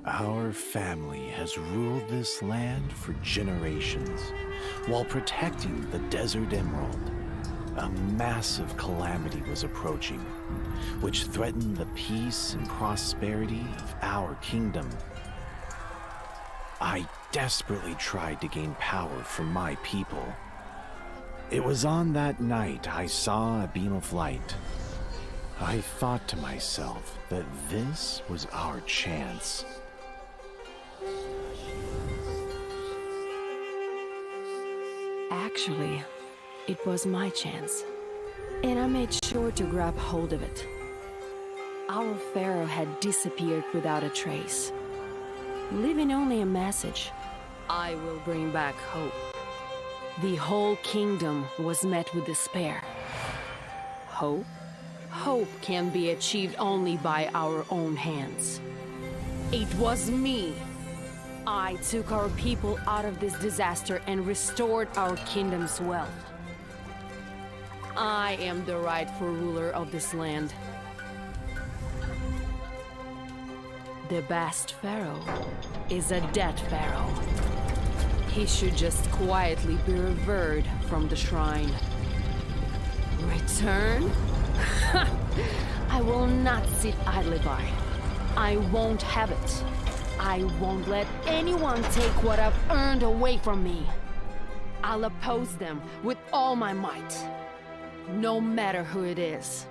Our family has ruled this land for generations while protecting the desert emerald. A massive calamity was approaching, which threatened the peace and prosperity of our kingdom. I desperately tried to gain power for my people. It was on that night I saw a beam of light. I thought to myself that this was our chance. Actually, it was my chance, and I made sure to grab hold of it. Our pharaoh had disappeared without a trace, leaving only a message: I will bring back hope. The whole kingdom was met with despair. Hope? Hope can be achieved only by our own hands. It was me. I took our people out of this disaster and restored our kingdom's wealth. I am the rightful ruler of this land. The best pharaoh is a dead pharaoh. He should just quietly be revered from the shrine. Return? I will not sit idly by. I won't have it. I won't let anyone take what I've earned away from me. I'll oppose them with all my might, no matter who it is.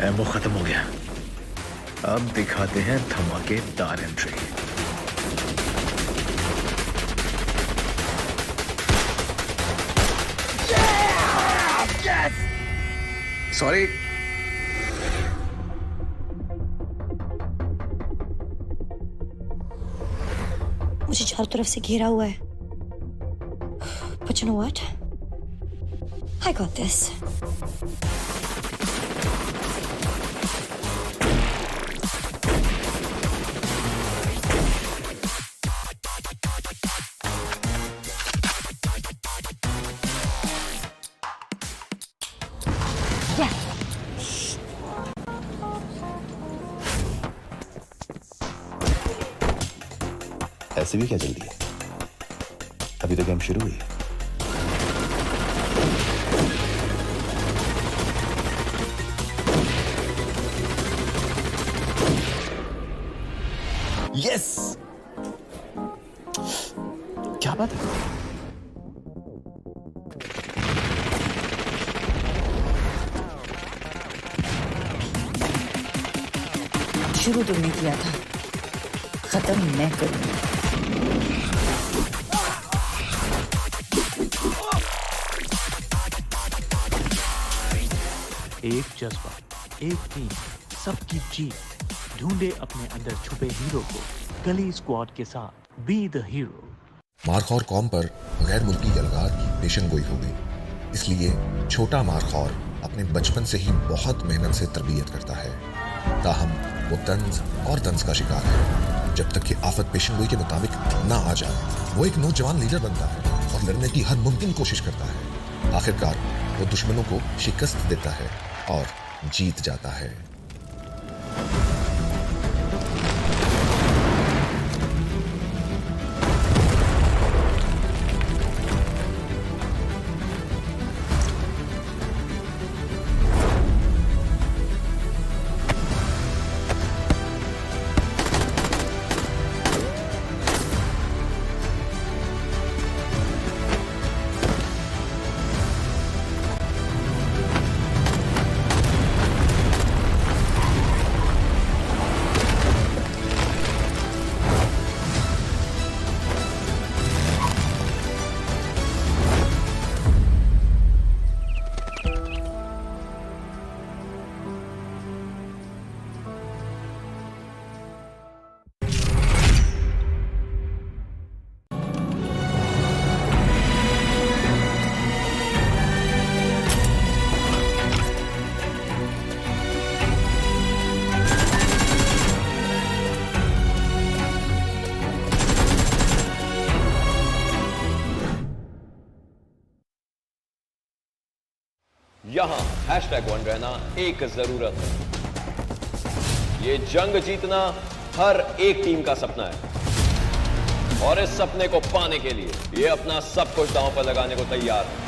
एमो खत्म हो गया। अब दिखाते हैं धमाकेदार entry. Sorry. मुझे चारों तरफ से घेरा हुआ है। But you know what? I got this. ऐसे भी क्या जल्दी है? अभी तो गेम शुरू हुई। यस! क्या बात है? शुरू तुमने किया था, खत्म मैं करूंगा। एक जज्बा, एक टीम, सबकी जीत। ढूंढे अपने अंदर छुपे हीरो को। गली स्क्वाड के साथ बी द हीरो। मारखौर कौम पर गैर मुल्की यलगार की पेशन गोई हो गई। इसलिए छोटा मारखौर अपने बचपन से ही बहुत मेहनत से तरबियत करता है। ताहम वो तंज और दंज का शिकार है। जब तक कि आफत पेशन गोई के मुताबिक ना आ जाए, वो एक नौजवान लीडर बनता है और लड़ने की हर मुमकिन कोशिश करता है। आखिरकार वो दुश्मनों को शिकस्त देता है और जीत जाता है। यहाँ #1 रहना एक जरूरत है। ये जंग जीतना हर एक टीम का सपना है और इस सपने को पाने के लिए ये अपना सब कुछ दांव पर लगाने को तैयार है।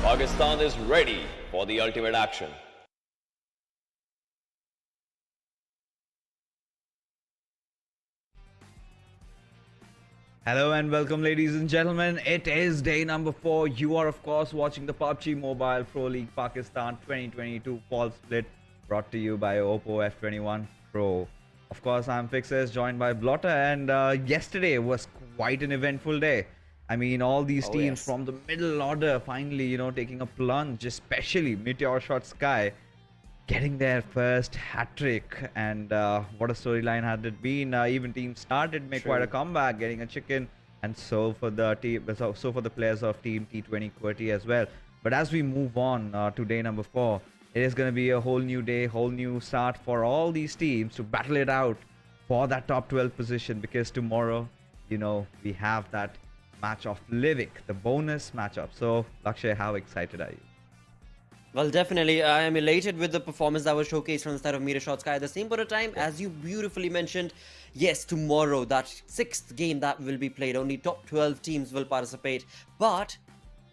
Pakistan is ready for the ultimate action. Hello and welcome, ladies and gentlemen. It is day number 4. You are, of course, watching the PUBG Mobile Pro League Pakistan 2022 Fall Split, brought to you by Oppo F21 Pro. Of course, I'm Fixes, joined by Blotter, and yesterday was quite an eventful day. I mean, all these teams from the middle order finally, you know, taking a plunge, especially Metershot X Sky getting their first hat-trick, and what a storyline had it been. Even Team Star did make quite a comeback, getting a chicken, and so for the team, so for the players of Team TmwEsports as well. But as we move on to day number 4, it is going to be a whole new day, whole new start for all these teams to battle it out for that top 12 position, because tomorrow, you know, we have that match of Livik, the bonus matchup. So, Lakshay, how excited are you? Well, definitely, I am elated with the performance that was showcased from the side of Metershot Sky. At the same point of time, as you beautifully mentioned, yes, tomorrow, that 6th game that will be played, only top 12 teams will participate. But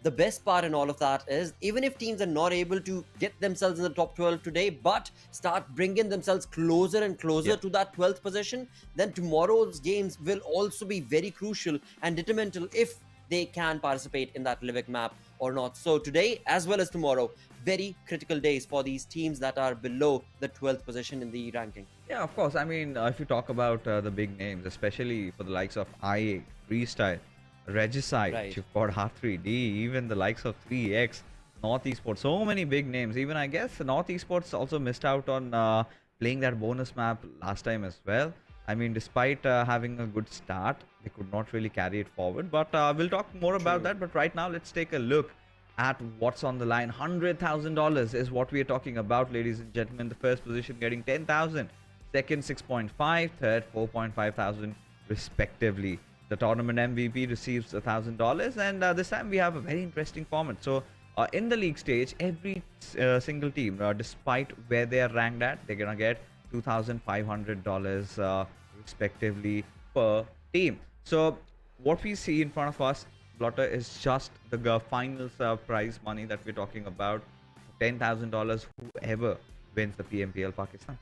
the best part in all of that is, even if teams are not able to get themselves in the top 12 today, but start bringing themselves closer and closer to that 12th position, then tomorrow's games will also be very crucial and detrimental if they can participate in that Livik map or not. So today, as well as tomorrow, very critical days for these teams that are below the 12th position in the ranking. Yeah, of course. I mean, if you talk about the big names, especially for the likes of IA, Freestyle, Regicide, you've got R3D, even the likes of 3X, North Esports, so many big names. Even I guess North Esports also missed out on playing that bonus map last time as well. I mean, despite having a good start, they could not really carry it forward. But we'll talk more about that. But right now, let's take a look at what's on the line. $100,000 is what we are talking about, ladies and gentlemen. The first position getting 10,000, second 6.5, third 4.5 thousand respectively. The tournament MVP receives $1,000, and this time we have a very interesting format. So in the league stage, every single team, despite where they are ranked at, they're gonna get $2,500 respectively per team. So what we see in front of us, Blotter, is just the final prize money that we're talking about, $10,000 whoever wins the PMPL Pakistan.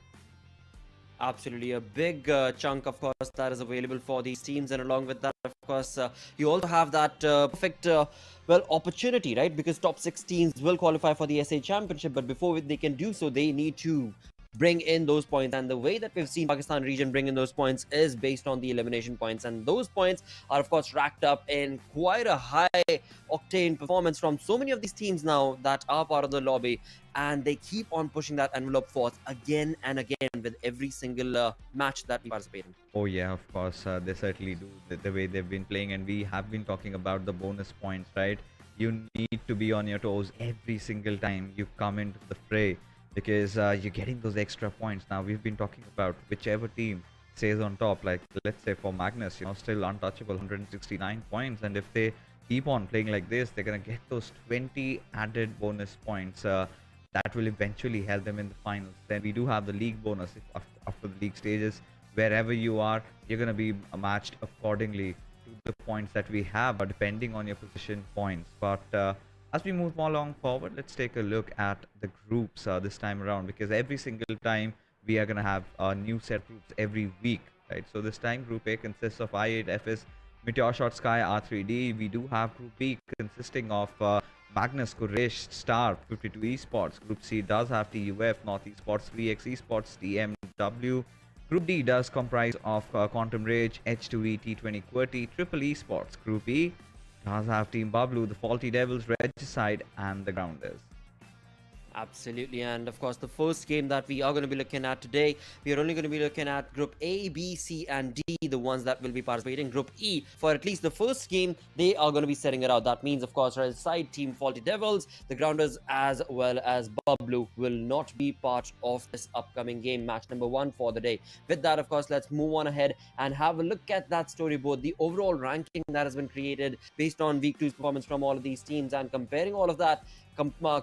Absolutely, a big chunk, of course, that is available for these teams, and along with that, of course, you also have that perfect well, opportunity, right? Because top 6 teams will qualify for the SA Championship, but before they can do so, they need to bring in those points, and the way that we've seen Pakistan region bring in those points is based on the elimination points, and those points are, of course, racked up in quite a high octane performance from so many of these teams now that are part of the lobby, and they keep on pushing that envelope forth again and again with every single match that we participate in. Oh yeah, of course, they certainly do, the way they've been playing, and we have been talking about the bonus points, right? You need to be on your toes every single time you come into the fray, because you're getting those extra points. Now, we've been talking about whichever team stays on top, like let's say for Magnus, you know, still untouchable, 169 points, and if they keep on playing like this, they're gonna get those 20 added bonus points that will eventually help them in the finals. Then we do have the league bonus after the league stages. Wherever you are, you're gonna be matched accordingly to the points that we have, depending on your position points. But as we move along forward, let's take a look at the groups this time around, because every single time we are going to have a new set groups every week, right? So this time Group A consists of I8, FS, Metershot Sky, R3D. We do have Group B consisting of Magnus, Quraysh, Star, 52 Esports. Group C does have TUF, North Esports, 3X Esports, TmwEsports. Group D does comprise of contenders, H2E, TmwEsports, Triple Esports. Group E does have Team BABLU, the Faulty Devils, Regicide, and the Grounders. Absolutely, and of course, the first game that we are going to be looking at today, we are only going to be looking at Group A, B, C, and D, the ones that will be participating. Group E, for at least the first game, they are going to be setting it out. That means, of course, right side Team Faulty Devils, the Grounders, as well as BABLU will not be part of this upcoming game, match number 1 for the day. With that, of course, let's move on ahead and have a look at that storyboard, the overall ranking that has been created based on Week 2's performance from all of these teams, and comparing all of that.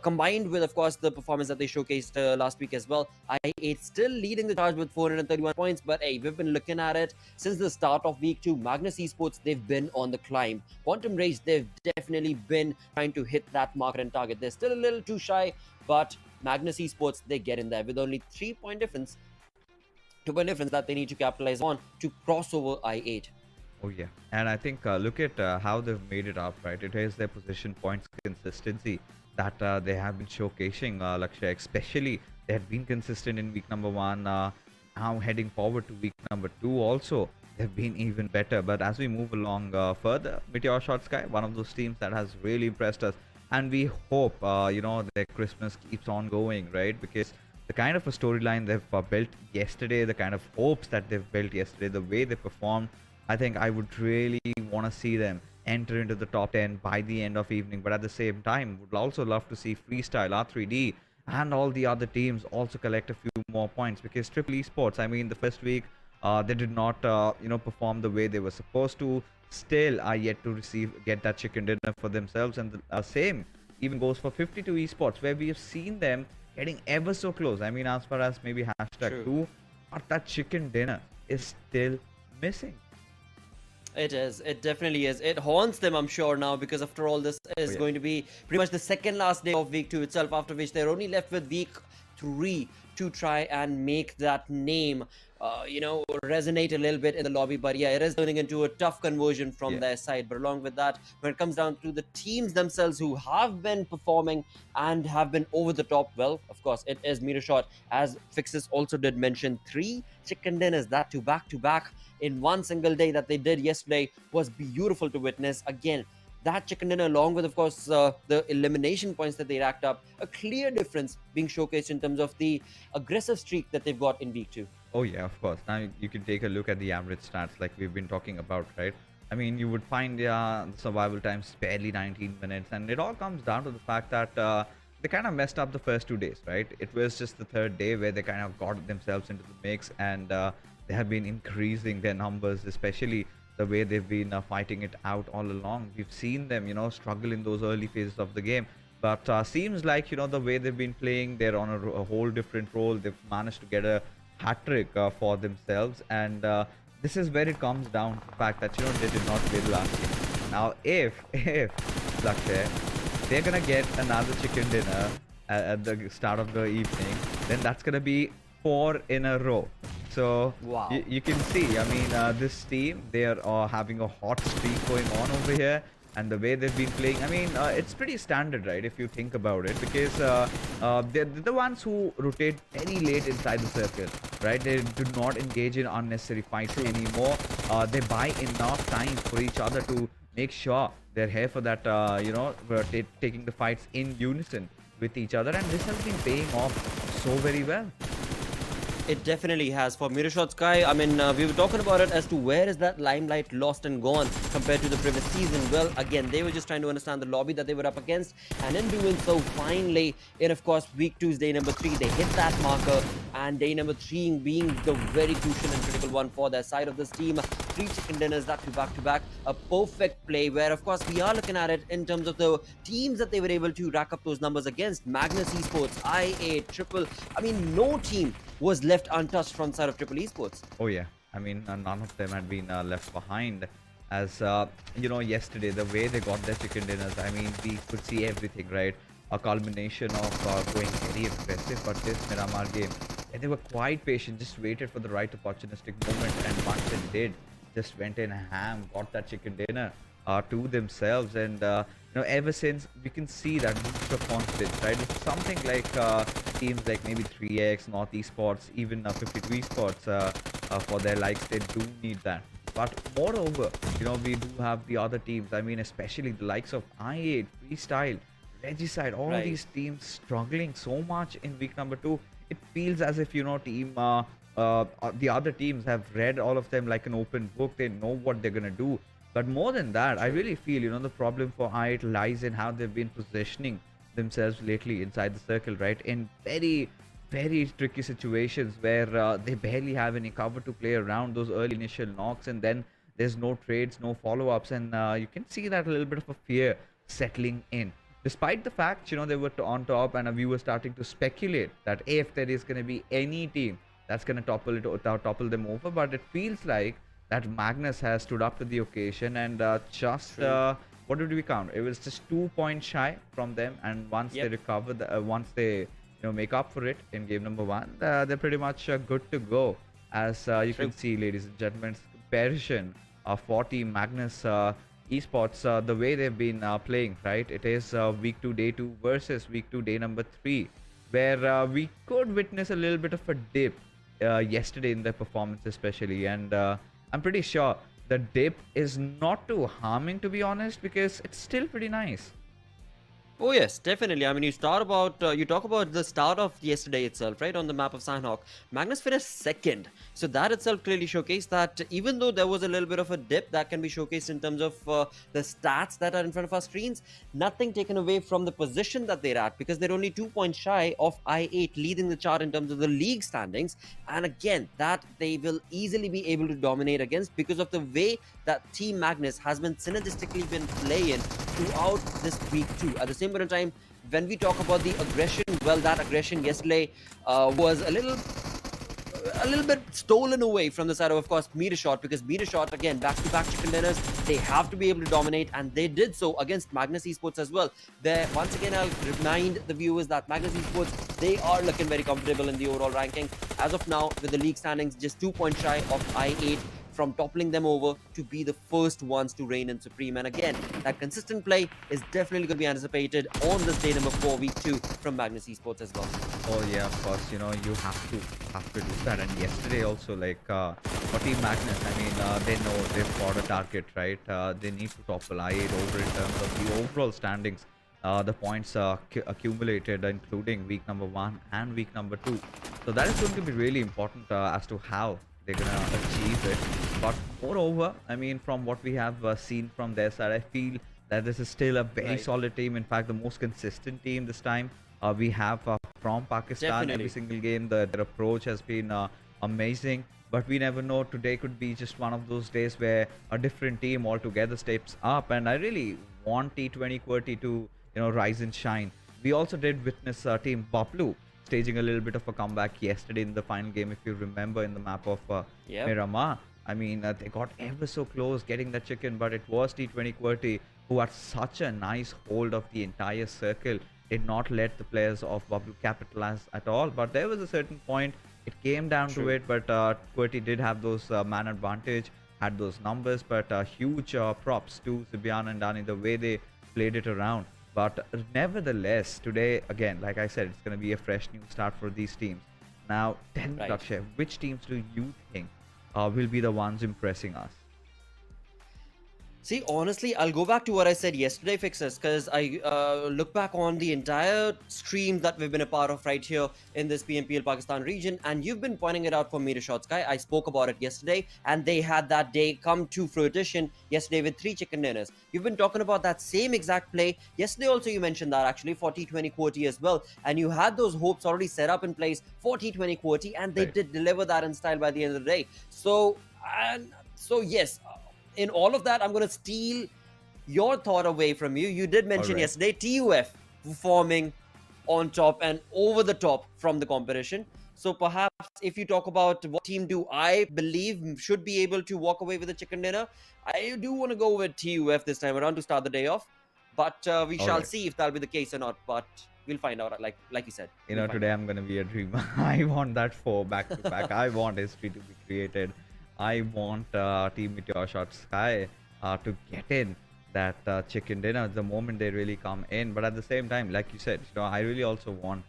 Combined with, of course, the performance that they showcased last week as well. I8 still leading the charge with 431 points, but hey, we've been looking at it since the start of week 2. Magnus Esports, they've been on the climb. Quantum Rage, they've definitely been trying to hit that market and target. They're still a little too shy, but Magnus Esports, they get in there with only 3-point difference. 2-point difference that they need to capitalize on to cross over I8. Oh yeah, and I think look at how they've made it up, right? It is their position points consistency that they have been showcasing, Lakshya. Especially they had been consistent in week number 1. Now heading forward to week number 2 also, they've been even better. But as we move along further, Metershot Sky, one of those teams that has really impressed us, and we hope their Christmas keeps on going, right? Because the kind of a storyline they've built yesterday, the kind of hopes that they've built yesterday, the way they performed, I think I would really want to see them enter into the top 10 by the end of evening. But at the same time, would also love to see Freestyle, R3D, and all the other teams also collect a few more points, because TmwEsports, I mean, the first week they did not perform the way they were supposed to. Still are yet to get that chicken dinner for themselves, and the same even goes for 52 Esports, where we have seen them getting ever so close. I mean, as far as maybe hashtag 2, but that chicken dinner is still missing. It is. It definitely is. It haunts them, I'm sure, now, because after all, this is going to be pretty much the second last day of week 2 itself, after which they're only left with week 3 to try and make that name, resonate a little bit in the lobby. But yeah, it is turning into a tough conversion from their side. But along with that, when it comes down to the teams themselves who have been performing and have been over the top, well, of course, it is Metershot. As Fixes also did mention, 3 chicken dinners, that to back in one single day that they did yesterday was beautiful to witness. Again, that chicken dinner, along with, of course, the elimination points that they racked up, a clear difference being showcased in terms of the aggressive streak that they've got in week 2. Oh yeah, of course. Now you can take a look at the average stats like we've been talking about, right? I mean, you would find the survival times barely 19 minutes, and it all comes down to the fact that they kind of messed up the first 2 days, right? It was just the third day where they kind of got themselves into the mix, and they have been increasing their numbers, especially the way they've been fighting it out all along. We've seen them, struggle in those early phases of the game. But seems like, the way they've been playing, they're on a whole different role. They've managed to get a hat-trick for themselves. And this is where it comes down to the fact that, they did not win last game. Now, if Lakshya, they're going to get another chicken dinner at the start of the evening, then that's going to be 4 in a row. So wow. You can see, I mean, this team, they are having a hot streak going on over here, and the way they've been playing, I mean, it's pretty standard, right, if you think about it, because they're the ones who rotate very late inside the circle, right? They do not engage in unnecessary fights anymore. They buy enough time for each other to make sure they're here for that, taking the fights in unison with each other, and this has been paying off so very well. It definitely has. For Metershot Sky, I mean, we were talking about it as to where is that limelight lost and gone compared to the previous season. Well, again, they were just trying to understand the lobby that they were up against, and in doing so, finally, in, of course, week 2's day number 3, they hit that marker, and day number 3 being the very crucial and critical one for their side of this team. 3 chicken dinners, that to back, a perfect play where, of course, we are looking at it in terms of the teams that they were able to rack up those numbers against. Magnus Esports, I8, Triple, I mean, no team was left untouched from side of TmwEsports. Oh yeah, I mean, none of them had been left behind. As yesterday, the way they got their chicken dinners, I mean, we could see everything, right? A culmination of going very aggressive, but this Miramar game, and they were quite patient, just waited for the right opportunistic moment, and once it did, just went in ham, got that chicken dinner to themselves, and ever since, we can see that boost of confidence, right? It's something like teams like maybe 3X, North Esports, even 52 Esports, for their likes, they do need that. But moreover, we do have the other teams, I mean, especially the likes of I8, Freestyle, Regicide, all Right. these teams struggling so much in week number 2. It feels as if, the other teams have read all of them like an open book. They know what they're going to do. But more than that, I really feel, the problem for I8 lies in how they've been positioning themselves lately inside the circle, right? In very, very tricky situations where they barely have any cover to play around those early initial knocks, and then there's no trades, no follow-ups, and you can see that a little bit of a fear settling in. Despite the fact, they were on top, and we were starting to speculate that if there is going to be any team that's going to topple them over, but it feels like that Magnus has stood up to the occasion and what did we count? It was just 2 points shy from them, and once they recover, once they make up for it in game number 1, they're pretty much good to go. As you can see, ladies and gentlemen, comparison for Team Magnus Esports, the way they've been playing, right? It is week 2 day 2 versus week 2 day number 3, where we could witness a little bit of a dip yesterday in their performance especially, and I'm pretty sure the dip is not too harming, to be honest, because it's still pretty nice. Oh yes, definitely. I mean, you talk about the start of yesterday itself, right? On the map of Sanhok, Magnus finished second. So that itself clearly showcased that even though there was a little bit of a dip that can be showcased in terms of the stats that are in front of our screens, nothing taken away from the position that they're at, because they're only 2 points shy of I8 leading the chart in terms of the league standings. And again, that they will easily be able to dominate against because of the way that Team Magnus has been synergistically been playing throughout this week 2. At the same point in time, when we talk about the aggression, well, that aggression yesterday was a little bit stolen away from the side of course, Metershot, because Metershot, again, back-to-back chicken dinners, they have to be able to dominate, and they did so against Magnus Esports as well. There, once again, I'll remind the viewers that Magnus Esports, they are looking very comfortable in the overall ranking. As of now, with the league standings just 2 points shy of I8, from toppling them over to be the first ones to reign in Supreme. And again, that consistent play is definitely going to be anticipated on this day number 4, week 2 from Magnus Esports as well. Oh yeah, of course, you have to do that. And yesterday also, like for Team Magnus, I mean, they know they've got a target, right? They need to topple I8 over in terms of the overall standings. The points accumulated, including week number 1 and week number 2. So that is going to be really important as to how they're gonna achieve it. But moreover, I mean, from what we have seen from their side, I feel that this is still a very solid team. In fact, the most consistent team this time. We have from Pakistan every single game. Their approach has been amazing. But we never know. Today could be just one of those days where a different team altogether steps up. And I really want TmwEsports to rise and shine. We also did witness Team BABLU staging a little bit of a comeback yesterday in the final game, if you remember, in the map of Miramar. I mean, they got ever so close getting the chicken, but it was TmwEsports who had such a nice hold of the entire circle, did not let the players of BABLU capitalize at all. But there was a certain point, it came down to it, but QWERTY did have those man advantage, had those numbers, but huge props to Sibian and Dani, the way they played it around. But nevertheless, today, again, like I said, it's going to be a fresh new start for these teams. Now, tell me, Lakshay, which teams do you think will be the ones impressing us? See, honestly, I'll go back to what I said yesterday, Fixers, because I look back on the entire stream that we've been a part of right here in this PMPL Pakistan region, and you've been pointing it out for Metershot Sky. I spoke about it yesterday, and they had that day come to fruition yesterday with 3 chicken dinners. You've been talking about that same exact play. Yesterday also you mentioned that actually for TmwEsports as well, and you had those hopes already set up in place for TmwEsports, and they did deliver that in style by the end of the day. So yes, in all of that, I'm going to steal your thought away from you. You did mention yesterday TUF performing on top and over the top from the competition. So perhaps if you talk about what team do I believe should be able to walk away with a chicken dinner, I do want to go with TUF this time around to start the day off. But we shall see if that'll be the case or not. But we'll find out, like you said. Today I'm going to be a dreamer. I want that 4 back-to-back. I want history to be created. I want Team Metershot Sky to get in that chicken dinner the moment they really come in. But at the same time, like you said, I really also want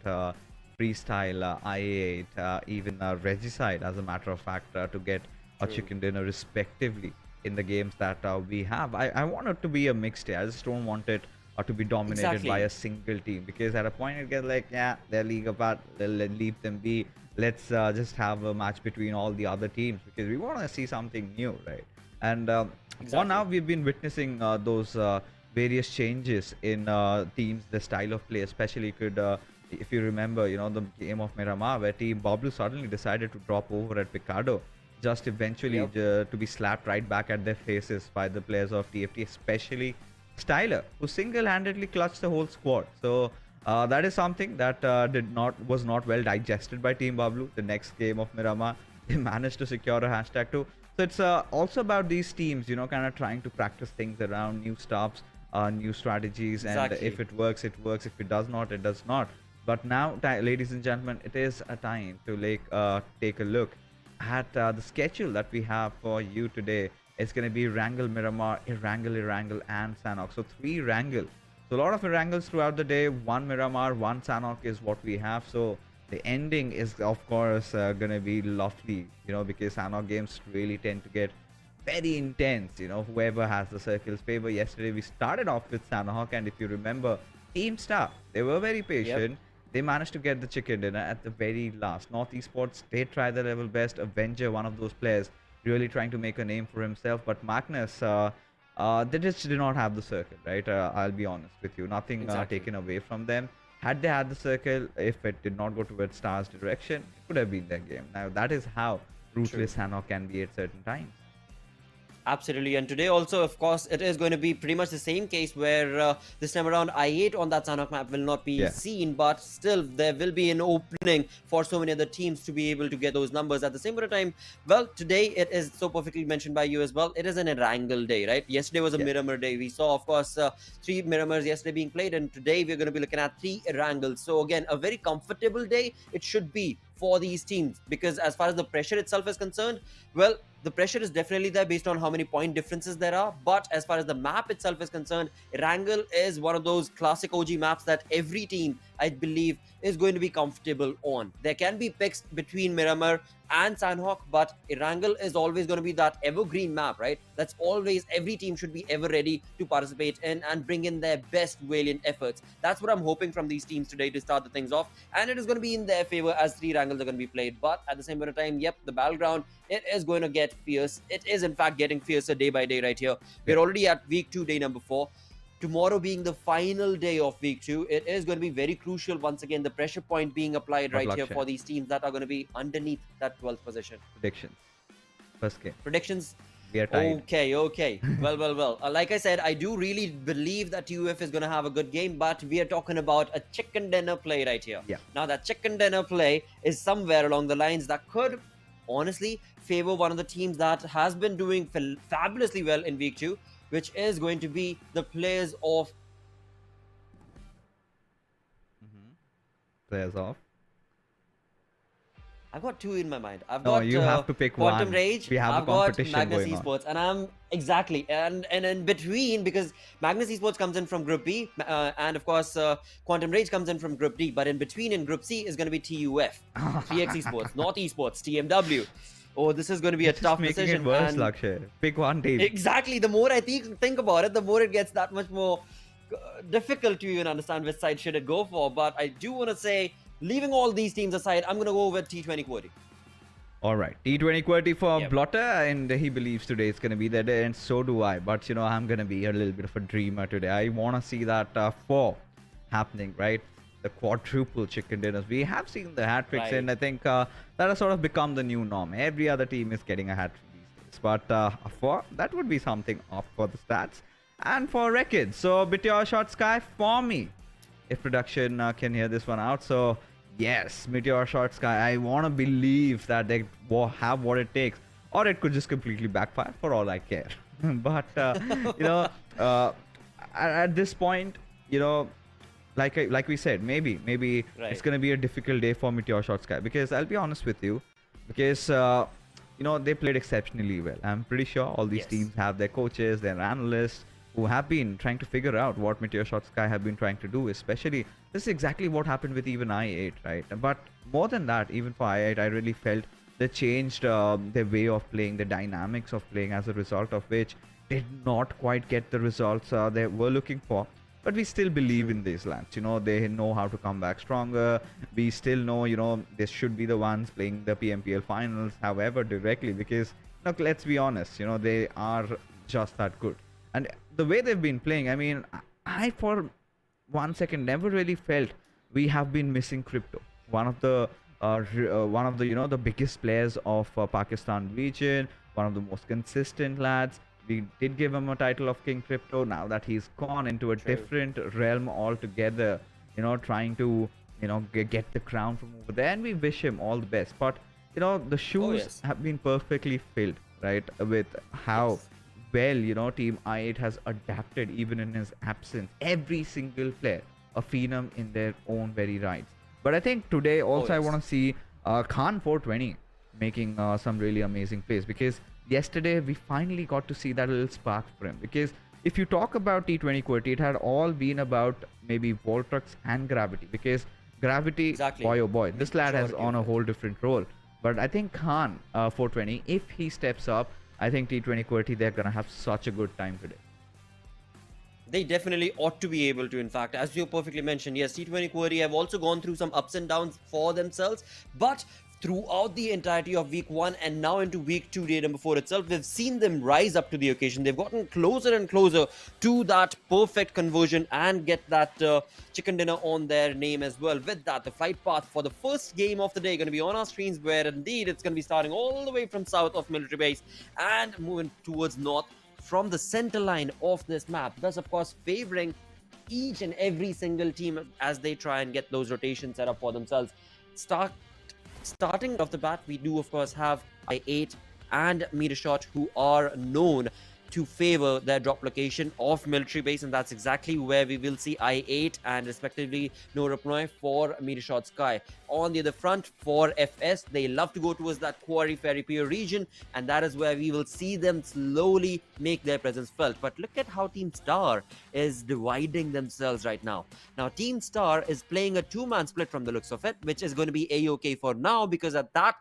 Freestyle, I8, even Regicide, as a matter of fact, to get a chicken dinner respectively in the games that we have. I want it to be a mixed day. I just don't want it to be dominated by a single team, because at a point it gets like, yeah, they're league apart, leave them be. Let's just have a match between all the other teams, because we want to see something new, right? And for now, we've been witnessing those various changes in teams, the style of play, especially if you remember, the game of Miramar, where Team BABLU suddenly decided to drop over at Picado, just eventually to be slapped right back at their faces by the players of TFT, especially Styler, who single-handedly clutched the whole squad. So that is something that was not well digested by Team BABLU. The next game of Miramar, they managed to secure a hashtag too. So it's also about these teams, kind of trying to practice things around new stuffs, new strategies, and if it works, it works. If it does not, it does not. But now, ladies and gentlemen, it is a time to take a look at the schedule that we have for you today. It's going to be Erangel, Miramar, Erangel, and Sanhok. So 3 Erangel. So a lot of Erangels throughout the day. 1 Miramar, 1 Sanhok is what we have. So the ending is, of course, going to be lovely, because Sanhok games really tend to get very intense. Whoever has the circle's favor. Yesterday, we started off with Sanhok, and if you remember, Team Star, they were very patient. They managed to get the chicken dinner at the very last. Esports, they tried their level best. Avenger, one of those players, really trying to make a name for himself. But Magnus, they just did not have the circle, right? I'll be honest with you. Nothing taken away from them. Had they had the circle, if it did not go towards Star's direction, it could have been their game. Now, that is how ruthless Sanhok can be at certain times. Absolutely, and today also, of course, it is going to be pretty much the same case where this time around I8 on that Sanhok map will not be seen, but still there will be an opening for so many other teams to be able to get those numbers at the same time. Well, today it is so perfectly mentioned by you as well. It is an Erangel day, right? Yesterday was a Miramar day. We saw, of course, 3 Miramars yesterday being played, and today we're going to be looking at 3 Erangels. So again, a very comfortable day it should be for these teams, because as far as the pressure itself is concerned, well, the pressure is definitely there based on how many point differences there are. But as far as the map itself is concerned, Erangel is one of those classic OG maps that every team, I believe, is going to be comfortable on. There can be picks between Miramar and Sanhok, but Erangel is always going to be that evergreen map, right? That's always, every team should be ever ready to participate in and bring in their best valiant efforts. That's what I'm hoping from these teams today to start the things off, and it is going to be in their favor as 3 Erangels are going to be played. But at the same time, yep, the battleground, it is going to get fierce. It is in fact getting fiercer day by day right here. We're already at week 2, day number 4. Tomorrow being the final day of week 2, it is going to be very crucial. Once again, the pressure point being applied right here for these teams that are going to be underneath that 12th position. Predictions. First game. Predictions. We are tied. Okay. Well. Like I said, I do really believe that TUF is going to have a good game, but we are talking about a chicken dinner play right here. Yeah. Now, that chicken dinner play is somewhere along the lines that could honestly favor one of the teams that has been doing fabulously well in week 2, which is going to be the players of... Players of? I've got 2 in my mind. I've No, got you have to pick Quantum one. Rage. We have I've a got competition Magnus going on. Esports, and I'm exactly and in between, because Magnus Esports comes in from Group B, and of course Quantum Rage comes in from Group D. But in between, in Group C, is going to be TUF, 3X Esports, North Esports, TMW. Oh, this is going to be a tough making decision. It worse, Lakshay. Pick one team. Exactly. The more I think about it, the more it gets that much more difficult to even understand which side should it go for. But I do want to say, leaving all these teams aside, I'm going to go with T20 QWERTY. All right, T20 QWERTY for Blotter, and he believes today it's going to be that day, and so do I. But I'm going to be a little bit of a dreamer today. I want to see that 4 happening, right? The quadruple chicken dinners. We have seen the hat tricks, and I think that has sort of become the new norm. Every other team is getting a hat trick these days. But a 4, that would be something off for the stats and for records. So Metershot Sky for me, if production can hear this one out. So yes, Metershot Sky, I want to believe that they have what it takes, or it could just completely backfire for all I care. But at this point, like we said, maybe it's going to be a difficult day for Metershot Sky, because I'll be honest with you, because they played exceptionally well. I'm pretty sure all these teams have their coaches, their analysts, who have been trying to figure out what Metershot Sky have been trying to do. Especially, this is exactly what happened with even I8, right? But more than that, even for I8, I really felt they changed their way of playing, the dynamics of playing, as a result of which did not quite get the results they were looking for. but we still believe in these lads. They know how to come back stronger. We still know, they should be the ones playing the PMPL finals, however, directly, because, let's be honest, they are just that good. And the way they've been playing, I mean, I for 1 second never really felt we have been missing Crypto, one of the the biggest players of Pakistan region, one of the most consistent lads. We did give him a title of King Crypto. Now that he's gone into a different realm altogether, trying to get the crown from over there, and we wish him all the best. But the shoes have been perfectly filled, right, with how well Team I8 has adapted even in his absence. Every single player a phenom in their own very rights. But I think today also I want to see Khan 420 making some really amazing plays, because yesterday we finally got to see that little spark for him. Because if you talk about T20 QWERTY, it had all been about maybe Voltrux and Gravity, because Gravity, boy oh boy, this lad has on a whole different role. But I think Khan 420, if he steps up, I think T20 QWERTY, they're gonna have such a good time today. They definitely ought to be able to. In fact, as you perfectly mentioned, yes, T20 QWERTY have also gone through some ups and downs for themselves, but throughout the entirety of week 1 and now into week 2, day number 4 itself, we've seen them rise up to the occasion. They've gotten closer and closer to that perfect conversion and get that chicken dinner on their name as well. With that, the flight path for the first game of the day going to be on our screens, where indeed it's going to be starting all the way from south of military base and moving towards north from the center line of this map, thus of course favoring each and every single team as they try and get those rotations set up for themselves. Starting off the bat, we do of course have I8 and Metershot, who are known to favor their drop location of military base, and that's exactly where we will see I8 and respectively no reply for Metershot Sky. On the other front, for FS, they love to go towards that Quarry Ferry Pier region, and that is where we will see them slowly make their presence felt. But look at how Team Star is dividing themselves right now. Now Team Star is playing a 2-man split from the looks of it, which is going to be A-okay for now, because at that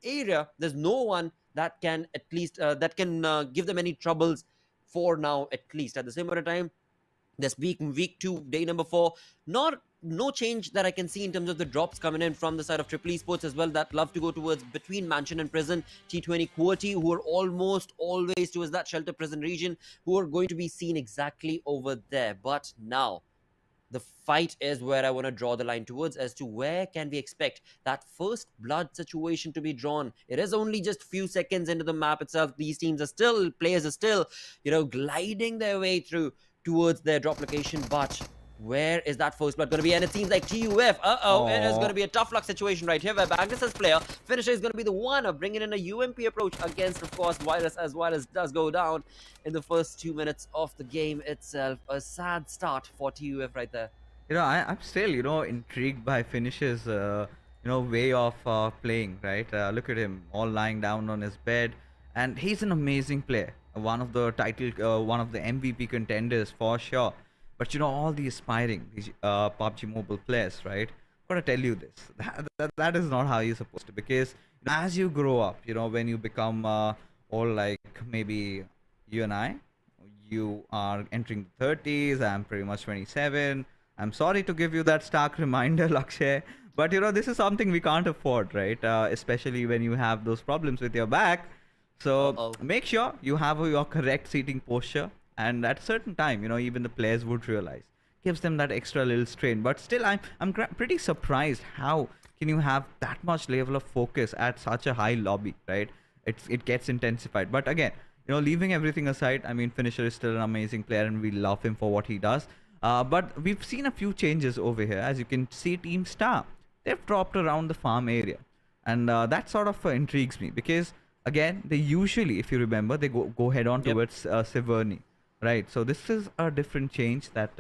area there's no one that can at least give them any troubles for now, at least. At the same point of time, this week 2, day number 4, no change that I can see in terms of the drops coming in from the side of TmwEsports as well, that love to go towards between Mansion and Prison. T20 QWERTY, who are almost always towards that Shelter Prison region, who are going to be seen exactly over there. But now the fight is where I want to draw the line towards, as to where can we expect that first blood situation to be drawn. It is only just few seconds into the map itself. These players are still, gliding their way through towards their drop location, but where is that first blood going to be? And it seems like TUF, it is going to be a tough luck situation right here, where Magnus's player finisher is going to be the one of bringing in a UMP approach against, of course, Virus, as Virus does go down in the first 2 minutes of the game itself. A sad start for TUF right there. I'm still, intrigued by Finish's, way of playing, right? Look at him, all lying down on his bed, and he's an amazing player. One of the MVP contenders for sure. But all the aspiring, these PUBG Mobile players, right? I'm gonna tell you this, that is not how you're supposed to, because as you grow up, when you become all like maybe you and I, you are entering the 30s, I'm pretty much 27. I'm sorry to give you that stark reminder, Lakshay, but this is something we can't afford, right? Especially when you have those problems with your back. So make sure you have your correct seating posture. And at a certain time, even the players would realize, gives them that extra little strain. But still, I'm pretty surprised how can you have that much level of focus at such a high lobby, right? It gets intensified. But again, leaving everything aside, I mean, Finisher is still an amazing player, and we love him for what he does. But we've seen a few changes over here. As you can see, Team Star, they've dropped around the farm area, and that sort of intrigues me, because again, they usually, if you remember, they go head on towards Severny. Right, so this is a different change that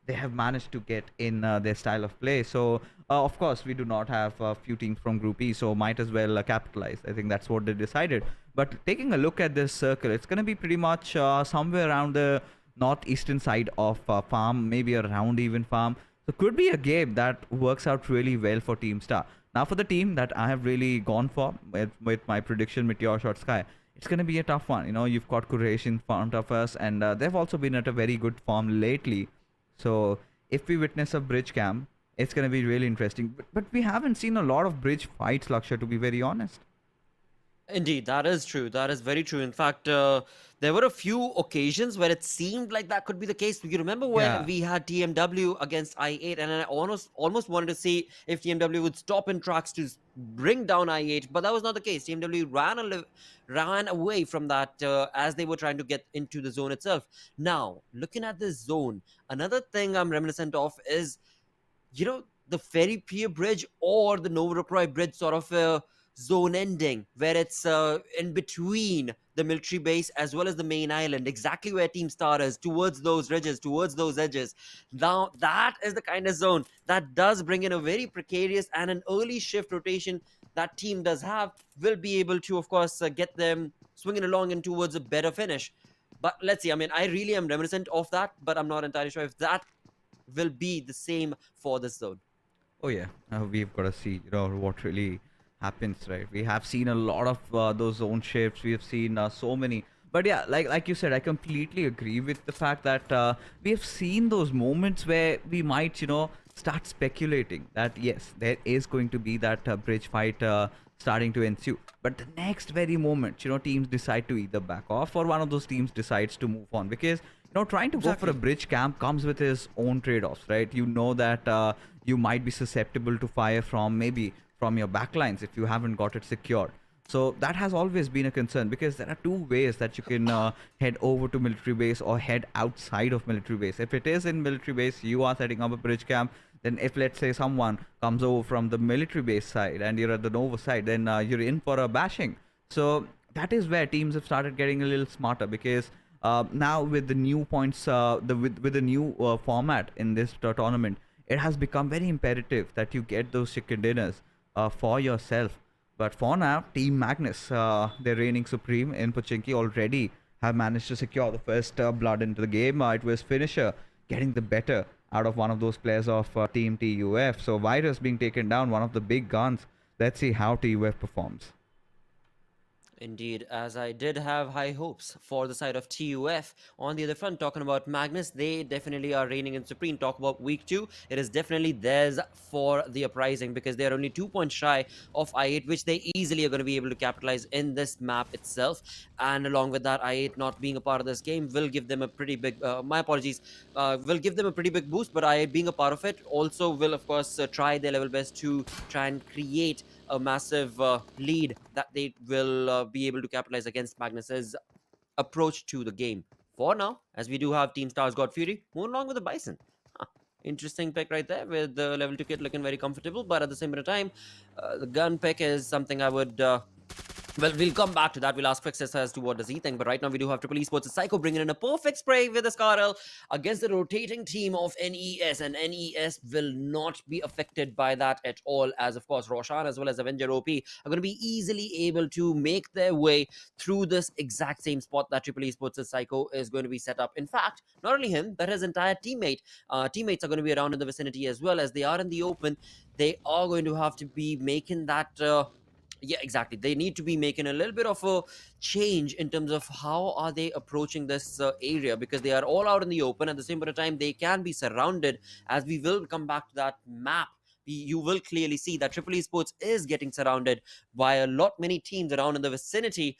they have managed to get in their style of play. So, of course, we do not have a few teams from Group E, so might as well capitalize. I think that's what they decided. But taking a look at this circle, it's going to be pretty much somewhere around the northeastern side of farm, maybe around even farm. So, could be a game that works out really well for Team Star. Now, for the team that I have really gone for with my prediction, Metershot Sky, it's going to be a tough one. You've got Quraysh in front of us, and they've also been at a very good form lately. So if we witness a bridge camp, it's going to be really interesting. But we haven't seen a lot of bridge fights, Laksha, to be very honest. Indeed, that is true. That is very true. In fact, there were a few occasions where it seemed like that could be the case. You remember when we had TMW against I8, and I almost wanted to see if TMW would stop in tracks to bring down I8, but that was not the case. TMW ran away from that as they were trying to get into the zone itself. Now, looking at this zone, another thing I'm reminiscent of is, the Ferry Pier Bridge or the Novorokroy Bridge sort of zone ending, where it's in between the military base as well as the main island, exactly where Team Star is, towards those ridges, towards those edges. Now, that is the kind of zone that does bring in a very precarious and an early shift rotation that team does have, will be able to, of course, get them swinging along and towards a better finish. But let's see. I mean, I really am reminiscent of that, but I'm not entirely sure if that will be the same for this zone. Oh yeah, we've got to see, what really happens, right? We have seen a lot of those zone shifts. We have seen so many. But yeah, like you said, I completely agree with the fact that we have seen those moments where we might, start speculating that yes, there is going to be that bridge fight starting to ensue. But the next very moment, teams decide to either back off or one of those teams decides to move on, because trying to go for a bridge camp comes with its own trade-offs, right? You know that you might be susceptible to fire from your backlines if you haven't got it secured. So that has always been a concern, because there are two ways that you can head over to military base or head outside of military base. If it is in military base, you are setting up a bridge camp. Then if, let's say, someone comes over from the military base side and you're at the Nova side, then you're in for a bashing. So that is where teams have started getting a little smarter, because now with the new points, with the new format in this tournament, it has become very imperative that you get those chicken dinners for yourself. But for now, Team Magnus, they're reigning supreme in Pochinki, already have managed to secure the first blood into the game. It was Finisher getting the better out of one of those players of Team TUF. So Virus being taken down, one of the big guns. Let's see how TUF performs. Indeed, as I did have high hopes for the side of TUF. On the other front, talking about Magnus, they definitely are reigning in supreme. Talk about week 2, it is definitely theirs for the uprising, because they are only 2 points shy of I8, which they easily are going to be able to capitalize in this map itself. And along with that, I8 not being a part of this game will give them a pretty big, will give them a pretty big boost, but I8 being a part of it also will, of course, try their level best to try and create a massive lead that they will be able to capitalize against Magnus's approach to the game. For now, as we do have Team Star's God Fury, move along with the Bison. Interesting pick right there, with the level 2 kit looking very comfortable, but at the same time, the gun pick is something I would... well, we'll come back to that. We'll ask Fixes as to what does he think. But right now, we do have TmwEsports' Psycho bringing in a perfect spray with the Scarl against the rotating team of NES. And NES will not be affected by that at all, as, of course, Roshan as well as Avenger OP are going to be easily able to make their way through this exact same spot that TmwEsports' Psycho is going to be set up. In fact, not only him, but his entire teammates are going to be around in the vicinity as well. As they are in the open, they are going to have to be making that... yeah, exactly. They need to be making a little bit of a change in terms of how are they approaching this area, because they are all out in the open. At the same time, they can be surrounded, as we will come back to that map. You will clearly see that TmwEsports is getting surrounded by a lot many teams around in the vicinity.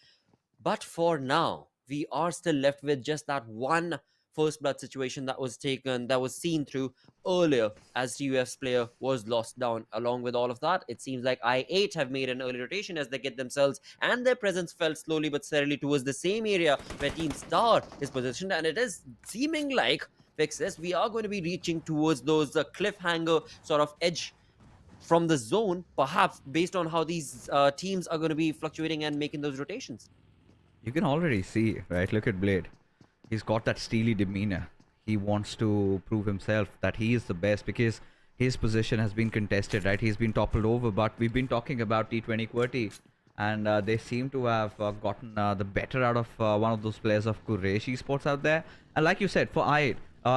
But for now, we are still left with just that one first blood situation that was seen through earlier, as TUF's player was lost down. Along with all of that, it seems like I8 have made an early rotation as they get themselves and their presence felt slowly but steadily towards the same area where Team Star is positioned, and it is seeming like, Fixes, we are going to be reaching towards those cliffhanger sort of edge from the zone, perhaps based on how these teams are going to be fluctuating and making those rotations. You can already see, right? Look at Blade. He's got that steely demeanor. He wants to prove himself that he is the best, because his position has been contested, right? He's been toppled over, but we've been talking about T20 QWERTY, and they seem to have gotten the better out of one of those players of Quraysh Esports out there. And like you said, for I8,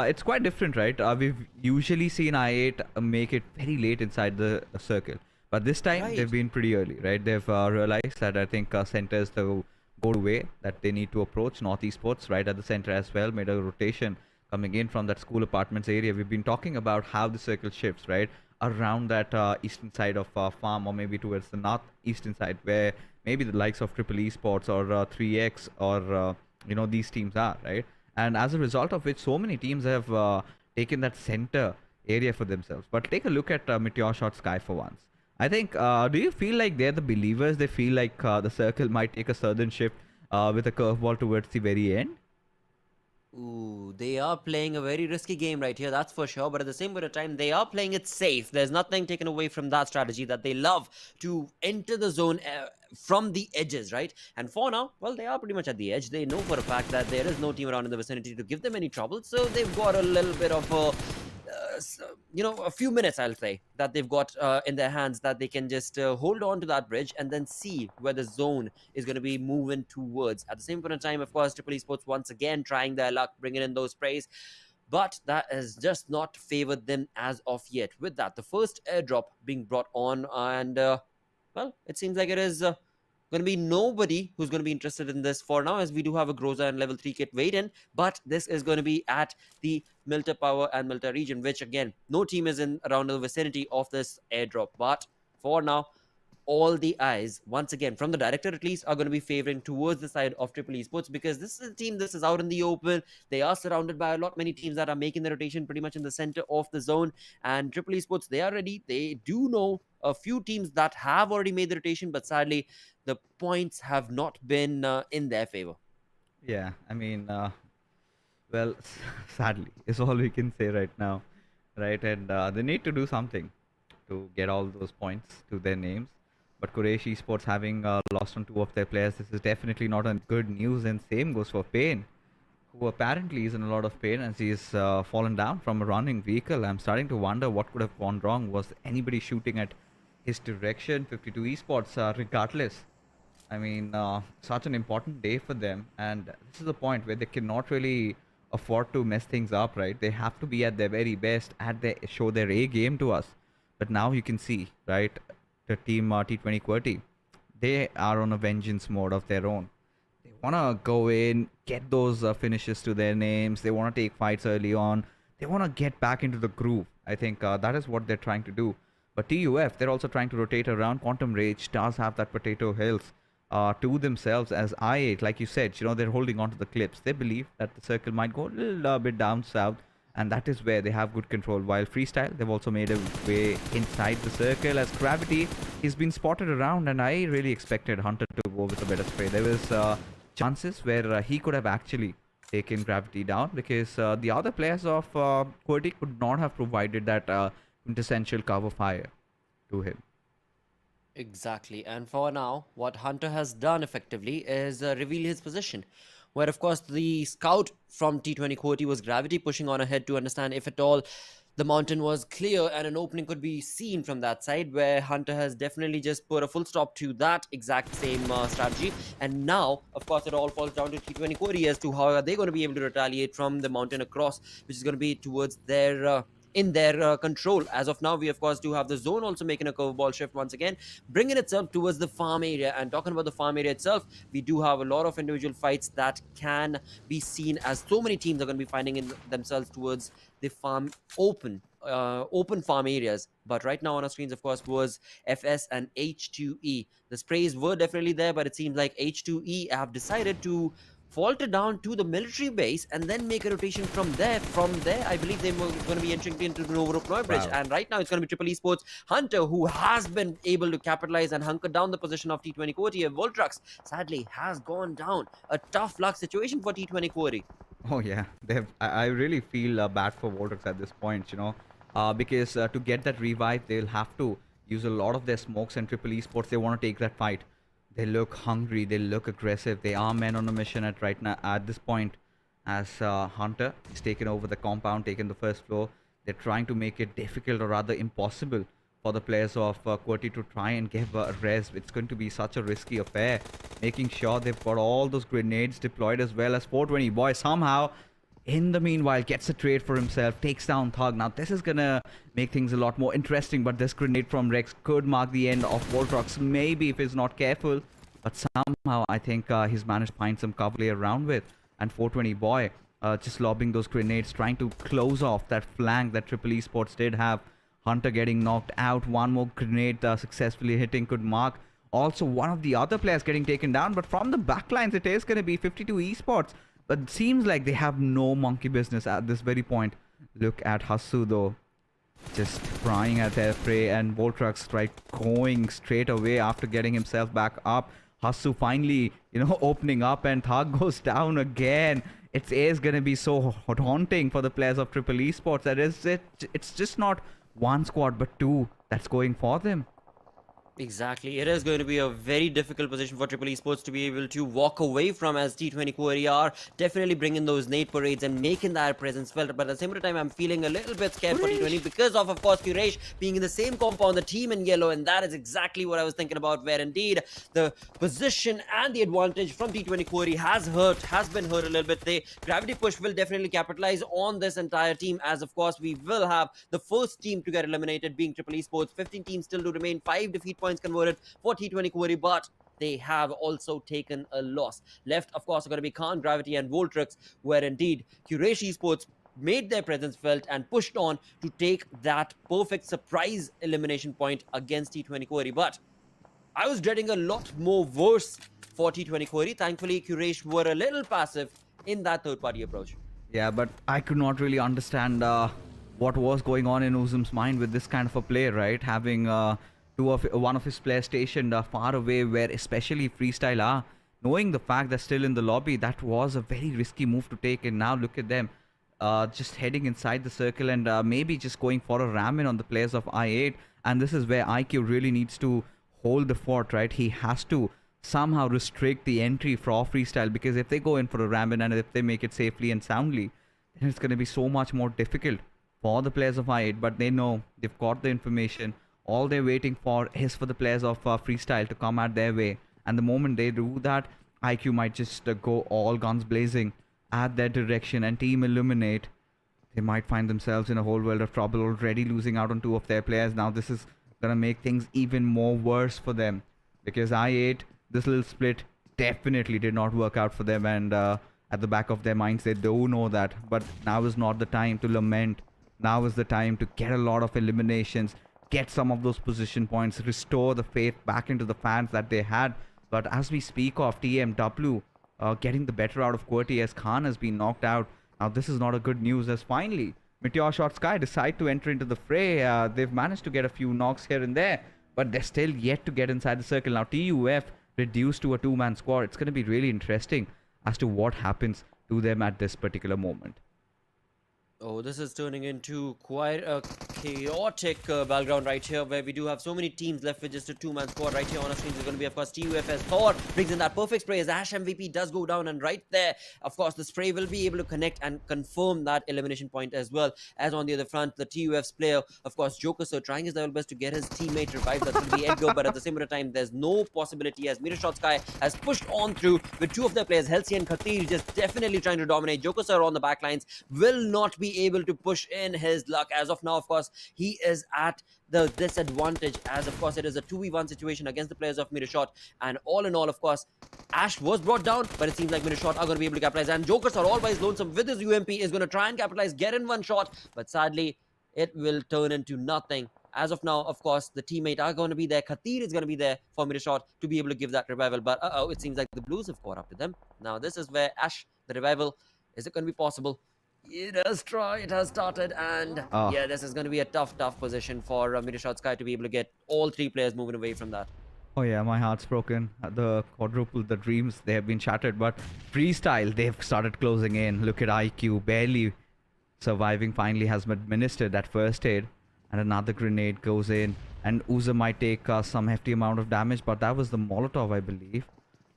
it's quite different, right? We've usually seen I8 make it very late inside the circle, but this time they've been pretty early, right? They've realized that I think center is the go-to way that they need to approach. North Esports right at the center as well made a rotation coming in from that school apartments area. We've been talking about how the circle shifts, right, around that eastern side of farm, or maybe towards the northeastern side, where maybe the likes of Triple Esports or 3X or these teams are, right? And as a result of which, so many teams have taken that center area for themselves. But take a look at Metershot Sky for once. I think, do you feel like they're the believers? They feel like the circle might take a southern shift with a curveball towards the very end? Ooh, they are playing a very risky game right here, that's for sure. But at the same point of time, they are playing it safe. There's nothing taken away from that strategy that they love to enter the zone from the edges, right? And for now, well, they are pretty much at the edge. They know for a fact that there is no team around in the vicinity to give them any trouble. So they've got a little bit of a a few minutes, I'll say, that they've got in their hands, that they can just hold on to that bridge and then see where the zone is going to be moving towards. At the same point in time, of course, Triple Esports once again trying their luck, bringing in those sprays, but that has just not favored them as of yet. With that, the first airdrop being brought on, and well, it seems like it is going to be nobody who's going to be interested in this for now, as we do have a Groza and level 3 kit wait-in, but this is going to be at the Milta Power and Milta region, which again, no team is in around the vicinity of this airdrop. But for now, all the eyes, once again, from the director at least, are going to be favoring towards the side of Triple Esports, because this is a team, this is out in the open. They are surrounded by many teams that are making the rotation pretty much in the center of the zone. And Triple Esports, they are ready. They do know a few teams that have already made the rotation, but sadly, the points have not been in their favor. Yeah, I mean, well, sadly, is all we can say right now, right? And they need to do something to get all those points to their names. But Quraysh Esports having lost on 2 of their players, this is definitely not a good news. And same goes for Pain, who apparently is in a lot of pain as he's fallen down from a running vehicle. I'm starting to wonder what could have gone wrong. Was anybody shooting at his direction? 52 Esports, regardless. I mean, such an important day for them. And this is the point where they cannot really afford to mess things up, right? They have to be at their very best, show their A game to us. But now you can see, right, the team T20 QWERTY, they are on a vengeance mode of their own. They want to go in, get those finishes to their names. They want to take fights early on. They want to get back into the groove. I think that is what they're trying to do. But TUF, they're also trying to rotate around. Quantum Rage does have that potato hills to themselves as I8. Like you said, they're holding on to the clips. They believe that the circle might go a little bit down south, and that is where they have good control. While Freestyle, they've also made a way inside the circle. As Gravity, he's been spotted around, and I really expected Hunter to go with a better spray. There was chances where he could have actually taken Gravity down, because the other players of QWERTY could not have provided that quintessential cover fire to him. Exactly. And for now, what Hunter has done effectively is reveal his position, where of course the scout from T20 QWERTY was Gravity, pushing on ahead to understand if at all the mountain was clear and an opening could be seen from that side, where Hunter has definitely just put a full stop to that exact same strategy. And now, of course, it all falls down to T20 QWERTY as to how are they going to be able to retaliate from the mountain across, which is going to be towards their in their control. As of now, we of course do have the zone also making a curveball shift once again, bringing itself towards the farm area. And talking about the farm area itself, we do have a lot of individual fights that can be seen, as so many teams are going to be finding in themselves towards the farm open farm areas. But right now on our screens, of course, was FS and H2E. The sprays were definitely there, but it seems like H2E have decided to falter down to the military base and then make a rotation from there. From there, I believe they were going to be entering into the Novoroknoy bridge. Wow. And right now, it's going to be Triple Esports Hunter, who has been able to capitalize and hunker down the position of T20 QWERTY. Voltrax, sadly, has gone down. A tough luck situation for T20 QWERTY. Oh, yeah. I really feel bad for Voltrax at this point, because to get that revive, they'll have to use a lot of their smokes, and Triple Esports, they want to take that fight. They look hungry, they look aggressive. They are men on a mission at this point, as Hunter is taken over the compound, taken the first floor. They're trying to make it difficult, or rather impossible, for the players of QWERTY to try and give a res. It's going to be such a risky affair, making sure they've got all those grenades deployed, as well as 420 boy somehow in the meanwhile gets a trade for himself, takes down Thug. Now this is gonna make things a lot more interesting, but this grenade from Rex could mark the end of Voltrox, maybe if he's not careful. But somehow I think he's managed to find some cover to play around with. And 420 boy, just lobbing those grenades, trying to close off that flank that Triple Esports did have. Hunter getting knocked out. One more grenade successfully hitting could mark. Also, one of the other players getting taken down. But from the backlines, it is going to be 52 Esports. But it seems like they have no monkey business at this very point. Look at Hasu though. Just prying at their prey, and Voltrux going straight away after getting himself back up. Hasu finally, opening up, and Thag goes down again. It is going to be so haunting for the players of Triple Esports. That is it. It's just not one squad, but two that's going for them. Exactly. It is going to be a very difficult position for Triple Esports to be able to walk away from, as T20 are definitely bringing those nade parades and making that presence felt. But at the same time, I'm feeling a little bit scared for T20 because of course, Quraysh being in the same compound, the team in yellow, and that is exactly what I was thinking about, where indeed the position and the advantage from T20 has been hurt a little bit. The gravity push will definitely capitalize on this entire team, as of course, we will have the first team to get eliminated being Triple Esports. 15 teams still to remain, 5 defeat points converted for T20, but they have also taken a loss. Left, of course, are going to be Khan, Gravity, and Voltrix, where indeed Quraysh Esports made their presence felt and pushed on to take that perfect surprise elimination point against T20. But I was dreading a lot more worse for T20. Thankfully, Quraysh were a little passive in that third-party approach. Yeah, but I could not really understand what was going on in Uzum's mind with this kind of a play, right? Having one of his players stationed far away, where especially Freestyle are, knowing the fact they're still in the lobby, that was a very risky move to take. And now look at them just heading inside the circle and maybe just going for a ram-in on the players of I8. And this is where IQ really needs to hold the fort, right? He has to somehow restrict the entry for Freestyle, because if they go in for a ram-in and if they make it safely and soundly, then it's going to be so much more difficult for the players of I8. But they know, they've got the information. All they're waiting for is for the players of Freestyle to come at their way. And the moment they do that, IQ might just go all guns blazing at their direction and team eliminate. They might find themselves in a whole world of trouble, already losing out on 2 of their players. Now this is going to make things even more worse for them, because I8, this little split definitely did not work out for them. And at the back of their minds, they do know that. But now is not the time to lament. Now is the time to get a lot of eliminations, get some of those position points, restore the faith back into the fans that they had. But as we speak of TmwEsports getting the better out of QWERTY, as Khan has been knocked out. Now this is not a good news, as finally Metershot X Sky decide to enter into the fray. They've managed to get a few knocks here and there, but they're still yet to get inside the circle. Now TUF reduced to a 2-man squad. It's going to be really interesting as to what happens to them at this particular moment. Oh, this is turning into quite a chaotic battleground right here, where we do have so many teams left with just a 2-man squad. Right here on our screens is going to be, of course, TUF as Thor brings in that perfect spray as Ash MVP does go down, and right there, of course, the spray will be able to connect and confirm that elimination point as well. As on the other front, the TUF's player, of course, Joker, so trying his level best to get his teammate revived. That's going to be Edgar, but at the same time, there's no possibility, as Metershot Sky has pushed on through with 2 of their players, Helsi and Khatir, just definitely trying to dominate. Joker, sir, on the backlines will not be able to push in his luck. As of now, of course, he is at the disadvantage, as of course it is a 2v1 situation against the players of Metershot. And all in all, of course, Ash was brought down, but it seems like Metershot are going to be able to capitalize, and Jokers are all by his lonesome with his UMP, is going to try and capitalize, get in one shot, but sadly it will turn into nothing. As of now, of course, the teammate are going to be there. Khatir is going to be there for Metershot to be able to give that revival, but it seems like the Blues have caught up to them. Now this is where Ash, the revival, is it going to be possible? It has started, and yeah, this is going to be a tough position for Metershot Sky to be able to get all 3 players moving away from that. Oh yeah, my heart's broken. The quadruple, the dreams, they have been shattered. But Freestyle, they've started closing in. Look at IQ, barely surviving, finally has administered that first aid. And another grenade goes in. And Uza might take some hefty amount of damage, but that was the Molotov, I believe.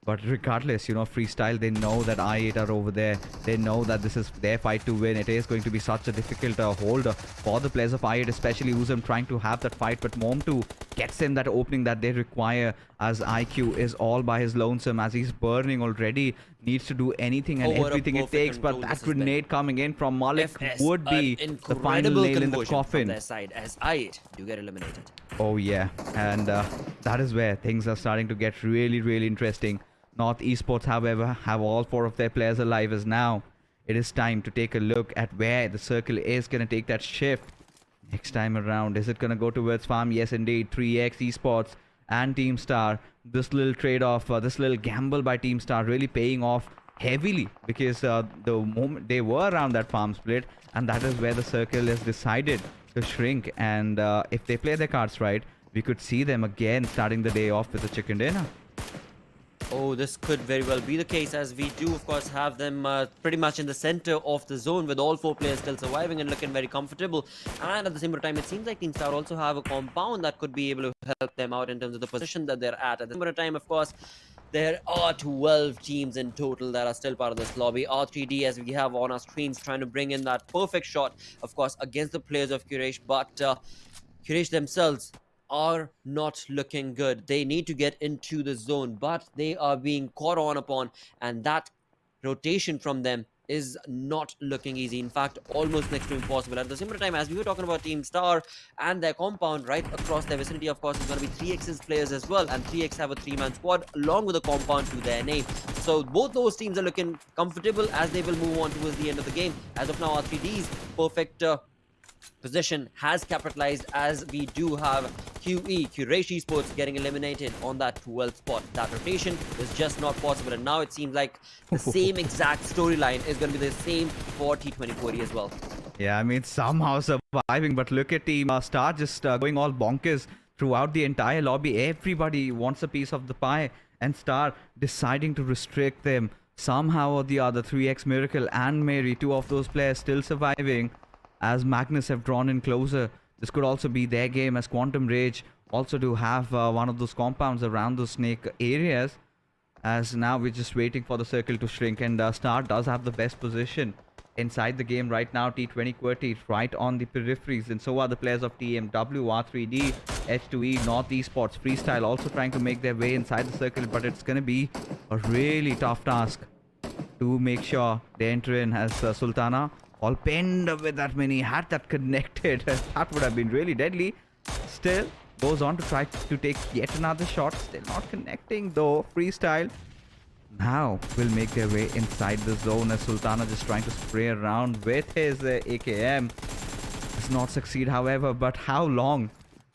But regardless, Freestyle, they know that I8 are over there. They know that this is their fight to win. It is going to be such a difficult hold for the players of I8, especially Uzum trying to have that fight. But Mom2 gets in that opening that they require, as IQ is all by his lonesome, as he's burning already. Needs to do anything and everything it takes. But that grenade coming in from Malik would be the final nail in the coffin. Their side, as I8 do get eliminated. Oh yeah, and that is where things are starting to get really interesting. North Esports, however, have all 4 of their players alive, as now it is time to take a look at where the circle is going to take that shift next time around. Is it going to go towards farm? Yes, indeed. 3x Esports and Team Star. This little trade-off, this little gamble by Team Star really paying off heavily, because the moment they were around that farm split, and that is where the circle is decided to shrink. And if they play their cards right, we could see them again starting the day off with a chicken dinner. Oh, this could very well be the case, as we do, of course, have them pretty much in the center of the zone, with all 4 players still surviving and looking very comfortable. And at the same time, it seems like Team Star also have a compound that could be able to help them out in terms of the position that they're at. At the same time, of course, there are 12 teams in total that are still part of this lobby. R3D, as we have on our screens, trying to bring in that perfect shot, of course, against the players of Quraysh, but Quraysh themselves are not looking good. They need to get into the zone, but they are being caught on upon, and that rotation from them is not looking easy. In fact, almost next to impossible. At the same time, as we were talking about Team Star and their compound right across their vicinity, of course, is going to be 3x's players as well, and 3x have a 3-man squad along with a compound to their name. So both those teams are looking comfortable as they will move on towards the end of the game. As of now, R3D's perfect position has capitalized, as we do have Quraysh Esports getting eliminated on that 12th spot. That rotation is just not possible, and now it seems like the same exact storyline is going to be the same for T2040 as well. Yeah, I mean, somehow surviving, but look at Team Star just going all bonkers throughout the entire lobby. Everybody wants a piece of the pie, and Star deciding to restrict them somehow or the other. 3x Miracle and Mary, 2 of those players still surviving, as Magnus have drawn in closer. This could also be their game, as Quantum Rage also do have one of those compounds around those snake areas, as now we're just waiting for the circle to shrink. And Star does have the best position inside the game right now. T2040 right on the peripheries, and so are the players of TmW, R3D, H2E, North Esports, Freestyle also trying to make their way inside the circle, but it's going to be a really tough task to make sure they enter in, as Sultana all pinned with that mini, had that connected, that would have been really deadly. Still goes on to try to take yet another shot, still not connecting though. Freestyle now will make their way inside the zone, as Sultana just trying to spray around with his AKM. Does not succeed, however, but how long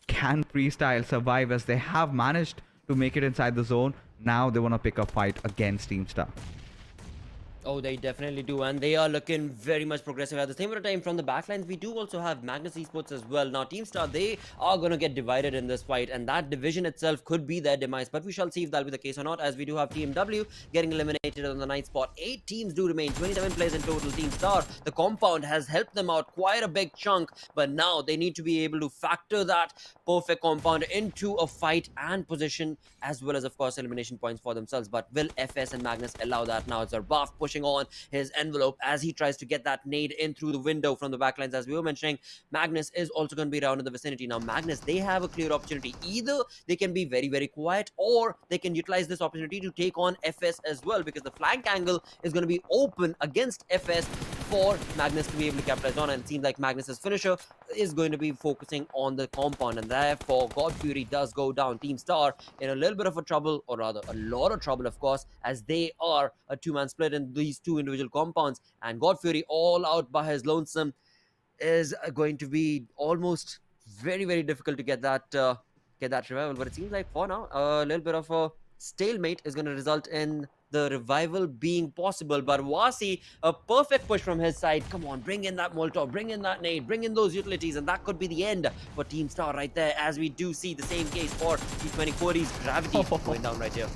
can Freestyle survive, as they have managed to make it inside the zone? Now they want to pick a fight against Team Star. Oh, they definitely do, and they are looking very much progressive. At the same time, from the backlines, we do also have Magnus Esports as well. Now, Team Star, they are going to get divided in this fight, and that division itself could be their demise, but we shall see if that'll be the case or not, as we do have TmW getting eliminated on the 9th spot. 8 teams do remain, 27 players in total. Team Star, the compound has helped them out quite a big chunk, but now they need to be able to factor that perfect compound into a fight and position, as well as, of course, elimination points for themselves. But will FS and Magnus allow that? Now it's Zarbuff pushing on his envelope as he tries to get that nade in through the window from the backlines. As we were mentioning, Magnus is also going to be around in the vicinity. Now, Magnus, they have a clear opportunity. Either they can be very, very quiet, or they can utilize this opportunity to take on FS as well, because the flank angle is going to be open against FS for Magnus to be able to capitalize on. And it seems like Magnus's finisher is going to be focusing on the compound, and therefore God Fury does go down. Team Star in a little bit of a trouble, or rather a lot of trouble, of course, as they are a 2-man split in these 2 individual compounds, and God Fury all out by his lonesome is going to be almost very, very difficult to get that revival. But it seems like for now a little bit of a stalemate is going to result in the revival being possible. But Wasi, a perfect push from his side. Come on, bring in that Molotov, bring in that nade, bring in those utilities, and that could be the end for Team Star right there, as we do see the same case for T2040's Gravity going down right here.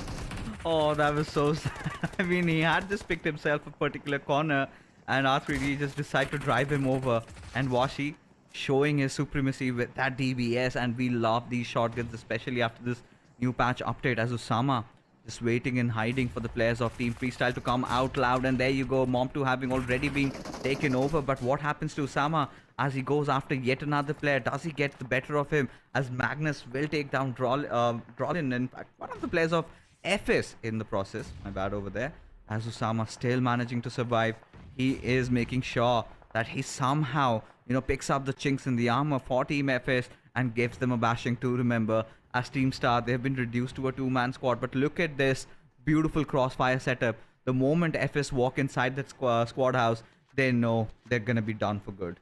Oh, that was so sad. I mean, he had just picked himself a particular corner, and R3D just decided to drive him over, and Washi showing his supremacy with that DBS, and we love these shotguns, especially after this new patch update, as Usama just waiting and hiding for the players of Team Freestyle to come out loud. And there you go, Mom2 having already been taken over. But what happens to Usama as he goes after yet another player? Does he get the better of him, as Magnus will take down Drolin? In fact, one of the players of FS in the process. My bad over there. As Usama still managing to survive, he is making sure that he somehow, picks up the chinks in the armor for Team FS and gives them a bashing too. Remember, as Team Star, they've been reduced to a 2-man squad. But look at this beautiful crossfire setup. The moment FS walk inside that squad house, they know they're gonna be done for good.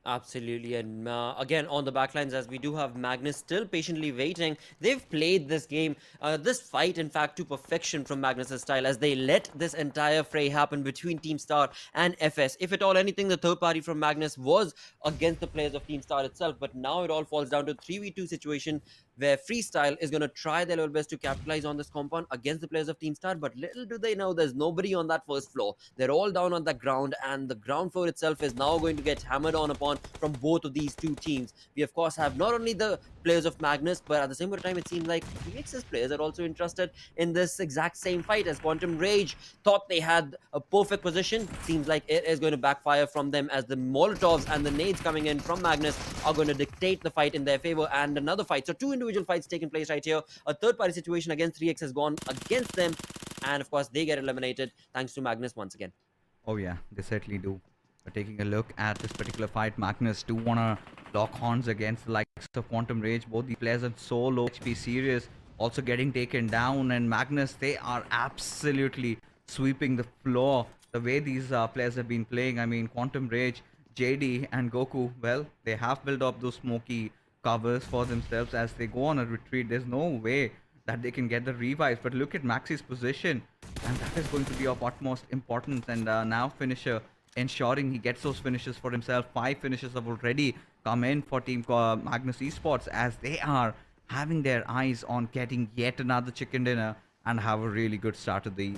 Absolutely, and again on the backlines, as we do have Magnus still patiently waiting. They've played this game, this fight in fact, to perfection from Magnus's style, as they let this entire fray happen between Team Star and FS. If at all anything, the third party from Magnus was against the players of Team Star itself, but now it all falls down to 3v2 situation, where Freestyle is going to try their level best to capitalize on this compound against the players of Team Star, but little do they know there's nobody on that first floor. They're all down on the ground, and the ground floor itself is now going to get hammered on upon from both of these two teams. We of course have not only the players of Magnus, but at the same time it seems like PX's players are also interested in this exact same fight, as Quantum Rage thought they had a perfect position. Seems like it is going to backfire from them, as the Molotovs and the nades coming in from Magnus are going to dictate the fight in their favor, and another fight. So two individual fights taking place right here. A third party situation against 3x has gone against them, and of course they get eliminated thanks to Magnus once again. Oh yeah, they certainly do. But taking a look at this particular fight, Magnus do want to lock horns against the likes of Quantum Rage. Both the players are so low HP serious, also getting taken down, and Magnus, they are absolutely sweeping the floor. The way these players have been playing, I mean, Quantum Rage, JD and Goku, well, they have built up those smoky covers for themselves as they go on a retreat. There's no way that they can get the revives, but look at Maxi's position, and that is going to be of utmost importance. And now Finisher ensuring he gets those finishes for himself. 5 finishes have already come in for Team Magnus Esports, as they are having their eyes on getting yet another chicken dinner and have a really good start to the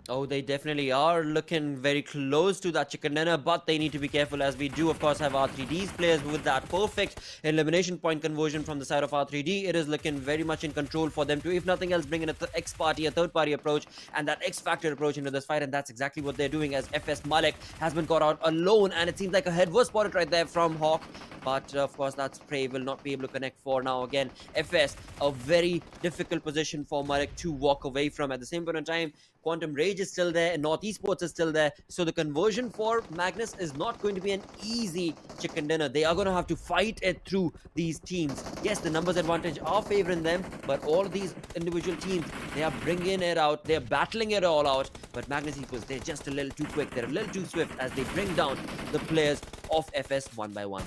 Oh, they definitely are looking very close to that chicken dinner, but they need to be careful, as we do, of course, have R3D's players with that perfect elimination point conversion from the side of R3D. It is looking very much in control for them to, if nothing else, bring in a third party approach and that X-Factor approach into this fight, and that's exactly what they're doing, as FS Malik has been caught out alone, and it seems like a head was spotted right there from Hawk, but of course that spray will not be able to connect for now. Again, FS, a very difficult position for Malik to walk away from. At the same point in time, Quantum Rage is still there, and TmwEsports is still there. So the conversion for Magnus is not going to be an easy chicken dinner. They are going to have to fight it through these teams. Yes, the numbers advantage are favoring them, but all of these individual teams, they are bringing it out. They are battling it all out. But Magnus Esports, they're just a little too quick. They're a little too swift as they bring down the players of FS one by one.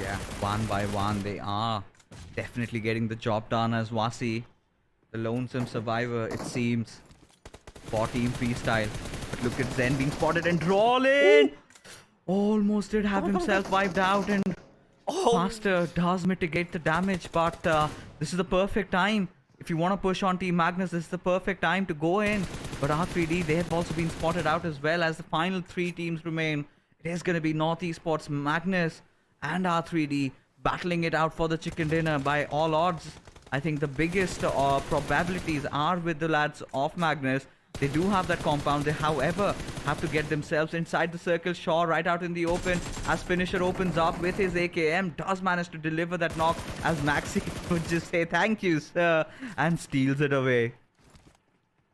Yeah, one by one, they are definitely getting the job done, as Wasi, the lonesome survivor, it seems, for Team Freestyle. But look at Zen being spotted and rolling! Almost did have himself wiped out, and Master does mitigate the damage, but this is the perfect time. If you want to push on Team Magnus, this is the perfect time to go in. But R3D, they have also been spotted out as well, as the final 3 teams remain. It is going to be TmwEsports, Magnus and R3D battling it out for the chicken dinner. By all odds, I think the biggest probabilities are with the lads of Magnus. They do have that compound. They, however, have to get themselves inside the circle. Shaw right out in the open as Finisher opens up with his AKM. Does manage to deliver that knock, as Maxi would just say thank you, sir, and steals it away.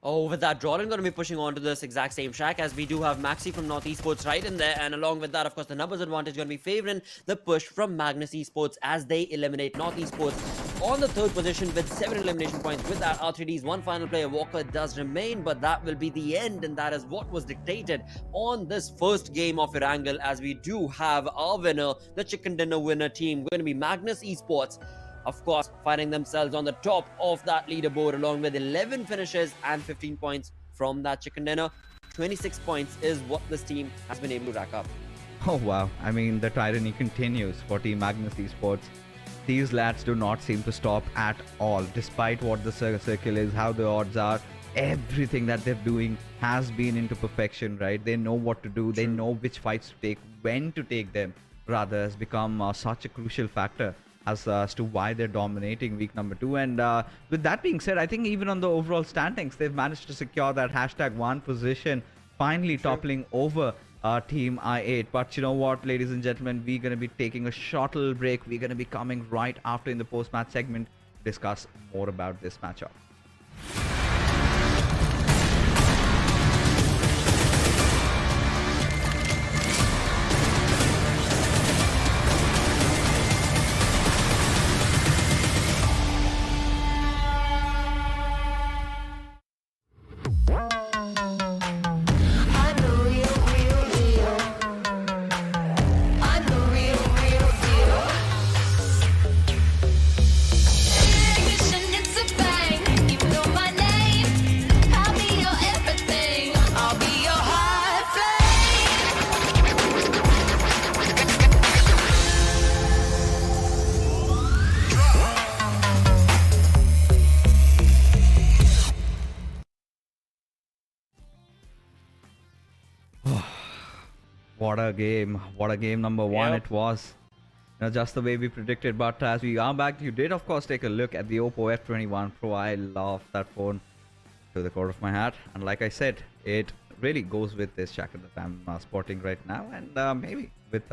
Oh, with that, Jordan going to be pushing on to this exact same shack, as we do have Maxi from TmwEsports right in there. And along with that, of course, the numbers advantage going to be favoring the push from Magnus Esports as they eliminate TmwEsports on the 3rd position with 7 elimination points. With that, R3D's one final player, Walker, does remain, but that will be the end. And that is what was dictated on this first game of Erangel, as we do have our winner, the chicken dinner winner team, going to be Magnus Esports. Of course, finding themselves on the top of that leaderboard, along with 11 finishes and 15 points from that chicken dinner. 26 points is what this team has been able to rack up. Oh wow, I mean, the tyranny continues for Team Magnus Esports. These lads do not seem to stop at all, despite what the circle is, how the odds are. Everything that they're doing has been into perfection, right? They know what to do, they know which fights to take, when to take them, rather, has become such a crucial factor as to why they're dominating week number 2. And with that being said, I think even on the overall standings, they've managed to secure that #1 position, finally toppling over Team I8. But you know what, ladies and gentlemen, we're going to be taking a short little break. We're going to be coming right after in the post-match segment to discuss more about this matchup. what a game. What a game number one Yep. it was. Just the way we predicted. But as we are back, you did, of course, take a look at the Oppo F21 Pro. I love that phone to the core of my heart. And like I said, it really goes with this jacket that I'm sporting right now. And maybe with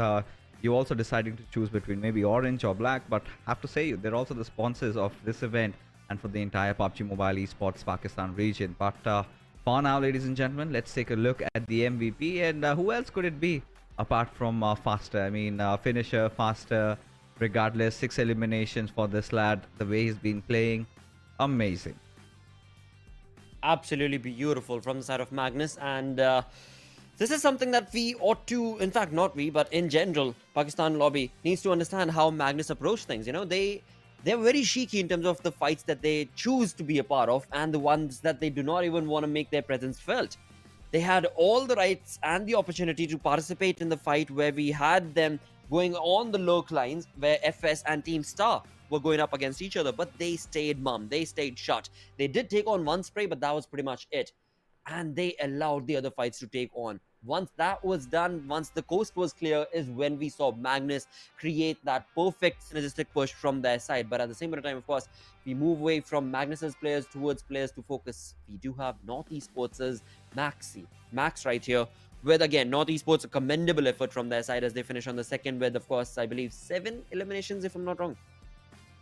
you also deciding to choose between maybe orange or black. But I have to say, they're also the sponsors of this event and for the entire PUBG Mobile Esports Pakistan region. But for now, ladies and gentlemen, let's take a look at the MVP. And who else could it be apart from Faster? I mean, finisher, Faster, regardless, 6 eliminations for this lad. The way he's been playing, amazing. Absolutely beautiful from the side of Magnus. And this is something that we ought to, in fact, not we, but in general, Pakistan lobby needs to understand how Magnus approach things. You know, they're very cheeky in terms of the fights that they choose to be a part of and the ones that they do not even want to make their presence felt. They had all the rights and the opportunity to participate in the fight where we had them going on the low lines where FS and Team Star were going up against each other, but they stayed mum. They stayed shut. They did take on one spray, but that was pretty much it. And they allowed the other fights to take on. Once that was done, once the coast was clear, is when we saw Magnus create that perfect synergistic push from their side. But at the same time, of course, we move away from Magnus's players towards players to focus. We do have North Esports' Max right here, with again North Esports a commendable effort from their side as they finish on the second with, of course, I believe 7 eliminations if I'm not wrong.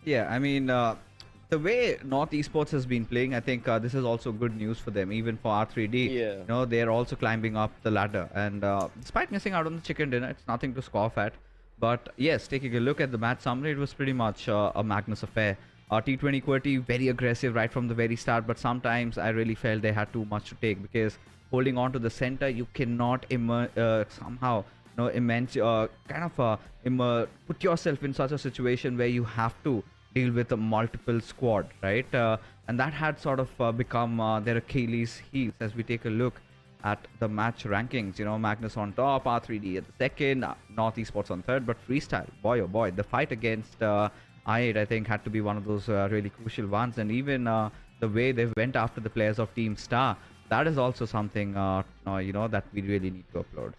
Yeah, I mean, the way North Esports has been playing, I think this is also good news for them, even for R3D. Yeah. You know, they're also climbing up the ladder. And despite missing out on the chicken dinner, it's nothing to scoff at. But yes, taking a look at the match summary, it was pretty much a Magnus affair. T20 QWERTY, very aggressive right from the very start. But sometimes I really felt they had too much to take because holding on to the center, you cannot somehow put yourself in such a situation where you have to deal with a multiple squad, right? And that had sort of become their Achilles heels as we take a look at the match rankings. You know, Magnus on top, R3D at the second, North Esports on third, but Freestyle, boy oh boy, the fight against I8 I think had to be one of those really crucial ones. And even the way they went after the players of Team Star, that is also something that we really need to upload.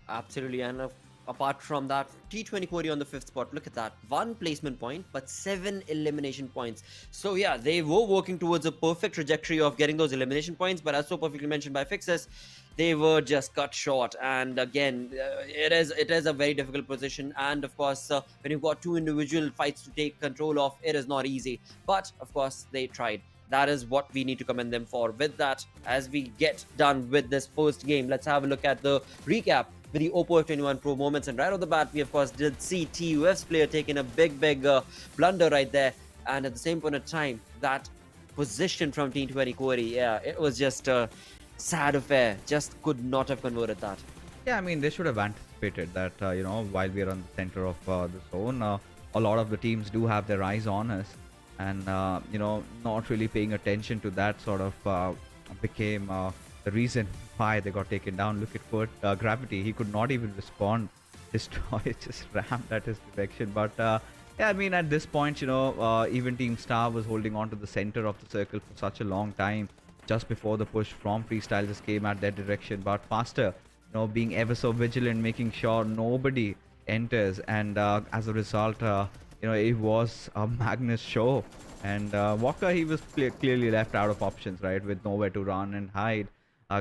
Absolutely. And apart from that, T20 QWERTY on the 5th spot. Look at that. 1 placement point, but 7 elimination points. So yeah, they were working towards a perfect trajectory of getting those elimination points, but as so perfectly mentioned by Fixes, they were just cut short. And again, it is a very difficult position. And of course, when you've got 2 individual fights to take control of, it is not easy. But of course, they tried. That is what we need to commend them for. With that, as we get done with this first game, let's have a look at the recap with the Oppo F21 Pro moments. And right off the bat, we of course did see TUF's player taking a big blunder right there. And at the same point of time, that position from T20 QWERTY, yeah, it was just a sad affair. Just could not have converted that. Yeah, I mean, they should have anticipated that, while we are on the center of the zone, a lot of the teams do have their eyes on us. And, not really paying attention to that sort of became the reason why they got taken down. Look at Gravity. He could not even respond. Destroy just rammed at his direction. But, yeah, I mean, at this point, even Team Star was holding on to the center of the circle for such a long time. Just before the push from Freestyle just came at their direction. But Faster, being ever so vigilant, making sure nobody enters. And as a result, it was a Magnus show. And Walker, he was clearly left out of options, right? With nowhere to run and hide.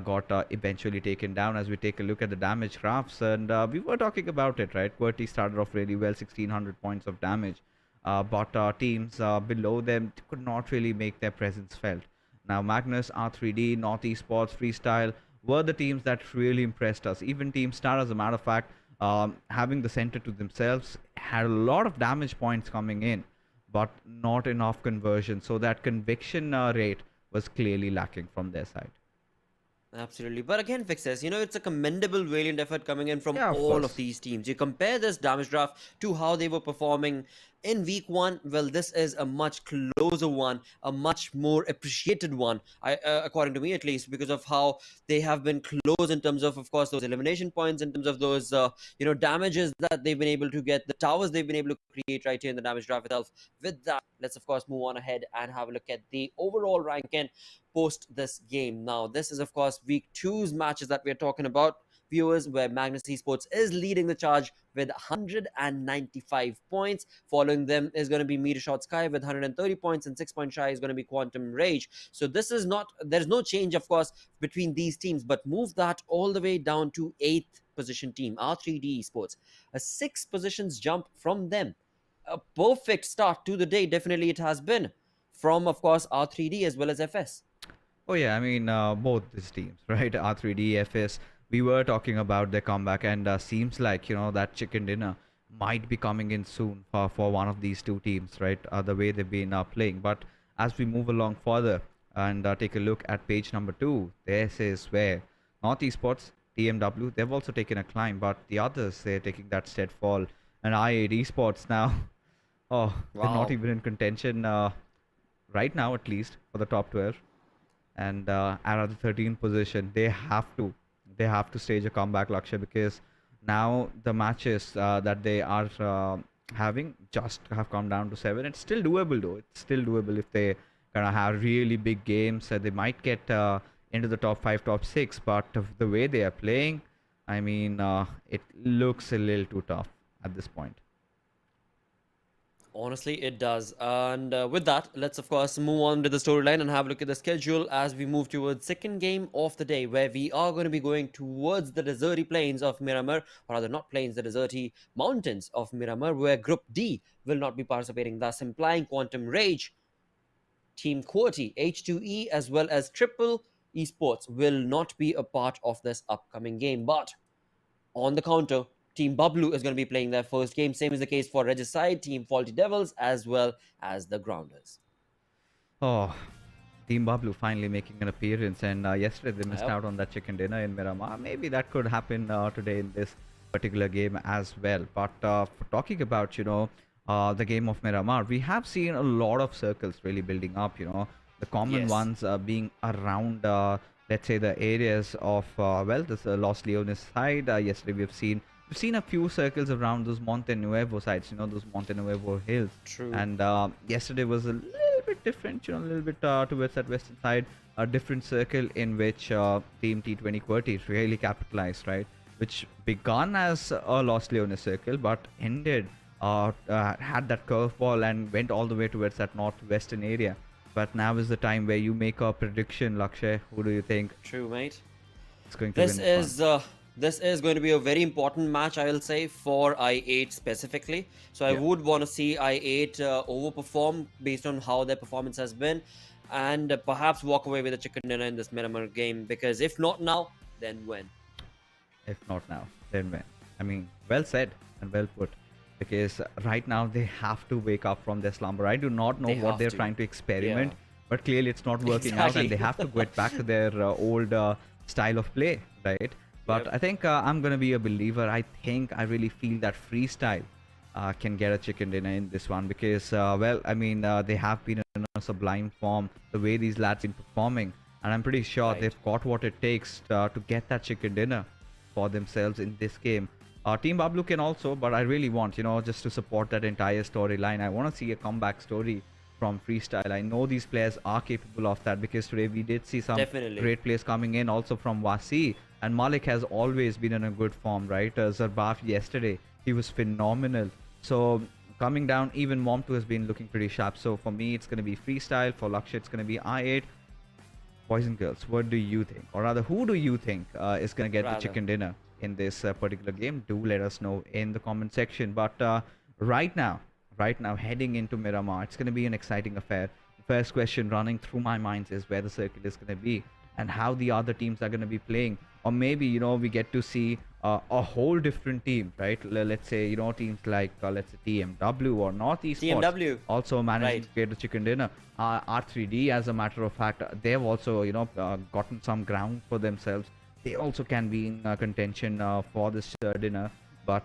Got eventually taken down as we take a look at the damage graphs. And we were talking about it, right? QWERTY started off really well, 1600 points of damage. But teams below them could not really make their presence felt. Now, Magnus, R3D, North Esports, Freestyle were the teams that really impressed us. Even Team Star, as a matter of fact, having the center to themselves, had a lot of damage points coming in, but not enough conversion. So that conviction rate was clearly lacking from their side. Absolutely. But again, Fixes, it's a commendable valiant effort coming in from all course. of these teams. You compare this damage draft to how they were performing in week 1. Well, this is a much closer one, a much more appreciated one, according to me at least, because of how they have been close in terms of course, those elimination points, in terms of those, damages that they've been able to get, the towers they've been able to create right here in the damage draft itself. With that, let's of course move on ahead and have a look at the overall ranking post this game. Now, this is of course week 2's matches that we're talking about. viewers, where Magnus Esports is leading the charge with 195 points. Following them is going to be Metershot Sky with 130 points, and 6 points shy is going to be Quantum Rage. So this is not, there's no change, of course, between these teams, but move that all the way down to 8th position team, R3D Esports. A 6 positions jump from them. A perfect start to the day, definitely it has been, from, of course, R3D as well as FS. Oh yeah, I mean both these teams, right? R3D, FS. We were talking about their comeback, and seems like that chicken dinner might be coming in soon for one of these two teams, right? The way they've been playing. But as we move along further and take a look at page number 2, this is where North Esports, TmW, they've also taken a climb, but the others, they're taking that stead fall. And A+B Esports now, oh, they're not even in contention right now, at least for the top 12. And at the 13th position, they have to stage a comeback, Lakshya, because now the matches that they are having just have come down to 7. It's still doable though. It's still doable if they kind of have really big games. They might get into the top 5, top 6, but the way they are playing, I mean, it looks a little too tough at this point. Honestly, it does. And with that, let's of course move on to the storyline and have a look at the schedule as we move towards second game of the day, where we are going to be going towards the deserty plains of Miramar, or rather not plains, the deserty mountains of Miramar, where Group D will not be participating, thus implying Quantum Rage, Team QWERTY, H2E, as well as Triple Esports will not be a part of this upcoming game. But on the counter, Team BABLU is going to be playing their first game. Same is the case for Regicide, Team Faulty Devils, as well as the Grounders. Oh, Team BABLU finally making an appearance, and yesterday they missed out on that chicken dinner in Miramar. Maybe that could happen today in this particular game as well. But for talking about, the game of Miramar, we have seen a lot of circles really building up, the common ones being around, let's say, the areas of, well, this Los Leones side. Yesterday we've seen a few circles around those Monte Nuevo sides, those Monte Nuevo hills. True. And yesterday was a little bit different, a little bit towards that western side, a different circle in which Team T20 QWERTY really capitalized, right? Which began as a Los Leones circle, but ended, had that curveball and went all the way towards that northwestern area. But now is the time where you make a prediction, Lakshay. Who do you think? True, mate. It's going to win. This is going to be a very important match, I will say, for I8 specifically. So I would want to see I8 overperform based on how their performance has been, and perhaps walk away with a chicken dinner in this Miramar game, because if not now, then when? If not now, then when? I mean, well said and well put, because right now they have to wake up from their slumber. I do not know what they're trying to experiment, but clearly it's not working out, and they have to get back to their old style of play, right? But I think I'm going to be a believer. I really feel that freestyle can get a chicken dinner in this one, because, well, I mean, they have been in a sublime form, the way these lads have been performing. And I'm pretty sure they've got what it takes to get that chicken dinner for themselves in this game. Team BABLU can also, but I really want, just to support that entire storyline. I want to see a comeback story from freestyle. I know these players are capable of that, because today we did see some great players coming in also from Wasi. And Malik has always been in a good form, right? Zarbaf yesterday, he was phenomenal. So coming down, even Mom2 has been looking pretty sharp. So for me, it's going to be freestyle. For Lakshya, it's going to be I8. Boys and girls, what do you think? Or rather, who do you think is going to get the chicken dinner in this particular game? Do let us know in the comment section. But right now, heading into Miramar, it's going to be an exciting affair. The first question running through my mind is where the circle is going to be and how the other teams are going to be playing. Or maybe, we get to see a whole different team, right? Let's say, teams like, let's say, TmW or North Esports also managed to get the chicken dinner. R3D, as a matter of fact, they've also, gotten some ground for themselves. They also can be in contention for this dinner. But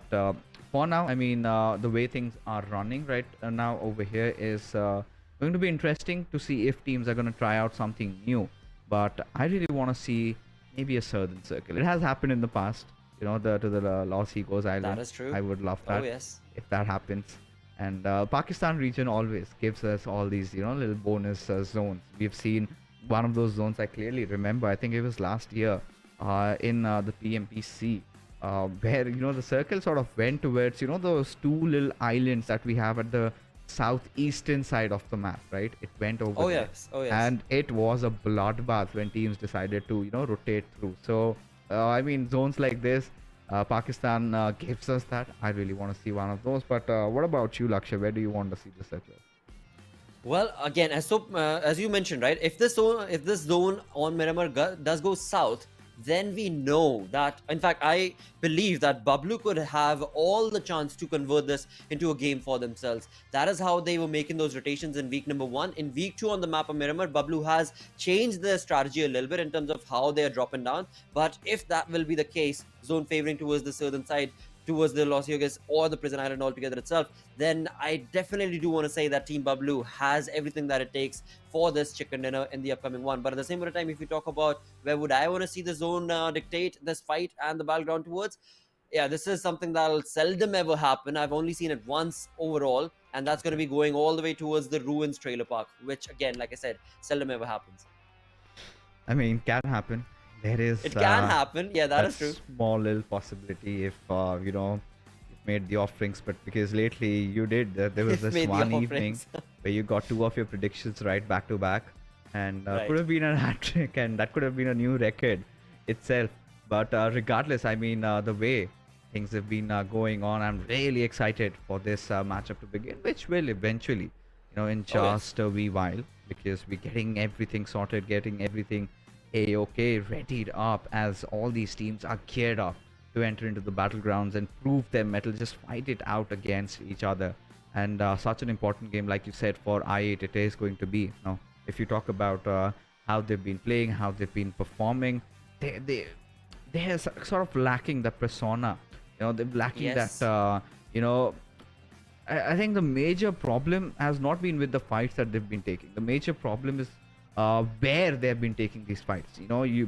for now, I mean, the way things are running right now over here is going to be interesting to see if teams are going to try out something new. But I really want to see maybe a southern circle. It has happened in the past, to the Los Egos Island. That is true. I would love that. Oh, yes. If that happens. And Pakistan region always gives us all these, little bonus zones. We've seen one of those zones I clearly remember. I think it was last year. in the PMPC, where the circle sort of went towards those two little islands that we have at the southeastern side of the map, right? It went over there. Oh yes. And it was a bloodbath when teams decided to rotate through. So I mean, zones like this, Pakistan gives us that. I really want to see one of those. But what about you, Lakshay? Where do you want to see the circle? Well, again, as you mentioned, right? If this zone on Miramar does go south, then we know that. In fact, I believe that BABLU could have all the chance to convert this into a game for themselves. That is how they were making those rotations in week number 1. In week 2 on the map of Miramar, BABLU has changed their strategy a little bit in terms of how they are dropping down. But if that will be the case, zone favoring towards the southern side, towards the Los Yogas or the prison island altogether itself, then I definitely do want to say that Team BABLU has everything that it takes for this chicken dinner in the upcoming one. But at the same time, if you talk about where would I want to see the zone dictate this fight and the battleground towards, yeah, this is something that'll seldom ever happen. I've only seen it once overall, and that's going to be going all the way towards the Ruins trailer park, which again, like I said, seldom ever happens. I mean, can happen. There is. It can happen. Yeah, that is true. Small little possibility if you've made the offerings, but because lately you did. There was this one evening where you got 2 of your predictions right back to back, and could have been a hat trick, and that could have been a new record itself. But regardless, I mean, the way things have been going on, I'm really excited for this matchup to begin, which will eventually, in just a wee while, because we're getting everything sorted, getting everything A-okay, readied up as all these teams are geared up to enter into the battlegrounds and prove their mettle, just fight it out against each other. And such an important game, like you said, for I8, it is going to be. Now, if you talk about how they've been playing, how they've been performing, they're sort of lacking the persona. They're lacking that, I think the major problem has not been with the fights that they've been taking. The major problem is where they've been taking these fights.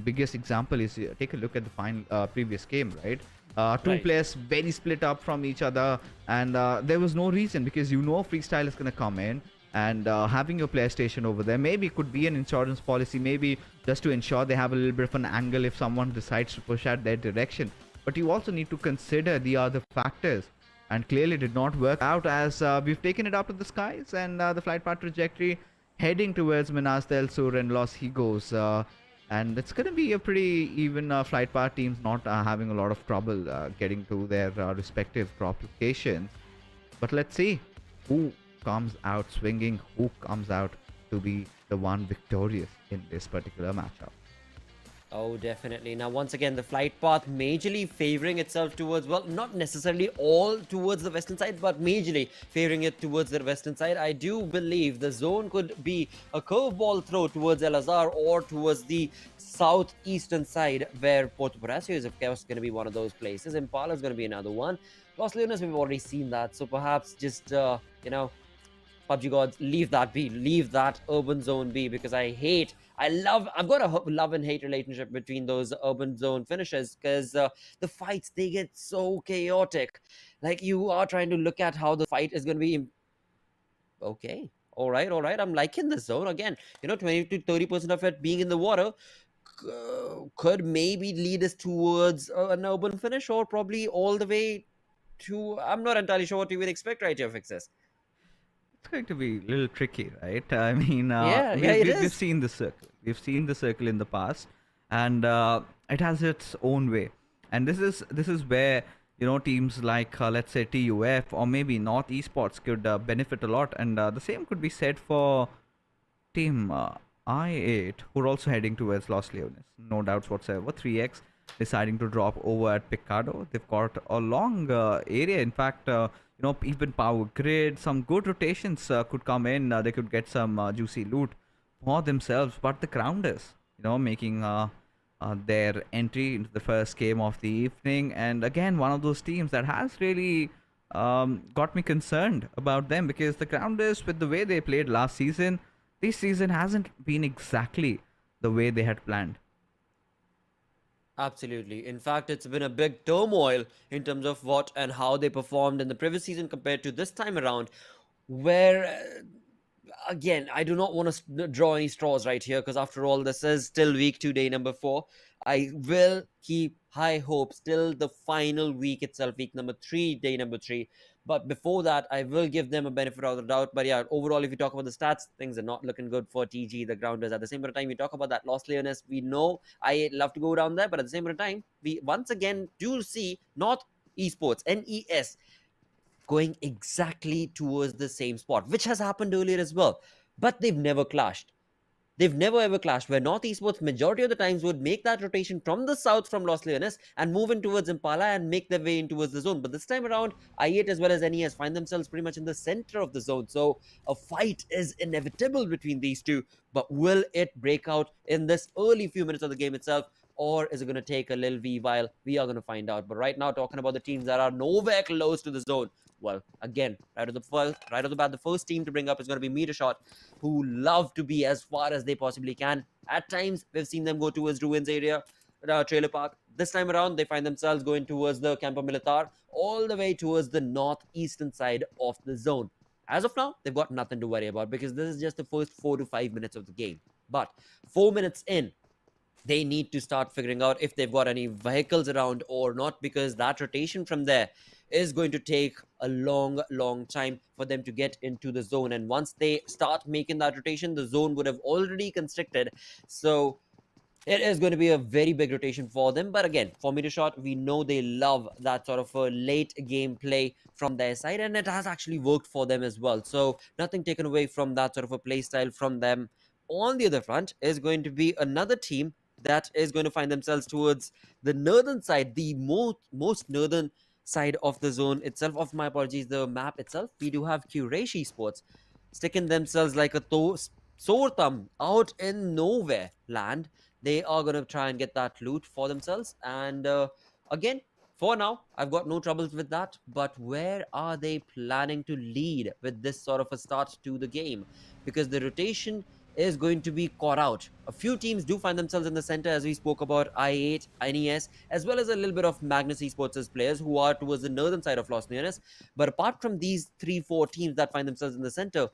Biggest example is take a look at the final previous game, right? Two players very split up from each other, and there was no reason, because freestyle is going to come in, and having your player station over there maybe could be an insurance policy, maybe just to ensure they have a little bit of an angle if someone decides to push at their direction. But you also need to consider the other factors, and clearly did not work out, as we've taken it up to the skies, and the flight path trajectory heading towards Minas del Sur and Los Higos, and it's going to be a pretty even flight path teams not having a lot of trouble getting to their respective crop locations. But let's see who comes out swinging, who comes out to be the one victorious in this particular matchup. Oh, definitely. Now, once again, the flight path majorly favoring itself towards, well, not necessarily all towards the western side, but majorly favoring it towards the western side. I do believe the zone could be a curveball throw towards El Azhar or towards the southeastern side, where Puerto Horacio is, of course, going to be one of those places. Impala is going to be another one. Los Leones, we've already seen that. So perhaps just, PUBG gods, leave that be. Leave that urban zone be, because I've got a love and hate relationship between those urban zone finishers, because the fights, they get so chaotic. Like, you are trying to look at how the fight is going to be. Okay. All right. I'm liking this zone. Again, 20 to 30% of it being in the water could maybe lead us towards an urban finish, or probably all the way to, I'm not entirely sure what you would expect right here, Fixes. It's going to be a little tricky, right? I mean, we've seen the circle. We've seen the circle in the past, and it has its own way. And this is where teams like let's say TUF or maybe North Esports could benefit a lot, and the same could be said for Team I8, who are also heading towards Los Leones. No doubts whatsoever. 3x deciding to drop over at Picado. They've got a long area. In fact, even power grid, some good rotations could come in. They could get some juicy loot for themselves. But the Grounders, making their entry into the first game of the evening, and again, one of those teams that has really got me concerned about them, because the Grounders, with the way they played last season, this season hasn't been exactly the way they had planned. Absolutely. In fact, it's been a big turmoil in terms of what and how they performed in the previous season compared to this time around, where again, I do not want to draw any straws right here because after all, this is still week 2, day number 4. I will keep high hopes till the final week itself, week number 3, day number 3. But before that, I will give them a benefit of the doubt. But yeah, overall, if you talk about the stats, things are not looking good for TG, the Grounders. At the same time, we talk about that Los Leones. We know I love to go down there, but at the same time, we once again do see North Esports, NES, going exactly towards the same spot, which has happened earlier as well. But they've never clashed. They've never ever clashed, where North Esports majority of the times would make that rotation from the south from Los Leones and move in towards Impala and make their way in towards the zone. But this time around, I8 as well as NES find themselves pretty much in the center of the zone. So a fight is inevitable between these two. But will it break out in this early few minutes of the game itself? Or is it going to take a little while? We are going to find out. But right now, talking about the teams that are nowhere close to the zone. Well, again, right off the bat, the first team to bring up is going to be Metershot, who love to be as far as they possibly can. At times, we've seen them go towards Ruins area, trailer park. This time around, they find themselves going towards the Campo Militar, all the way towards the northeastern side of the zone. As of now, they've got nothing to worry about because this is just the first 4 to 5 minutes of the game. But 4 minutes in, they need to start figuring out if they've got any vehicles around or not, because that rotation from there is going to take a long time for them to get into the zone. And once they start making that rotation, the zone would have already constricted. So it is going to be a very big rotation for them. But again, for Metershot, we know they love that sort of a late game play from their side, and it has actually worked for them as well. So nothing taken away from that sort of a play style from them. On the other front is going to be another team that is going to find themselves towards the northern side, the most northern side of the zone itself. Of my apologies, the map itself. We do have Quraysh Esports sticking themselves like a sore thumb out in nowhere land. They are going to try and get that loot for themselves. And again, for now, I've got no troubles with that. But where are they planning to lead with this sort of a start to the game? Because the rotation is going to be caught out. A few teams do find themselves in the center, as we spoke about I8, NES, as well as a little bit of Magnus Esports' players who are towards the northern side of Los Leones. But apart from these 3-4 teams that find themselves in the center,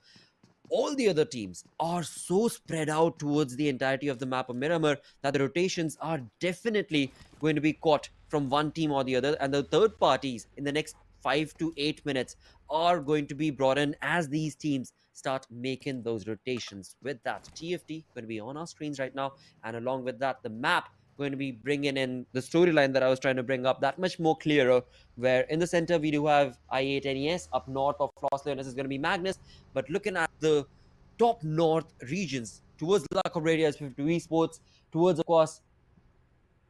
all the other teams are so spread out towards the entirety of the map of Miramar that the rotations are definitely going to be caught from one team or the other, and the third parties in the next 5 to 8 minutes are going to be brought in as these teams start making those rotations. With that, TFT going to be on our screens right now, and along with that, the map going to be bringing in the storyline that I was trying to bring up that much more clearer, where in the center we do have I8 NES. Up north of Los Leones is going to be Magnus, but looking at the top north regions towards La Cabrera is TmwEsports, towards of course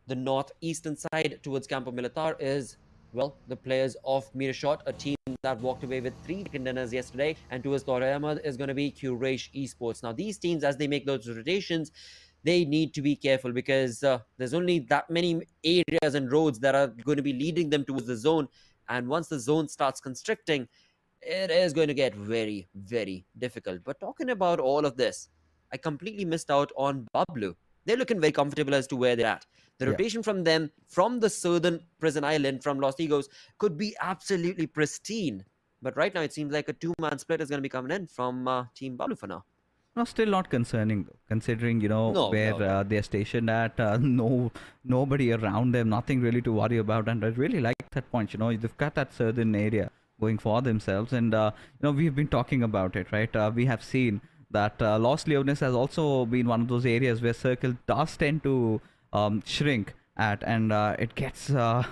the northeastern side towards Campo Militar is, well, the players of Metershot, a team that walked away with 3 contenders yesterday, and towards Torayama is going to be Quraysh Esports. Now, these teams, as they make those rotations, they need to be careful because there's only that many areas and roads that are going to be leading them towards the zone. And once the zone starts constricting, it is going to get very, very difficult. But talking about all of this, I completely missed out on BABLU. They're looking very comfortable as to where they're at. The rotation from them, from the southern prison island, from Los Tigos, could be absolutely pristine. But right now, it seems like a 2-man split is going to be coming in from Team BABLU for now. No, still not concerning though, considering, you know, where they're stationed at. Nobody around them, nothing really to worry about. And I really like that point. You know, they've got that southern area going for themselves. And, you know, we've been talking about it, right? We have seen that Los Leones has also been one of those areas where circle does tend to shrink at, and it gets to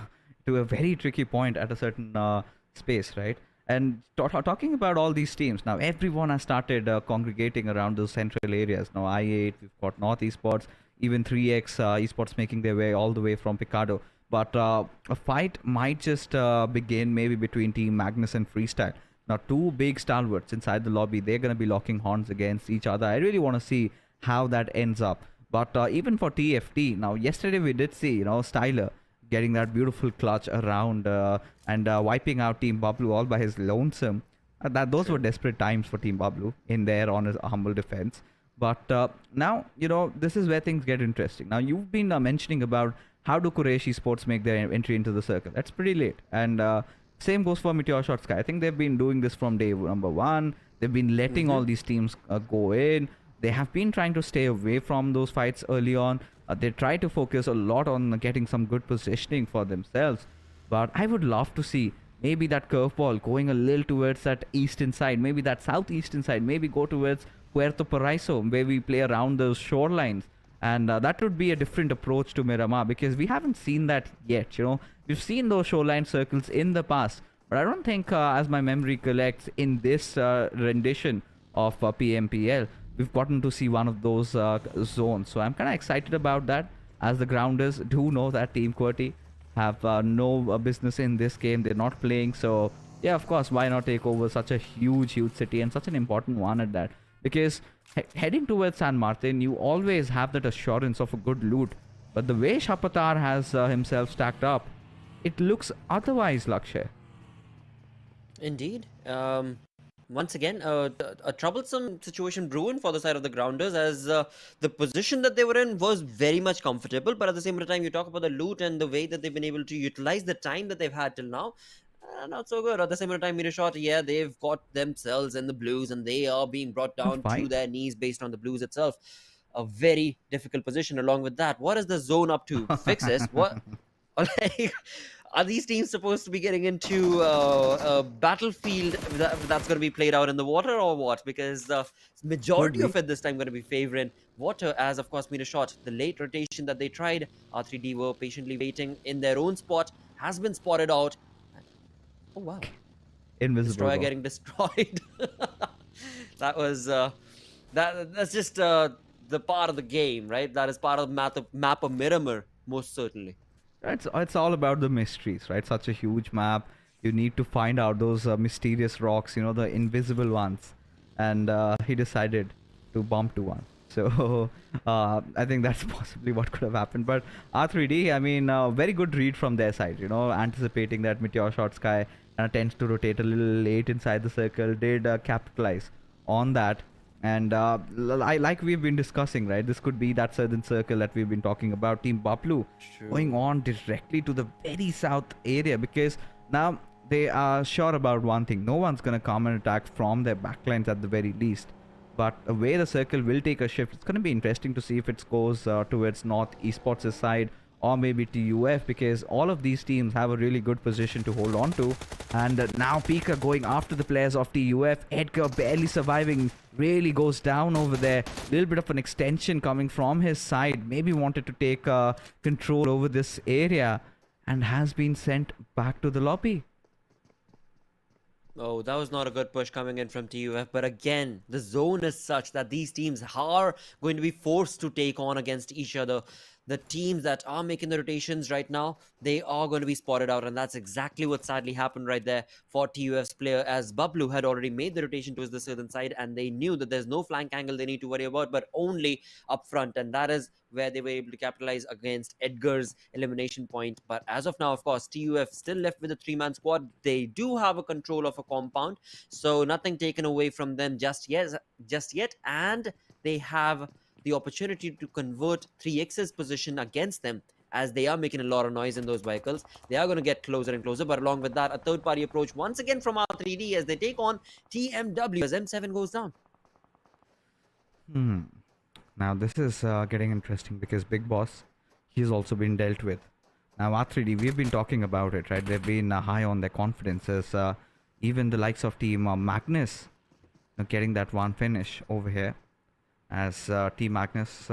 a very tricky point at a certain space, right? And talking about all these teams, now everyone has started congregating around those central areas. Now I8, we've got North Esports, even 3X Esports making their way all the way from Picado. But a fight might just begin maybe between Team Magnus and Freestyle. Now, 2 big stalwarts inside the lobby, they're going to be locking horns against each other. I really want to see how that ends up. But even for TFT, now yesterday we did see, you know, Styler getting that beautiful clutch around and wiping out Team BABLU all by his lonesome. Those were desperate times for Team BABLU in their on his humble defense. But now, you know, this is where things get interesting. Now, you've been mentioning about how do Quraysh Esports make their entry into the circle. That's pretty late. And same goes for Metershot X Sky. I think they've been doing this from day number 1. They've been letting all these teams go in. They have been trying to stay away from those fights early on. They try to focus a lot on getting some good positioning for themselves. But I would love to see maybe that curveball going a little towards that eastern side, maybe that southeastern side, maybe go towards Puerto Paraiso, where we play around those shorelines. And that would be a different approach to Miramar, because we haven't seen that yet. We've seen those shoreline circles in the past, but I don't think, as my memory collects, in this rendition of PMPL, we've gotten to see one of those zones. So I'm kind of excited about that, as the grounders do know that Team QWERTY have no business in this game. They're not playing. So yeah, of course, why not take over such a huge city, and such an important one at that? Because heading towards San Martin, you always have that assurance of a good loot. But the way Shapatar has himself stacked up, it looks otherwise, Lakshay. Indeed. Once again, a troublesome situation brewing for the side of the grounders, as the position that they were in was very much comfortable. But at the same time, you talk about the loot and the way that they've been able to utilize the time that they've had till now. Not so good. At the same time, Metershot, yeah, they've got themselves in the blues, and they are being brought down to their knees based on the blues itself. A very difficult position. Along with that, what is the zone up to? Fixes? What? Like, are these teams supposed to be getting into a battlefield that's going to be played out in the water, or what? Because the majority of it this time going to be favoring water, as of course Metershot, the late rotation that they tried, R3D were patiently waiting in their own spot, has been spotted out. Oh wow! Invisible Destroyer getting destroyed. That was that's just the part of the game, right? That is part of the map of Miramar, most certainly. It's all about the mysteries, right? Such a huge map. You need to find out those mysterious rocks, the invisible ones. And he decided to bump to one. So I think that's possibly what could have happened. But R3D, I mean, very good read from their side, anticipating that Metershot Sky tends to rotate a little late inside the circle, did capitalize on that. And like we've been discussing, right, this could be that southern circle that we've been talking about, Team BABLU going on directly to the very south area, because now they are sure about one thing: no one's going to come and attack from their backlines at the very least. But the way the circle will take a shift, it's going to be interesting to see if it goes towards North Esports' side, or maybe TUF, because all of these teams have a really good position to hold on to. And now Pika going after the players of TUF. Edgar barely surviving, really goes down over there. Little bit of an extension coming from his side, maybe wanted to take control over this area, and has been sent back to the lobby. Oh, that was not a good push coming in from TUF. But again, the zone is such that these teams are going to be forced to take on against each other. The teams that are making the rotations right now, they are going to be spotted out. And that's exactly what sadly happened right there for TUF's player, as BABLU had already made the rotation towards the southern side, and they knew that there's no flank angle they need to worry about, but only up front. And that is where they were able to capitalize against Edgar's elimination point. But as of now, of course, TUF still left with a 3-man squad. They do have a control of a compound, so nothing taken away from them just yet. And they have the opportunity to convert 3X's position against them, as they are making a lot of noise in those vehicles. They are going to get closer and closer, but along with that, a third-party approach once again from R3D as they take on TmW as M7 goes down. Now this is getting interesting, because Big Boss, he's also been dealt with. Now R3D, we've been talking about it, right? They've been high on their confidence, as even the likes of Team Magnus getting that one finish over here. As Team Magnus,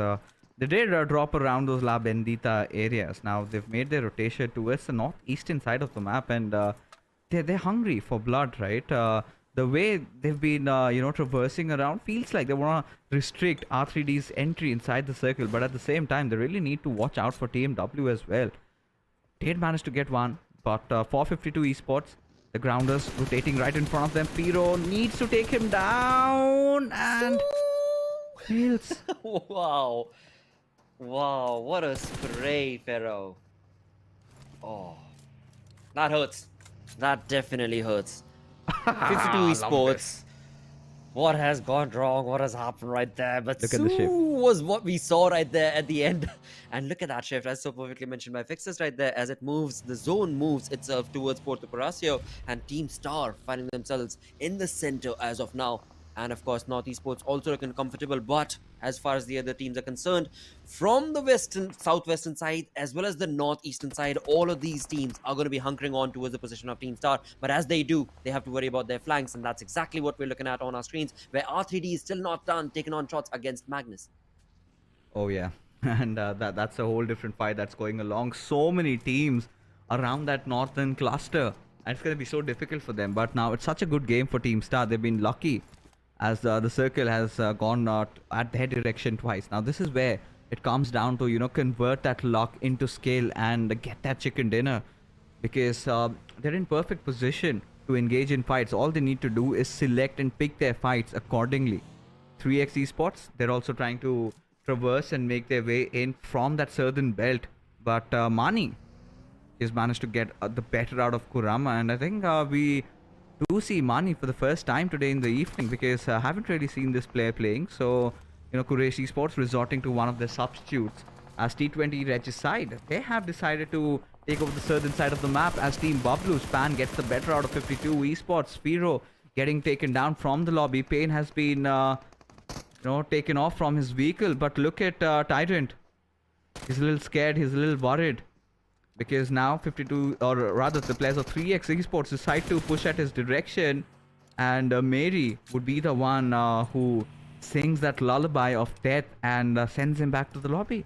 they did drop around those La Bendita areas. Now they've made their rotation towards the northeastern side of the map, and they're hungry for blood, right? The way they've been, traversing around, feels like they want to restrict R3D's entry inside the circle. But at the same time, they really need to watch out for TmW as well. Did manage to get one, but 452 Esports, the grounders rotating right in front of them. Piro needs to take him down, and fails. Wow, what a spray, Pharaoh. Oh, that hurts. That definitely hurts. 52 Esports. What has gone wrong? What has happened right there? But look at the shift. Was what we saw right there at the end. And look at that shift, as so perfectly mentioned by Fixes right there. As it moves, the zone moves itself towards Puerto Paraiso, and Team Star finding themselves in the center as of now. and of course North Esports also looking comfortable. But as far as the other teams are concerned, from the western, southwestern side as well as the northeastern side, all of these teams are going to be hunkering on towards the position of Team Star. But as they do, they have to worry about their flanks, and that's exactly what we're looking at on our screens, where R3D is still not done taking on shots against Magnus. Oh yeah, and that's a whole different fight that's going along. So many teams around that northern cluster, and it's going to be so difficult for them. But now it's such a good game for Team Star. They've been lucky as the circle has gone at their direction twice. Now this is where it comes down to, you know, convert that luck into skill and get that chicken dinner, because they're in perfect position to engage in fights. All they need to do is select and pick their fights accordingly. 3x Esports, they're also trying to traverse and make their way in from that southern belt, but Mani has managed to get the better out of Kurama, and I think we do see Mani for the first time today in the evening, because I haven't really seen this player playing. So, you know, Quraysh Esports resorting to one of their substitutes as T20 Regicide. They have decided to take over the southern side of the map as Team BABLU. Span gets the better out of 52 Esports. Firo getting taken down from the lobby. Pain has been taken off from his vehicle, but look at Tyrant. He's a little scared, he's a little worried, because now 52, or rather the players of 3x Esports decide to push at his direction, and Mary would be the one who sings that lullaby of death and sends him back to the lobby.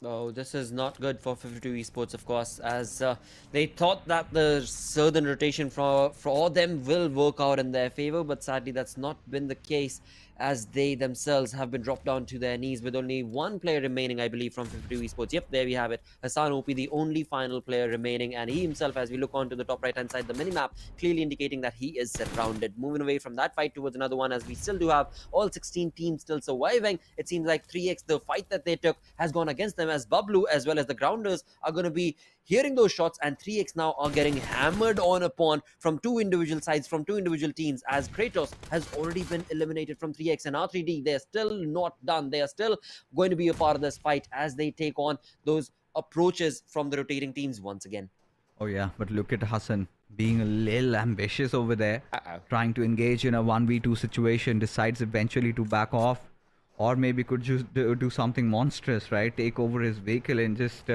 Oh, this is not good for 52 Esports, of course, as they thought that the southern rotation for them will work out in their favor, but sadly that's not been the case, as they themselves have been dropped down to their knees with only one player remaining, I believe, from 52 Esports. Yep, there we have it. Hassan OP, the only final player remaining, and he himself, as we look on to the top right-hand side, the minimap, clearly indicating that he is surrounded. Moving away from that fight towards another one, as we still do have all 16 teams still surviving. It seems like 3x, the fight that they took, has gone against them, as BABLU as well as the Grounders are going to be hearing those shots, and 3x now are getting hammered on upon from two individual sides, from two individual teams, as Kratos has already been eliminated from 3x, and R3D, they're still not done. They are still going to be a part of this fight as they take on those approaches from the rotating teams once again. Oh yeah, but look at Hassan being a little ambitious over there, trying to engage in a 1v2 situation, decides eventually to back off, or maybe could just do something monstrous, right? Take over his vehicle and just,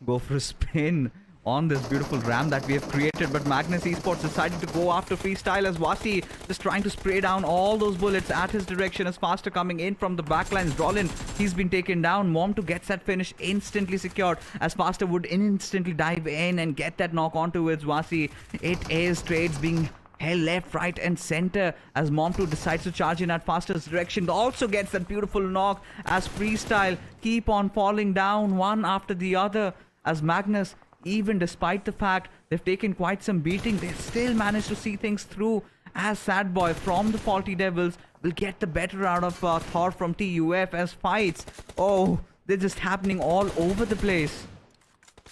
go for a spin on this beautiful ram that we have created. But Magnus Esports decided to go after Freestyle, as Wasi just trying to spray down all those bullets at his direction, as Faster coming in from the backlines. Rollin, he's been taken down. Mom2 gets that finish instantly secured, as Faster would instantly dive in and get that knock onto its Wasi. It is trades being held left, right and center, as Mom2 decides to charge in at Faster's direction. Also gets that beautiful knock, as Freestyle keep on falling down one after the other, as Magnus, even despite the fact they've taken quite some beating, they still managed to see things through, as Sad Boy from the Faulty Devils will get the better out of Thor from TUF, as fights, they're just happening all over the place.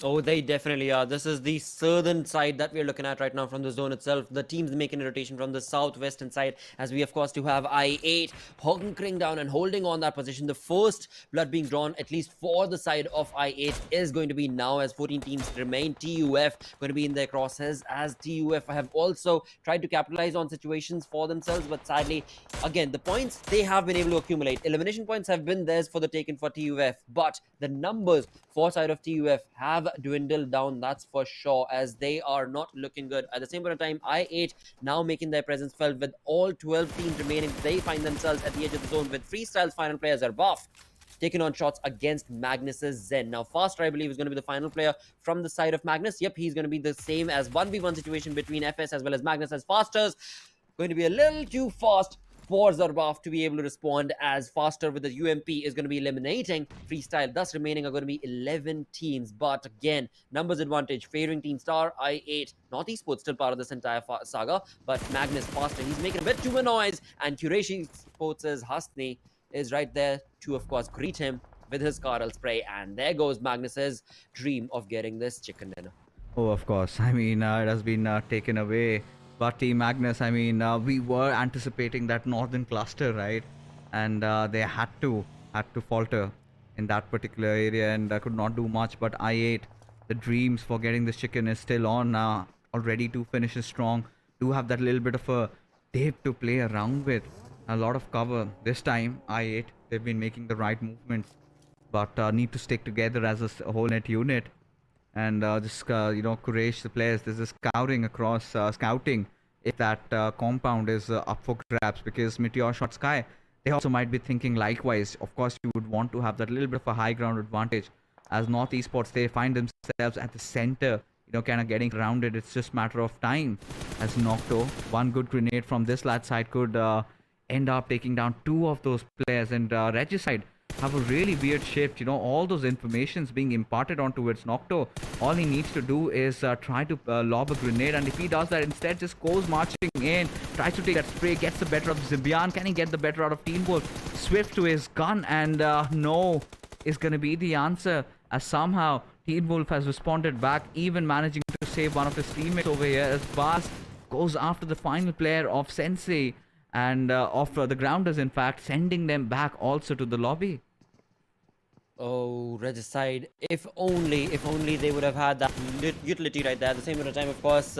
Oh, they definitely are. This is the southern side that we're looking at right now from the zone itself. The teams making a rotation from the southwestern side, as we of course do have I8 hunkering down and holding on that position. The first blood being drawn, at least for the side of I8, is going to be now, as 14 teams remain. TUF going to be in their crosshairs, as TUF have also tried to capitalize on situations for themselves, but sadly, again, the points they have been able to accumulate. Elimination points have been theirs for the taken for TUF, but the numbers for side of TUF have dwindled down, that's for sure, as they are not looking good. At the same point of time, I8 now making their presence felt with all 12 teams remaining. They find themselves at the edge of the zone with Freestyle's final players are buff, taking on shots against Magnus's Zen. Now, Faster, I believe, is going to be the final player from the side of Magnus. Yep, he's going to be the same as 1v1 situation between FS as well as Magnus, as Faster's going to be a little too fast for Zarbaf to be able to respond, as Faster with the UMP is going to be eliminating Freestyle. Thus remaining are going to be 11 teams. But again, numbers advantage favoring Team Star. I8, North Esports still part of this entire saga, but Magnus Faster, he's making a bit too much noise, and Quraysh Esports' Hasni is right there to, of course, greet him with his Carl spray. And there goes Magnus's dream of getting this chicken dinner. Oh, of course. I mean, it has been taken away. But Team Magnus, I mean, we were anticipating that northern cluster, right? And they had to falter in that particular area, and could not do much. But I8, the dreams for getting this chicken is still on. Already 2 finishes strong. Do have that little bit of a deep to play around with. A lot of cover. This time, I8, they've been making the right movements, but need to stick together as a whole net unit. And Quraysh, the players, there's a scouting across, scouting if that compound is up for grabs, because Metershot Sky, they also might be thinking likewise. Of course, you would want to have that little bit of a high ground advantage. As North Esports, they find themselves at the center, kind of getting surrounded. It's just matter of time. As Nocto, one good grenade from this lad side could end up taking down two of those players. And Regicide have a really weird shift. All those informations being imparted onto its Nocto. All he needs to do is try to lob a grenade, and if he does that, instead just goes marching in, tries to take that spray, gets the better of Zimbian. Can he get the better out of TmwEsports? Swift to his gun, and no is going to be the answer, as somehow TmwEsports has responded back, even managing to save one of his teammates over here, as Baz goes after the final player of Sensei and of the Grounders, in fact, sending them back also to the lobby. Oh, Regicide, if only they would have had that utility right there. At the same time, of course,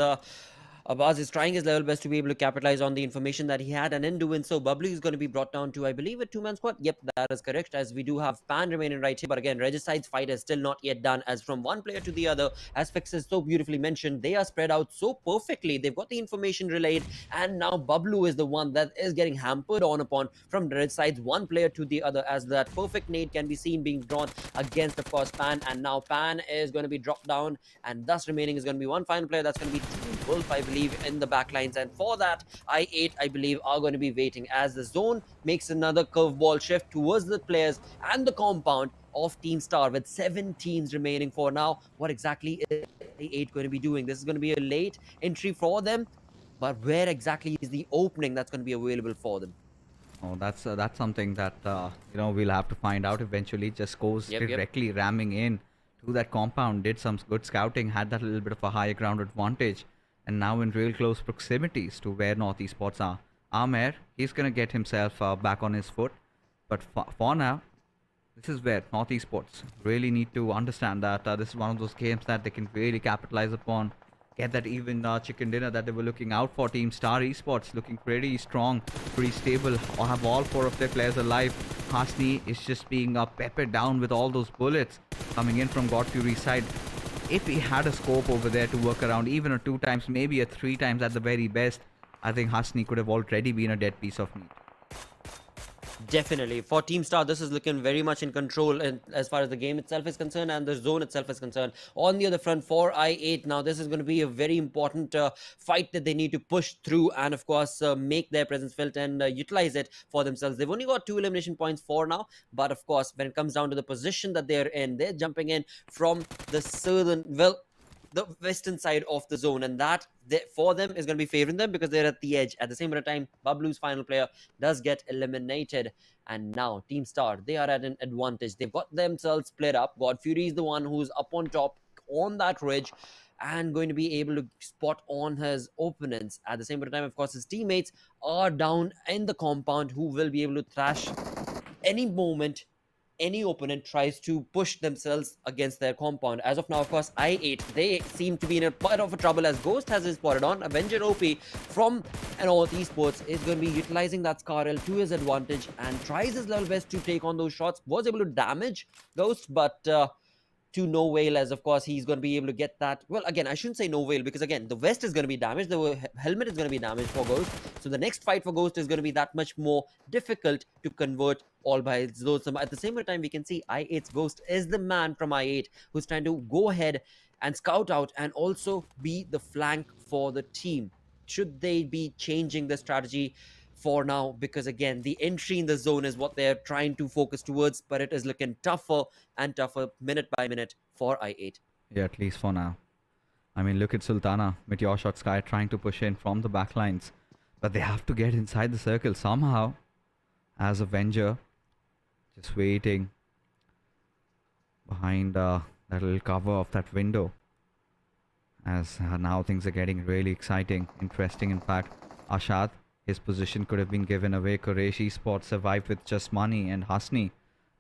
Abbas is trying his level best to be able to capitalize on the information that he had, and in doing so, BABLU is going to be brought down to, I believe, a two-man squad. Yep, that is correct, as we do have Pan remaining right here. But again, Regicide's fight is still not yet done, as from one player to the other, as Fix has so beautifully mentioned, they are spread out so perfectly. They've got the information relayed, and now BABLU is the one that is getting hampered on upon from Regicide's one player to the other, as that perfect nade can be seen being drawn against, of course, Pan, and now Pan is going to be dropped down, and thus remaining is going to be one final player. That's going to be Wolf, I believe, in the backlines, and for that, I8, I believe, are going to be waiting as the zone makes another curveball shift towards the players and the compound of Team Star, with 7 teams remaining for now. What exactly is I8 going to be doing? This is going to be a late entry for them, but where exactly is the opening that's going to be available for them? Oh, that's something that we'll have to find out eventually. Just goes directly ramming in to that compound, did some good scouting, had that little bit of a higher ground advantage, and now in real close proximities to where North Esports are. Amer, he's going to get himself back on his foot, but for now, this is where North Esports really need to understand that this is one of those games that they can really capitalize upon, get that even chicken dinner that they were looking out for. Team Star Esports looking pretty strong, pretty stable, or have all 4 of their players alive. Hasni is just being peppered down with all those bullets coming in from God Fury's side. If he had a scope over there to work around, even a 2 times, maybe a 3 times at the very best, I think Hasni could have already been a dead piece of meat. Definitely. For Team Star, this is looking very much in control as far as the game itself is concerned and the zone itself is concerned. On the other front, for I8, now this is going to be a very important fight that they need to push through and, of course, make their presence felt and utilize it for themselves. They've only got 2 elimination points for now, but, of course, when it comes down to the position that they're in, they're jumping in from the the western side of the zone, and that for them is going to be favoring them because they're at the edge. At the same time, BABLU's final player does get eliminated, and now Team Star, they are at an advantage. They've got themselves split up. God Fury is the one who's up on top on that ridge and going to be able to spot on his opponents. At the same time, of course, his teammates are down in the compound who will be able to thrash any moment any opponent tries to push themselves against their compound. As of now, of course, I8, they seem to be in a bit of a trouble as Ghost has been spotted on. Avenger OP from North Esports is going to be utilizing that Scarrel to his advantage and tries his level best to take on those shots. Was able to damage Ghost, but to no whale, as of course he's going to be able to get that. Well, again, I shouldn't say no whale because again the vest is going to be damaged, the helmet is going to be damaged for Ghost, so the next fight for Ghost is going to be that much more difficult to convert all by those. At the same time, we can see I8's Ghost is the man from I8 who's trying to go ahead and scout out and also be the flank for the team. Should they be changing the strategy for now, because again the entry in the zone is what they're trying to focus towards, but it is looking tougher and tougher minute by minute for I8. Yeah, at least for now. I mean, look at Sultana, Metershot Sky trying to push in from the backlines, but they have to get inside the circle somehow. As Avenger just waiting behind that little cover of that window, as now things are getting really exciting, interesting. In fact, Ashad, his position could have been given away. Quraysh Esports survived with just money, and Hasni,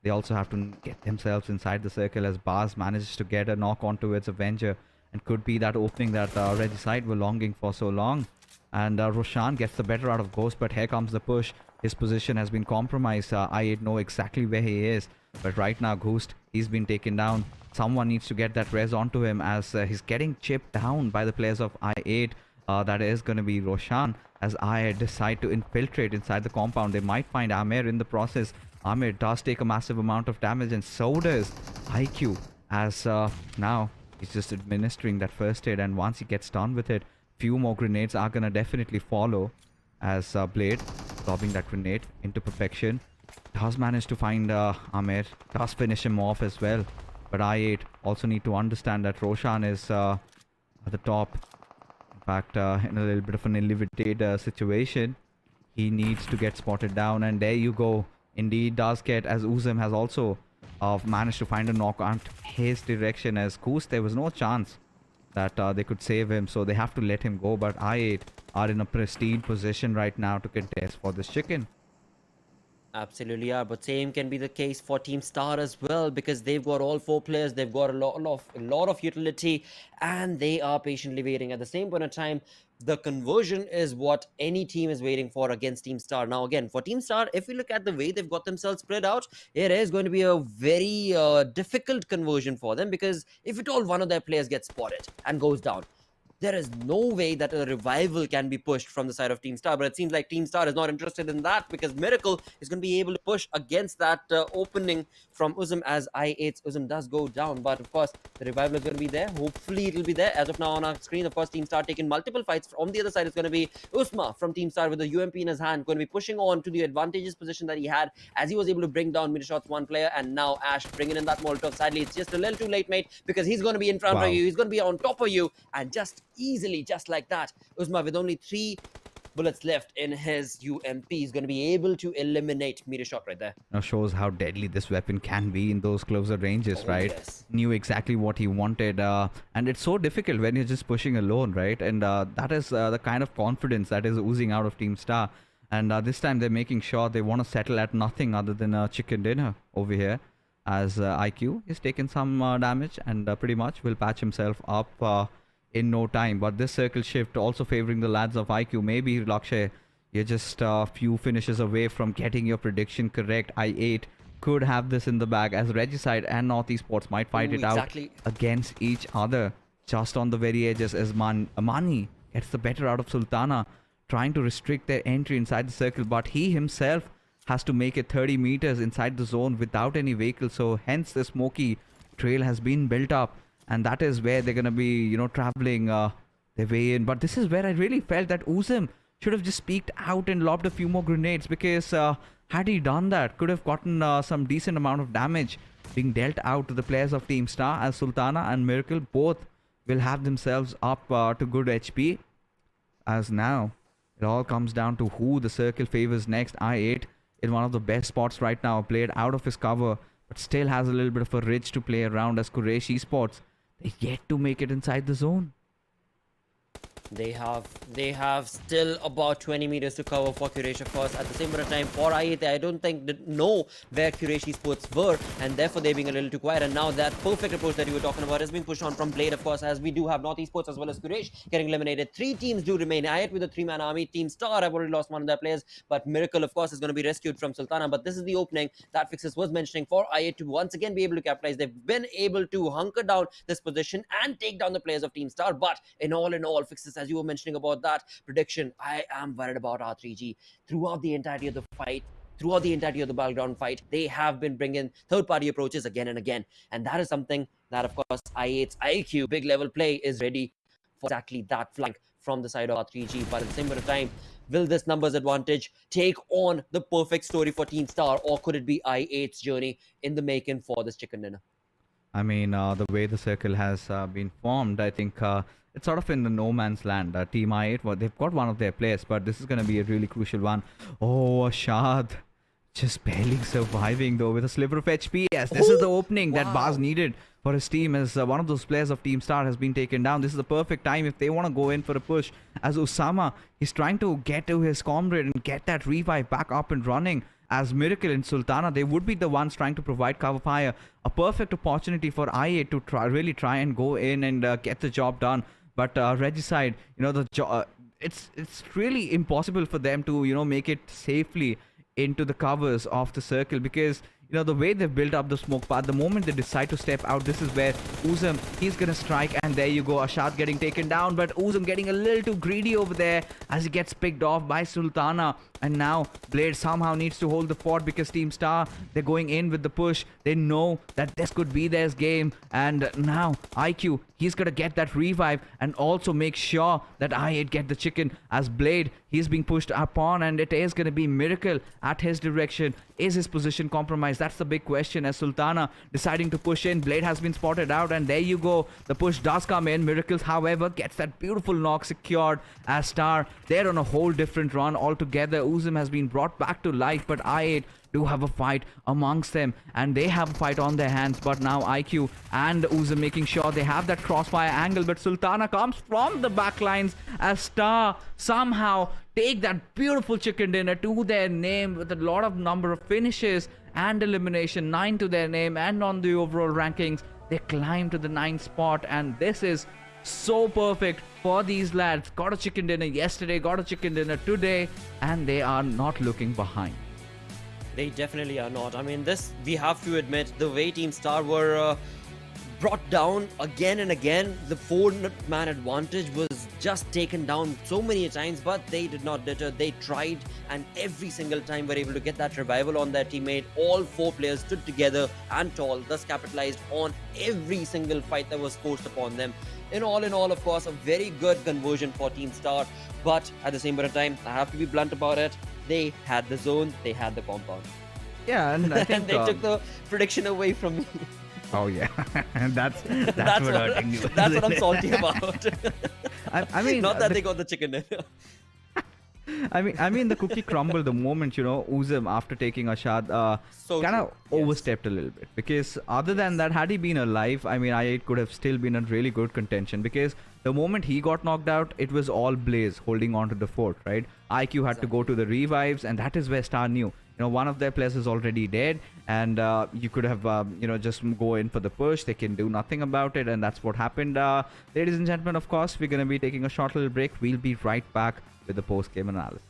they also have to get themselves inside the circle as Baz manages to get a knock on towards Avenger, and could be that opening that Regicide were longing for so long. And Roshan gets the better out of Ghost, but here comes the push. His position has been compromised. I8 know exactly where he is, but right now Ghost, he's been taken down. Someone needs to get that res onto him as he's getting chipped down by the players of I8. That is going to be Roshan as I8 decide to infiltrate inside the compound. They might find Amir in the process. Amir does take a massive amount of damage, and so does IQ as now he's just administering that first aid, and once he gets done with it, few more grenades are going to definitely follow as Blade lobbing that grenade into perfection. Does manage to find Amir, does finish him off as well. But I8 also need to understand that Roshan is at the top. In fact, in a little bit of an elevated situation. He needs to get spotted down, and there you go. Indeed does get, as Uzum has also managed to find a knock on his direction. As Goose, there was no chance that they could save him, so they have to let him go. But I8 are in a pristine position right now to contest for this chicken. Absolutely are, but same can be the case for Team Star as well, because they've got all 4 players, they've got a lot of utility, and they are patiently waiting. At the same point of time, the conversion is what any team is waiting for against Team Star. Now again, for Team Star, if we look at the way they've got themselves spread out, it is going to be a very difficult conversion for them, because if at all one of their players gets spotted and goes down, there is no way that a revival can be pushed from the side of Team Star. But it seems like Team Star is not interested in that, because Miracle is going to be able to push against that opening from Uzum as I8's Uzum does go down. But of course, the revival is going to be there. Hopefully, it will be there. As of now on our screen, of course, Team Star taking multiple fights. From the other side, it's going to be Usma from Team Star with the UMP in his hand, going to be pushing on to the advantageous position that he had as he was able to bring down Metershot's one player. And now Ash bringing in that Molotov. Sadly, it's just a little too late, mate, because he's going to be in front of you. He's going to be on top of you, and just easily, just like that, Uzma with only 3 bullets left in his UMP is going to be able to eliminate Metershot right there. Now shows how deadly this weapon can be in those closer ranges, right? Yes. Knew exactly what he wanted, and it's so difficult when you're just pushing alone, right? And that is the kind of confidence that is oozing out of Team Star. And this time they're making sure they want to settle at nothing other than a chicken dinner over here, as IQ is taking some damage and pretty much will patch himself up in no time. But this circle shift also favoring the lads of IQ. Maybe Lakshay, you're just a few finishes away from getting your prediction correct. I8 could have this in the bag, as Regicide and NmwEsports might fight it out against each other just on the very edges, as Amani gets the better out of Sultana, trying to restrict their entry inside the circle, but he himself has to make it 30 meters inside the zone without any vehicle. So hence the smoky trail has been built up, and that is where they're going to be, you know, traveling their way in. But this is where I really felt that Uzum should have just peeked out and lobbed a few more grenades, because had he done that, could have gotten some decent amount of damage being dealt out to the players of Team Star, as Sultana and Miracle both will have themselves up to good HP. As now it all comes down to who the circle favors next. I8 in one of the best spots right now, played out of his cover, but still has a little bit of a ridge to play around, as Quraysh Esports, they yet to make it inside the zone. They have still about 20 meters to cover for Quraysh, of course. At the same time, for I8, I don't think they know where Quraysh Esports were, and therefore they're being a little too quiet. And now that perfect approach that you were talking about is being pushed on from Blade, of course, as we do have NmwEsports as well as Quraysh getting eliminated. 3 teams do remain. I8 with a 3-man army. Team Star have already lost one of their players, but Miracle, of course, is going to be rescued from Sultana. But this is the opening that Fixes was mentioning for I8 to once again be able to capitalize. They've been able to hunker down this position and take down the players of Team Star. But in all, Fixes, as you were mentioning about that prediction, I am worried about R3G. Throughout the entirety of the fight, throughout the entirety of the battleground fight, they have been bringing third-party approaches again and again. And that is something that, of course, I8's IQ big level play is ready for exactly that flank from the side of R3G. But at the same time, will this numbers advantage take on the perfect story for Team Star, or could it be I8's journey in the making for this chicken dinner? I mean, the way the circle has been formed, I think it's sort of in the no man's land. Team I8, well, they've got one of their players, but this is going to be a really crucial one. Oh, Ashad just barely surviving though with a sliver of HP. Yes, this is the opening that Baz needed for his team, as one of those players of Team Star has been taken down. This is the perfect time if they want to go in for a push, as Osama is trying to get to his comrade and get that revive back up and running. As Miracle and Sultana, they would be the ones trying to provide cover fire. A perfect opportunity for I8 to really try and go in and get the job done. But Regicide, you know, it's really impossible for them to make it safely into the covers of the circle, because the way they've built up the smoke path, the moment they decide to step out, this is where Uzum, he's gonna strike, and there you go, Ashad getting taken down, but Uzum getting a little too greedy over there as he gets picked off by Sultana. And now Blade somehow needs to hold the fort, because Team Star, they're going in with the push. They know that this could be their game, and now IQ, he's gonna get that revive and also make sure that I8 get the chicken, as Blade, he's being pushed upon, and it is gonna be Miracle at his direction. Is his position compromised? That's the big question, as Sultana deciding to push in. Blade has been spotted out, and there you go, the push does come in. Miracles, however, gets that beautiful knock secured, as Star, they're on a whole different run altogether. Uzum has been brought back to life, but I8 do have a fight amongst them, and they have a fight on their hands. But now IQ and Uzum making sure they have that crossfire angle, but Sultana comes from the backlines as Star somehow take that beautiful chicken dinner to their name with a lot of number of finishes and elimination, 9 to their name, and on the overall rankings they climb to the 9th spot. And this is so perfect for these lads. Got a chicken dinner yesterday, got a chicken dinner today, and they are not looking behind. They definitely are not. I mean, this, we have to admit, the way Team Star were brought down again and again, the 4-man advantage was just taken down so many times, but they did not deter. They tried, and every single time were able to get that revival on their teammate. All 4 players stood together and tall, thus capitalized on every single fight that was forced upon them. In all, of course, a very good conversion for Team Star, but at the same point of time, I have to be blunt about it. They had the zone, they had the compound. Yeah, and I think and they took the prediction away from me. Oh yeah, that's what hurting you. That's what I'm salty about. I mean, not that they got the chicken dinner. I mean, the cookie crumbled the moment Uzum, after taking Ashad, kind of overstepped a little bit, because other than that, had he been alive, I mean, I8 could have still been in really good contention, because the moment he got knocked out, it was all Blaze holding on to the fort, right? IQ had to go to the revives, and that is where Star knew, one of their players is already dead, and you could have just go in for the push. They can do nothing about it, and that's what happened. Ladies and gentlemen, of course, we're going to be taking a short little break. We'll be right back with the post-game analysis.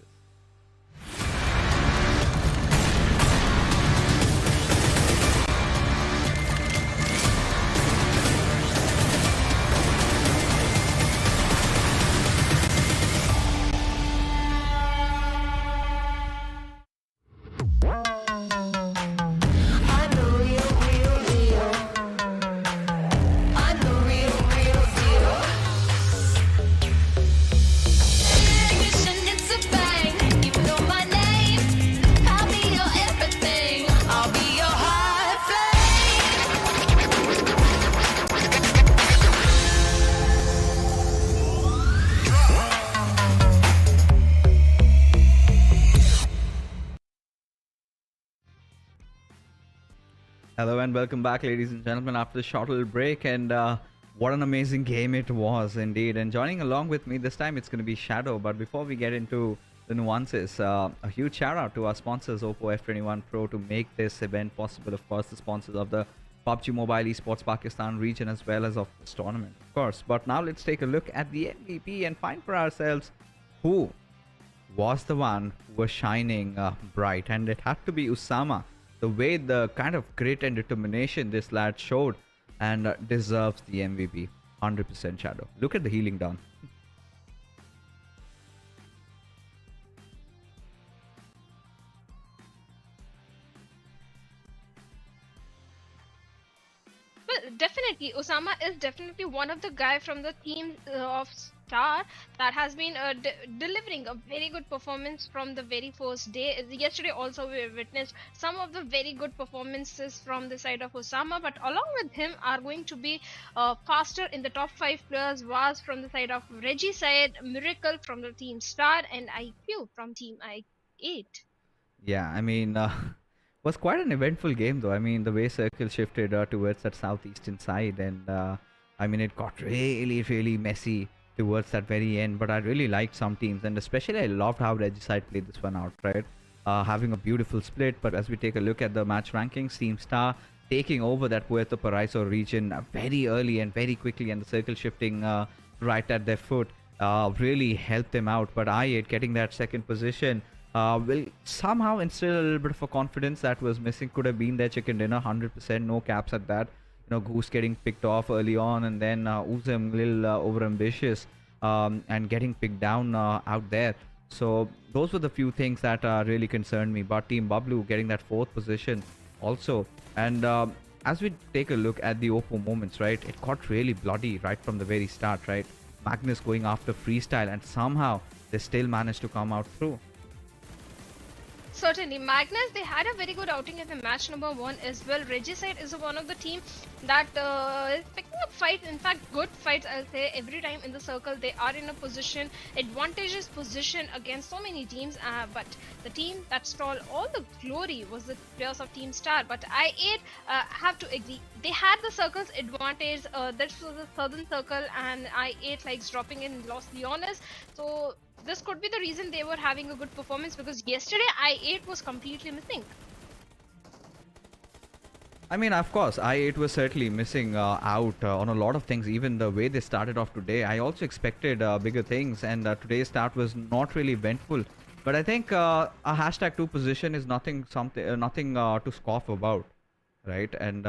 Hello and welcome back, ladies and gentlemen, after the short little break. And what an amazing game it was indeed. And joining along with me this time, it's going to be Shadow. But before we get into the nuances, a huge shout out to our sponsors, Oppo F21 Pro, to make this event possible. Of course, the sponsors of the PUBG Mobile Esports Pakistan region, as well as of this tournament, of course. But now let's take a look at the MVP and find for ourselves who was the one who was shining bright. And it had to be Usama. The way, the kind of grit and determination this lad showed, and deserves the MVP. 100% Shadow. Look at the healing down. Well, definitely, Osama is definitely one of the guy from the team of Star that has been delivering a very good performance from the very first day. Yesterday also we witnessed some of the very good performances from the side of Osama, but along with him are going to be faster in the top 5 players was from the side of Reggie Syed, Miracle from the team Star, and IQ from team I8. Yeah, I mean, was quite an eventful game though. I mean, the way Circle shifted towards that southeastern side, and I mean, it got really messy towards that very end. But I really liked some teams, and especially I loved how Regicide played this one out, right? Having a beautiful split. But as we take a look at the match rankings, Team Star taking over that Puerto Paraiso region very early and very quickly, and the Circle shifting right at their foot. really helped them out. But I8 getting that second position will somehow instill a little bit of a confidence that was missing. Could have been their chicken dinner, 100%, no caps at that. Goose getting picked off early on, and then Uzem a little overambitious and getting picked down out there. So those were the few things that really concerned me. But Team BABLU getting that fourth position also. And as we take a look at the Oppo moments, right, it got really bloody right from the very start, right? Magnus going after freestyle, and somehow they still managed to come out through. Certainly, Magnus, they had a very good outing in the match number 1 as well. Regicide is one of the team that is picking up fights, in fact good fights I'll say. Every time in the circle they are in a position, advantageous position against so many teams, but the team that stole all the glory was the players of Team Star. But I8 have to agree, they had the circle's advantage. This was the southern circle and I8 likes dropping in Los Leones, so this could be the reason they were having a good performance, because yesterday I8 was completely missing. I mean, of course, I8 was certainly missing out on a lot of things. Even the way they started off today, I also expected bigger things, and today's start was not really eventful. But I think a #2 position is nothing to scoff about, right? And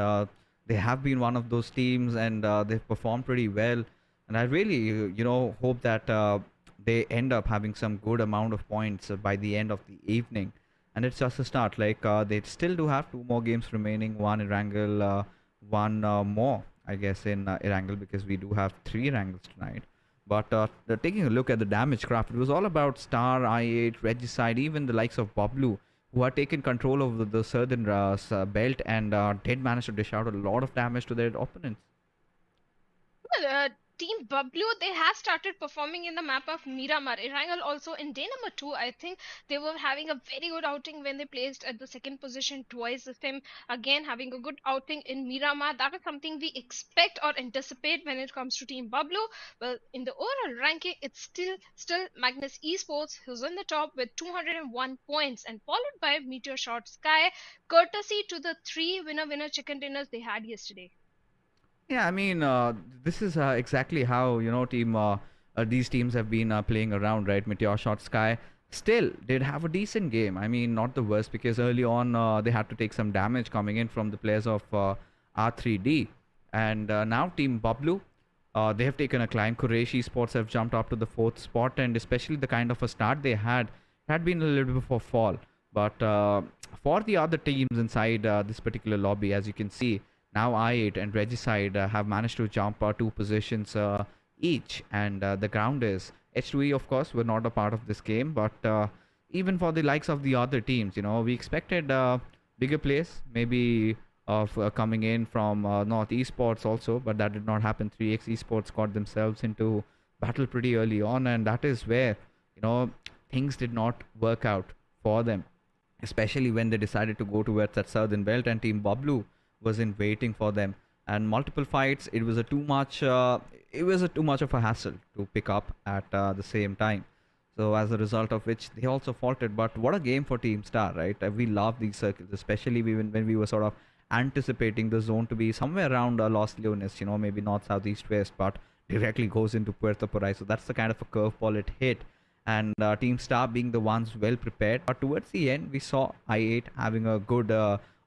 they have been one of those teams, and they've performed pretty well. And I really, hope that they end up having some good amount of points by the end of the evening. And it's just a start. Like they still do have 2 more games remaining, one Erangel, one more I guess in Erangel, because we do have 3 Erangels tonight. But taking a look at the damage craft, it was all about Star, I8, Regicide, even the likes of BABLU, who had taken control of the southern belt and did manage to dish out a lot of damage to their opponents. Well, Team BABLU, they have started performing in the map of Miramar. Erangel also in day number 2, I think they were having a very good outing when they placed at the second position twice the same. Again, having a good outing in Miramar. That is something we expect or anticipate when it comes to Team BABLU. Well, in the overall ranking, it's still Magnus Esports who's in the top with 201 points, and followed by Metershot Sky, courtesy to the 3 winner chicken dinners they had yesterday. Yeah, I mean, this is exactly how, these teams have been playing around, right? Meteorshot Sky still did have a decent game. I mean, not the worst, because early on they had to take some damage coming in from the players of R3D. And now Team BABLU, they have taken a climb. Quraysh Esports have jumped up to the 4th spot, and especially the kind of a start they had been a little bit of a fall. But for the other teams inside this particular lobby, as you can see, now I8 and Regicide have managed to jump 2 positions each, and the ground is H2E, of course, were not a part of this game, but even for the likes of the other teams, we expected bigger plays, maybe of coming in from North Esports also, but that did not happen. 3X Esports got themselves into battle pretty early on, and that is where, things did not work out for them, especially when they decided to go towards that southern belt, and Team BABLU was in waiting for them, and multiple fights. It was too much of a hassle to pick up at the same time. So as a result of which, they also faltered. But what a game for Team Star, right? We love these circles, especially when we were sort of anticipating the zone to be somewhere around Los Leones, maybe north, south, east, west, but directly goes into Puerto Paray. So that's the kind of a curveball it hit, and Team Star being the ones well prepared. But towards the end, we saw I8 having a good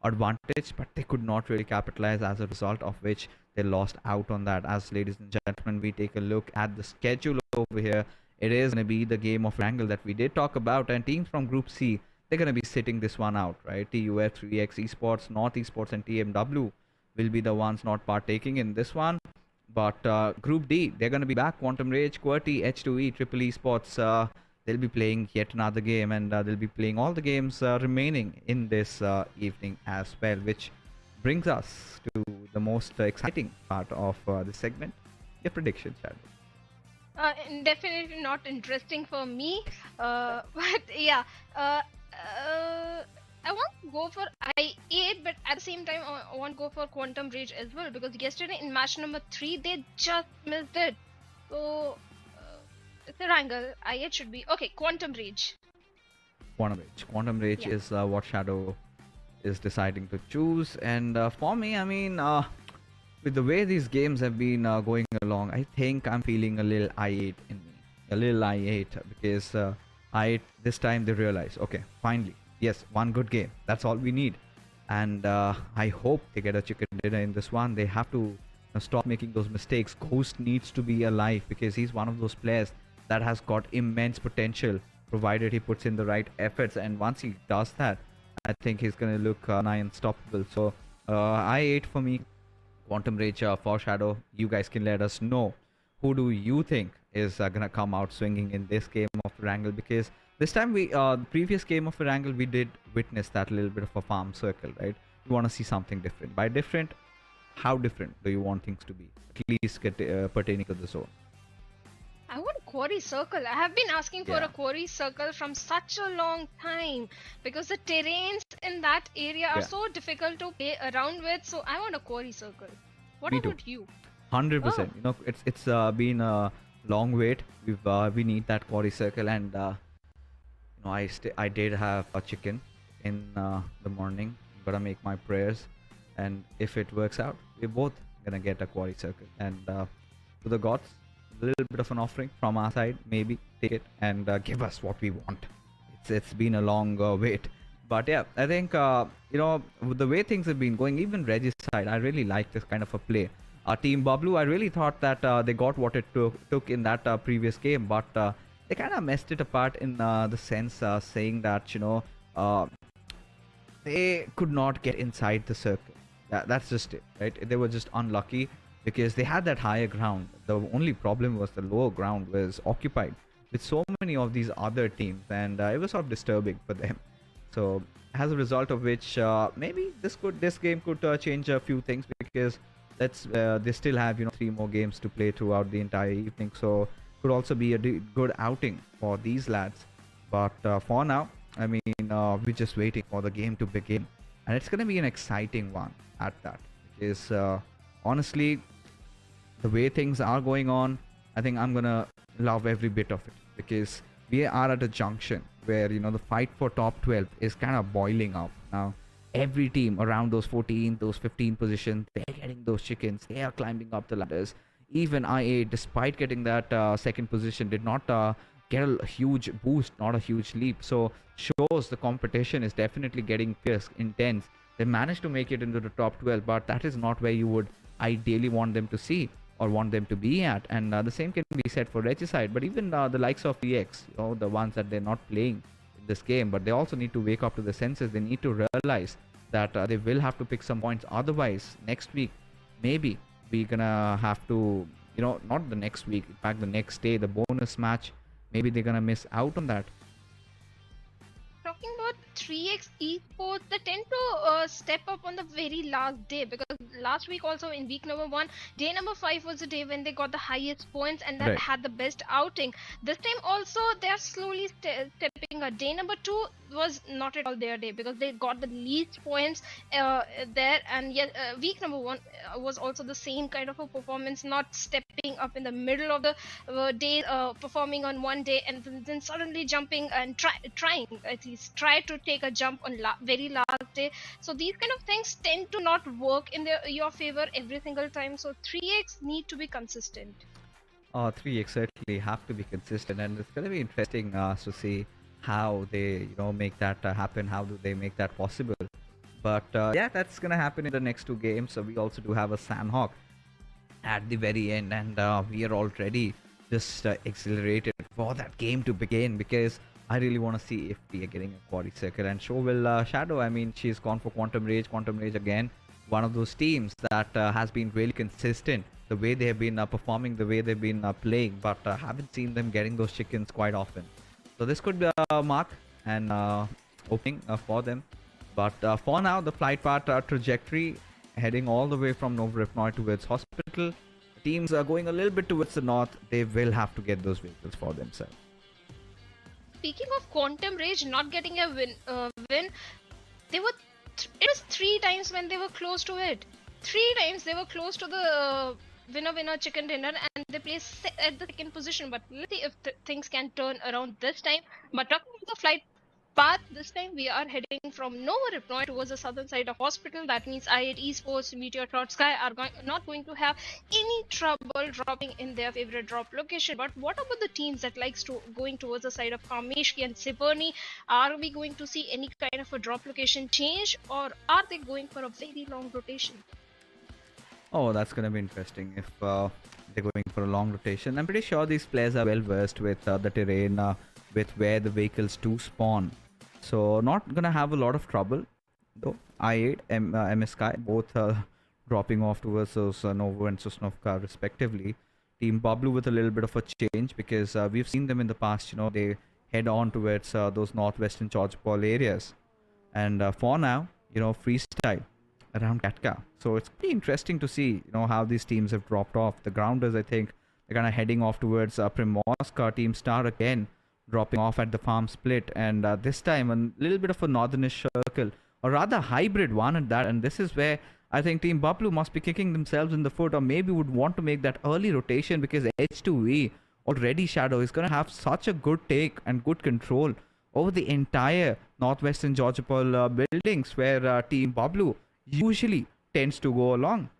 advantage, but they could not really capitalize, as a result of which they lost out on that. As ladies and gentlemen, we take a look at the schedule over here. It is going to be the game of Erangel that we did talk about, and teams from Group C, they're going to be sitting this one out, right? TUF, 3X Esports, North Esports, and TmwEsports will be the ones not partaking in this one. But Group D, they're going to be back. Quantum Rage, QWERTY, H2E, PPL Esports, they'll be playing yet another game, and they'll be playing all the games remaining in this evening as well, which brings us to the most exciting part of this segment. Your predictions, Chad. Definitely not interesting for me, but yeah, I want to go for I8, but at the same time I want to go for Quantum Rage as well, because yesterday in match number 3 they just missed it. So it's Erangel. I8 should be okay. Quantum Rage. Quantum Rage Yeah. is what Shadow is deciding to choose, and for me, I mean, with the way these games have been going along, I think I'm feeling a little I8 in me. a little I8 because I8 this time they realize, okay, finally, yes, one good game. That's all we need. And I hope they get a chicken dinner in this one. They have to stop making those mistakes. Ghost needs to be alive because he's one of those players that has got immense potential provided he puts in the right efforts. And once he does that, I think he's going to look nigh unstoppable. So I8 for me. Quantum Rage foreshadow. You guys can let us know who do you think is gonna come out swinging in this game of Erangel, because this time the previous game of Erangel we did witness that little bit of a farm circle, right? We want to see something different. By different, how different do you want things to be? At least get pertaining to the zone. I want a quarry circle. I have been asking for a quarry circle from such a long time because the terrains in that area are so difficult to play around with. So I want a quarry circle. What about you? 100%. You know, it's been a long wait. We need that quarry circle, and you know, I did have a chicken in the morning. I'm gonna make my prayers, and if it works out, we're both gonna get a quarry circle. And to the gods, a little bit of an offering from our side, maybe take it and give us what we want. It's been a long wait, but yeah, I think you know, with the way things have been going, even Reggie's side, I really like this kind of a play. Team BABLU, I really thought that they got what it took in that previous game, but they kind of messed it apart in the sense saying that, you know, they could not get inside the circle. That's just it, right? They were just unlucky because they had that higher ground. The only problem was the lower ground was occupied with so many of these other teams, and it was sort of disturbing for them. So as a result of which, maybe this game could change a few things, because they still have, you know, 3 more games to play throughout the entire evening, so could also be a good outing for these lads. But for now, I mean, we're just waiting for the game to begin, and it's gonna be an exciting one at that, because honestly, the way things are going on, I think I'm gonna love every bit of it, because we are at a junction where, you know, the fight for top 12 is kind of boiling up now. Every team around those 14, those 15 positions, they're getting those chickens. They are climbing up the ladders. Even IA, despite getting that second position, did not get a huge boost, not a huge leap. So shows the competition is definitely getting fierce, intense. They managed to make it into the top 12, but that is not where you would ideally want them to see or want them to be at. And the same can be said for Regicide, but even the likes of EX, you know, the ones that they're not playing in this game, but they also need to wake up to the senses. They need to realize that they will have to pick some points. Otherwise, next week, maybe we're gonna have to, you know, not the next week, in fact, the next day, the bonus match, maybe they're gonna miss out on that. Talking about 3x Esports, they tend to step up on the very last day, because last week also in week number 1, day number 5 was the day when they got the highest points and that had the best outing. This time also they are slowly stepping up. Day number 2 was not at all their day because they got the least points there, and yet week number 1 was also the same kind of a performance, not stepping up in the middle of the day, performing on one day and then suddenly jumping and trying at least try to take a jump on very last day. So these kind of things tend to not work in your favor every single time. So 3x need to be consistent. 3x certainly have to be consistent, and it's going to be interesting to see how they, you know, make that happen. How do they make that possible? But yeah, that's going to happen in the next 2 games. So we also do have a Sanhok at the very end, and we are already just accelerated for that game to begin, because I really want to see if we are getting a quarry circle. And so will Shadow. I mean, she's gone for Quantum Rage again, one of those teams that has been really consistent, the way they have been performing, the way they've been playing, but haven't seen them getting those chickens quite often. So this could be a mark and opening for them. But for now, the flight path trajectory heading all the way from Novoripnoi towards hospital. Teams are going a little bit towards the north. They will have to get those vehicles for themselves. Speaking of Quantum Rage not getting a win, they were it was 3 times when they were close to it. 3 times they were close to the winner chicken dinner, and they placed at the second position. But let's see if things can turn around this time. But talking about the flight But this time we are heading from Nova Ripnoy towards the southern side of hospital. That means I8 Esports, Metershot Sky are not going to have any trouble dropping in their favorite drop location. But what about the teams that likes to going towards the side of Kameshki and Siberni? Are we going to see any kind of a drop location change, or are they going for a very long rotation? Oh, that's going to be interesting if they're going for a long rotation. I'm pretty sure these players are well versed with the terrain, with where the vehicles do spawn. So not going to have a lot of trouble. Though I8, MS Sky, both dropping off towards those Novo and Sosnovka respectively. Team BABLU with a little bit of a change, because we've seen them in the past, you know, they head on towards those northwestern Georgopol areas. And for now, you know, freestyle around Katka. So it's pretty interesting to see, you know, how these teams have dropped off. The grounders, I think, they're kind of heading off towards Primorsk. Team Star again dropping off at the farm split, and this time a little bit of a northernish circle, or rather hybrid one at that. And this is where I think Team BABLU must be kicking themselves in the foot, or maybe would want to make that early rotation, because H2E already Shadow is going to have such a good take and good control over the entire northwestern Georgopol buildings, where Team BABLU usually tends to go along.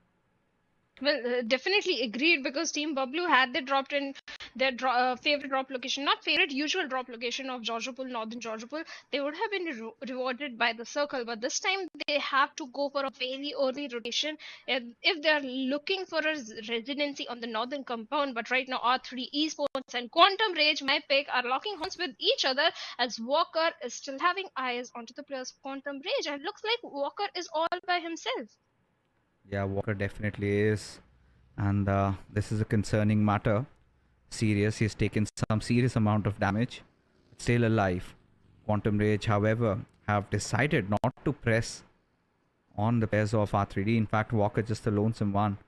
Well, definitely agreed, because Team BABLU had they dropped in their favorite drop location, not favorite, usual drop location of Georgopol, northern Georgopol, they would have been rewarded by the circle. But this time they have to go for a very early rotation if they are looking for a residency on the northern compound. But right now R3D Esports and Quantum Rage, my pick, are locking horns with each other, as Walker is still having eyes onto the players of Quantum Rage, and it looks like Walker is all by himself. Yeah, Walker definitely is, and this is a concerning matter. Serious, he's taken some serious amount of damage, but still alive. Quantum Rage, however, have decided not to press on the pairs of R3D. In fact, Walker just the lonesome one.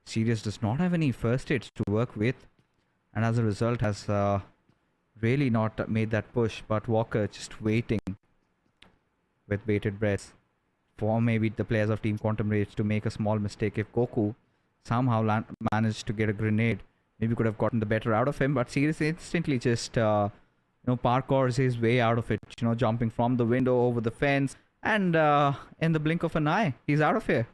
Serious does not have any first aids to work with, and as a result has really not made that push. But Walker just waiting with bated breath for maybe the players of Team Quantum Rage to make a small mistake. If Goku somehow managed to get a grenade, maybe could have gotten the better out of him, but Sirius instantly just parkours his way out of it, you know, jumping from the window over the fence, and in the blink of an eye, he's out of here.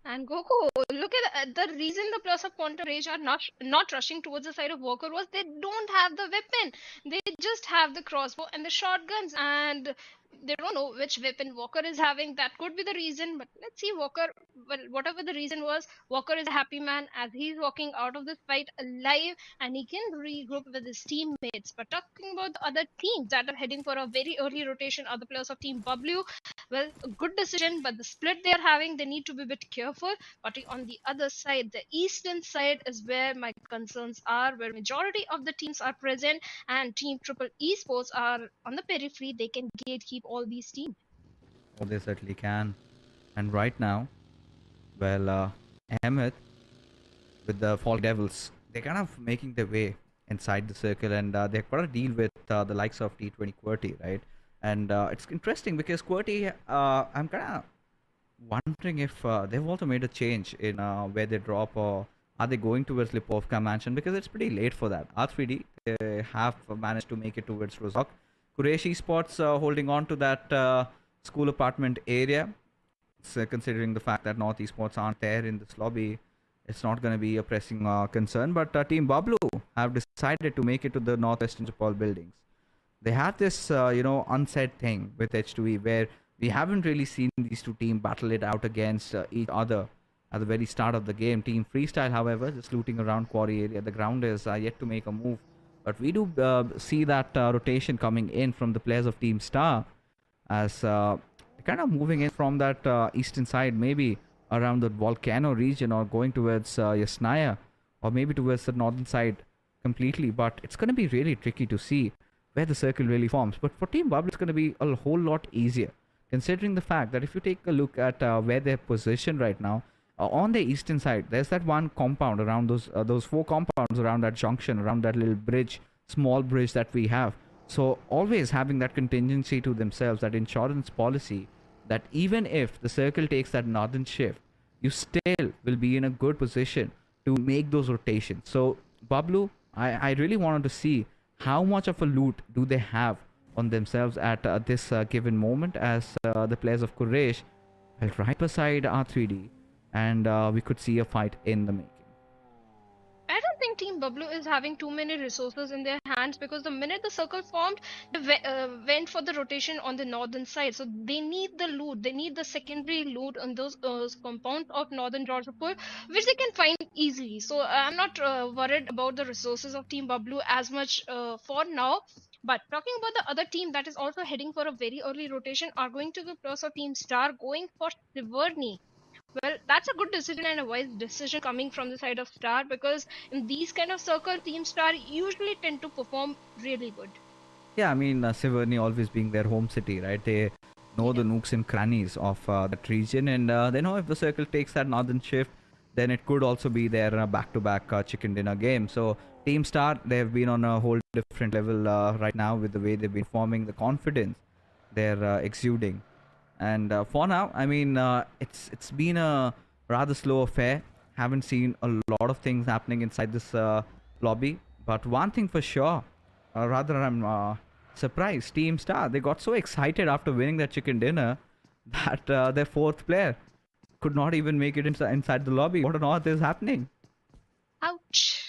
And Goku, look at the reason the players of Quantum Rage are not rushing towards the side of Walker was they don't have the weapon. They just have the crossbow and the shotguns, and they don't know which weapon Walker is having. That could be the reason, but let's see. Walker, well, whatever the reason was, Walker is a happy man as he's walking out of this fight alive, and he can regroup with his teammates. But talking about the other teams that are heading for a very early rotation are the players of Team BABLU. Well, a good decision, but the split they are having, they need to be a bit careful. But on the other side, the eastern side is where my concerns are, where majority of the teams are present, and Team TmwEsports are on the periphery. They can gatekeep all these teams. Oh, they certainly can. And right now, well, Ahmed with the Fall Devils, they're kind of making their way inside the circle, and they've got to deal with the likes of T20 QWERTY, right? And it's interesting because QWERTY, I'm kind of wondering if they've also made a change in where they drop, or are they going towards Lipovka Mansion, because it's pretty late for that. R3D, they have managed to make it towards Rozhok. Quraysh Esports holding on to that school apartment area. So considering the fact that North Esports aren't there in this lobby, it's not going to be a pressing concern. But Team BABLU have decided to make it to the Northwestern Georgopol buildings. They have this, unsaid thing with H2E, where we haven't really seen these two teams battle it out against each other at the very start of the game. Team Freestyle, however, just looting around quarry area. The ground is yet to make a move. But we do see that rotation coming in from the players of Team Star, as kind of moving in from that eastern side, maybe around the Volcano region, or going towards Yasnaya, or maybe towards the northern side completely. But it's going to be really tricky to see where the circle really forms. But for Team BABLU, it's going to be a whole lot easier, considering the fact that if you take a look at where they're positioned right now, on the eastern side, there's that one compound around those four compounds around that junction, around that little bridge, small bridge that we have. So always having that contingency to themselves, that insurance policy, that even if the circle takes that northern shift, you still will be in a good position to make those rotations. So BABLU, I really wanted to see how much of a loot do they have on themselves at this given moment, as the players of Quraysh went right beside R3D, and we could see a fight in the making. I don't think Team BABLU is having too many resources in their hands, because the minute the circle formed, they went for the rotation on the northern side. So they need the loot. They need the secondary loot on those compounds of northern Georgopur, which they can find easily. So I'm not worried about the resources of Team BABLU as much for now. But talking about the other team that is also heading for a very early rotation are going to be players of Team Star going for Siverny. Well, that's a good decision and a wise decision coming from the side of Star, because in these kind of circles, Team Star usually tend to perform really good. Yeah, I mean, Siverny always being their home city, right? They know the nooks and crannies of that region, and they know if the circle takes that northern shift, then it could also be their back-to-back chicken dinner game. So Team Star, they've been on a whole different level right now with the way they've been forming, the confidence they're exuding. And for now, I mean, it's been a rather slow affair. Haven't seen a lot of things happening inside this lobby. But one thing for sure, rather I'm surprised, Team Star, they got so excited after winning that chicken dinner that their fourth player could not even make it inside the lobby. What on earth is happening? Ouch.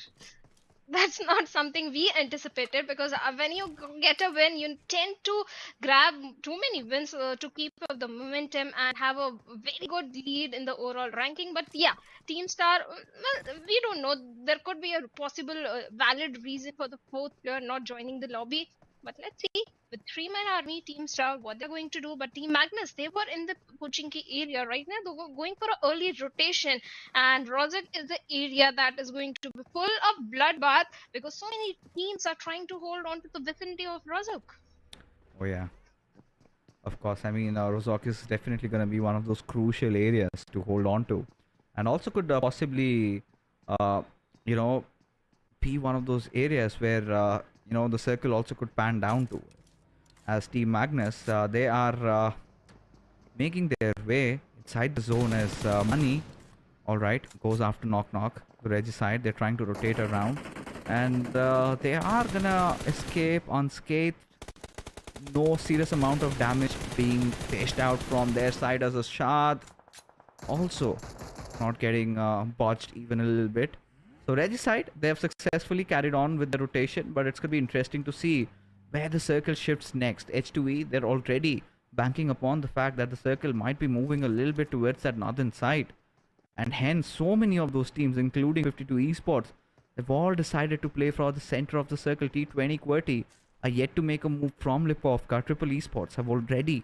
That's not something we anticipated, because when you get a win, you tend to grab too many wins to keep up the momentum and have a very good lead in the overall ranking. But yeah, Team Star, well, we don't know. There could be a possible valid reason for the fourth player not joining the lobby. But let's see, with 3-man army, Team Star, what they're going to do. But Team Magnus, they were in the Pochinki area right now. They were going for an early rotation, and Rozak is the area that is going to be full of bloodbath, because so many teams are trying to hold on to the vicinity of Rozak. Oh yeah, of course. I mean, Rozak is definitely going to be one of those crucial areas to hold on to, and also could possibly, you know, be one of those areas where you know, the circle also could pan down to. As Team Magnus, they are making their way inside the zone as Money, alright, goes after Knock Knock, the Regicide. They're trying to rotate around, and they are gonna escape unscathed. No serious amount of damage being dished out from their side, as a Shad also not getting botched even a little bit. So Regicide, they have successfully carried on with the rotation, but it's going to be interesting to see where the circle shifts next. H2E, they're already banking upon the fact that the circle might be moving a little bit towards that northern side. And hence, so many of those teams, including 52 Esports, they've all decided to play for the center of the circle. T20 QWERTY are yet to make a move from Lipovka. Triple Esports have already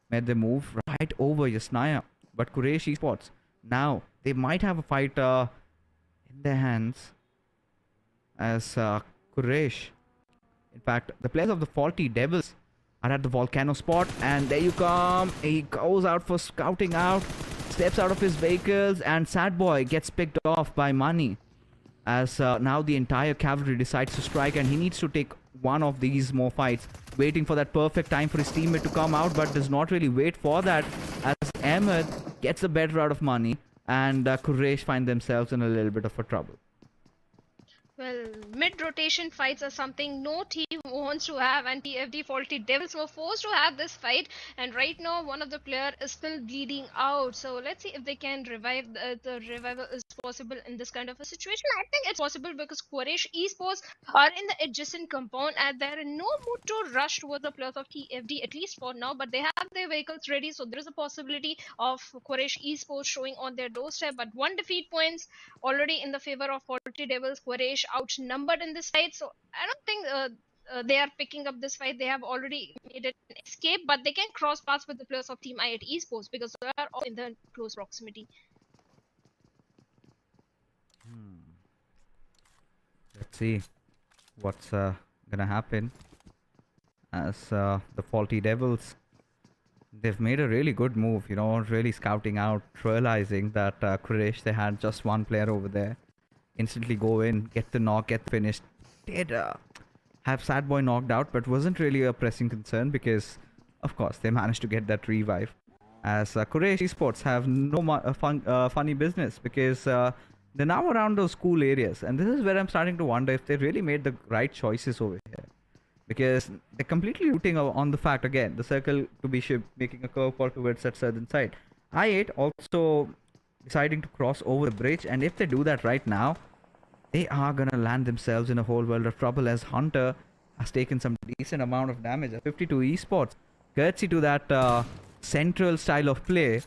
made the move right over Yasnaya. But Quraysh Esports, now, they might have a fight in their hands, as Quraysh. In fact, the players of the Faulty Devils are at the volcano spot, and there you come. He goes out for scouting out, steps out of his vehicles, and Sad Boy gets picked off by Money, as now the entire cavalry decides to strike, and he needs to take one of these more fights, waiting for that perfect time for his teammate to come out, but does not really wait for that, as Ahmed gets the better out of Money, and Quraysh find themselves in a little bit of a trouble. Well, mid-rotation fights are something no team wants to have, and TFD Faulty Devils were forced to have this fight, and right now one of the player is still bleeding out. So let's see if they can revive. The revival is possible in this kind of a situation. I think it's possible, because Quraysh Esports are in the adjacent compound, and they're in no mood to rush towards the players of TFD, at least for now, but they have their vehicles ready, so there is a possibility of Quraysh Esports showing on their doorstep. But 1 defeat points already in the favor of Faulty Devils. Quraysh outnumbered in this fight, so I don't think they are picking up this fight. They have already made an escape, but they can cross paths with the players of Team I8 Esports, because they are all in the close proximity. Let's see what's gonna happen, as the Faulty Devils, they've made a really good move, you know, really scouting out, realizing that Quraysh, they had just one player over there. Instantly go in, get the knock, get finished. Did have Sad Boy knocked out, but wasn't really a pressing concern, because of course they managed to get that revive. As Quraysh Esports have no funny business, because they're now around those cool areas, and this is where I'm starting to wonder if they really made the right choices over here. because they're completely rooting on the fact, again, the circle to be making a curveball towards that southern side. I8 also deciding to cross over the bridge, and if they do that right now, they are gonna land themselves in a whole world of trouble, as Hunter has taken some decent amount of damage. 52 Esports, courtesy to that central style of play,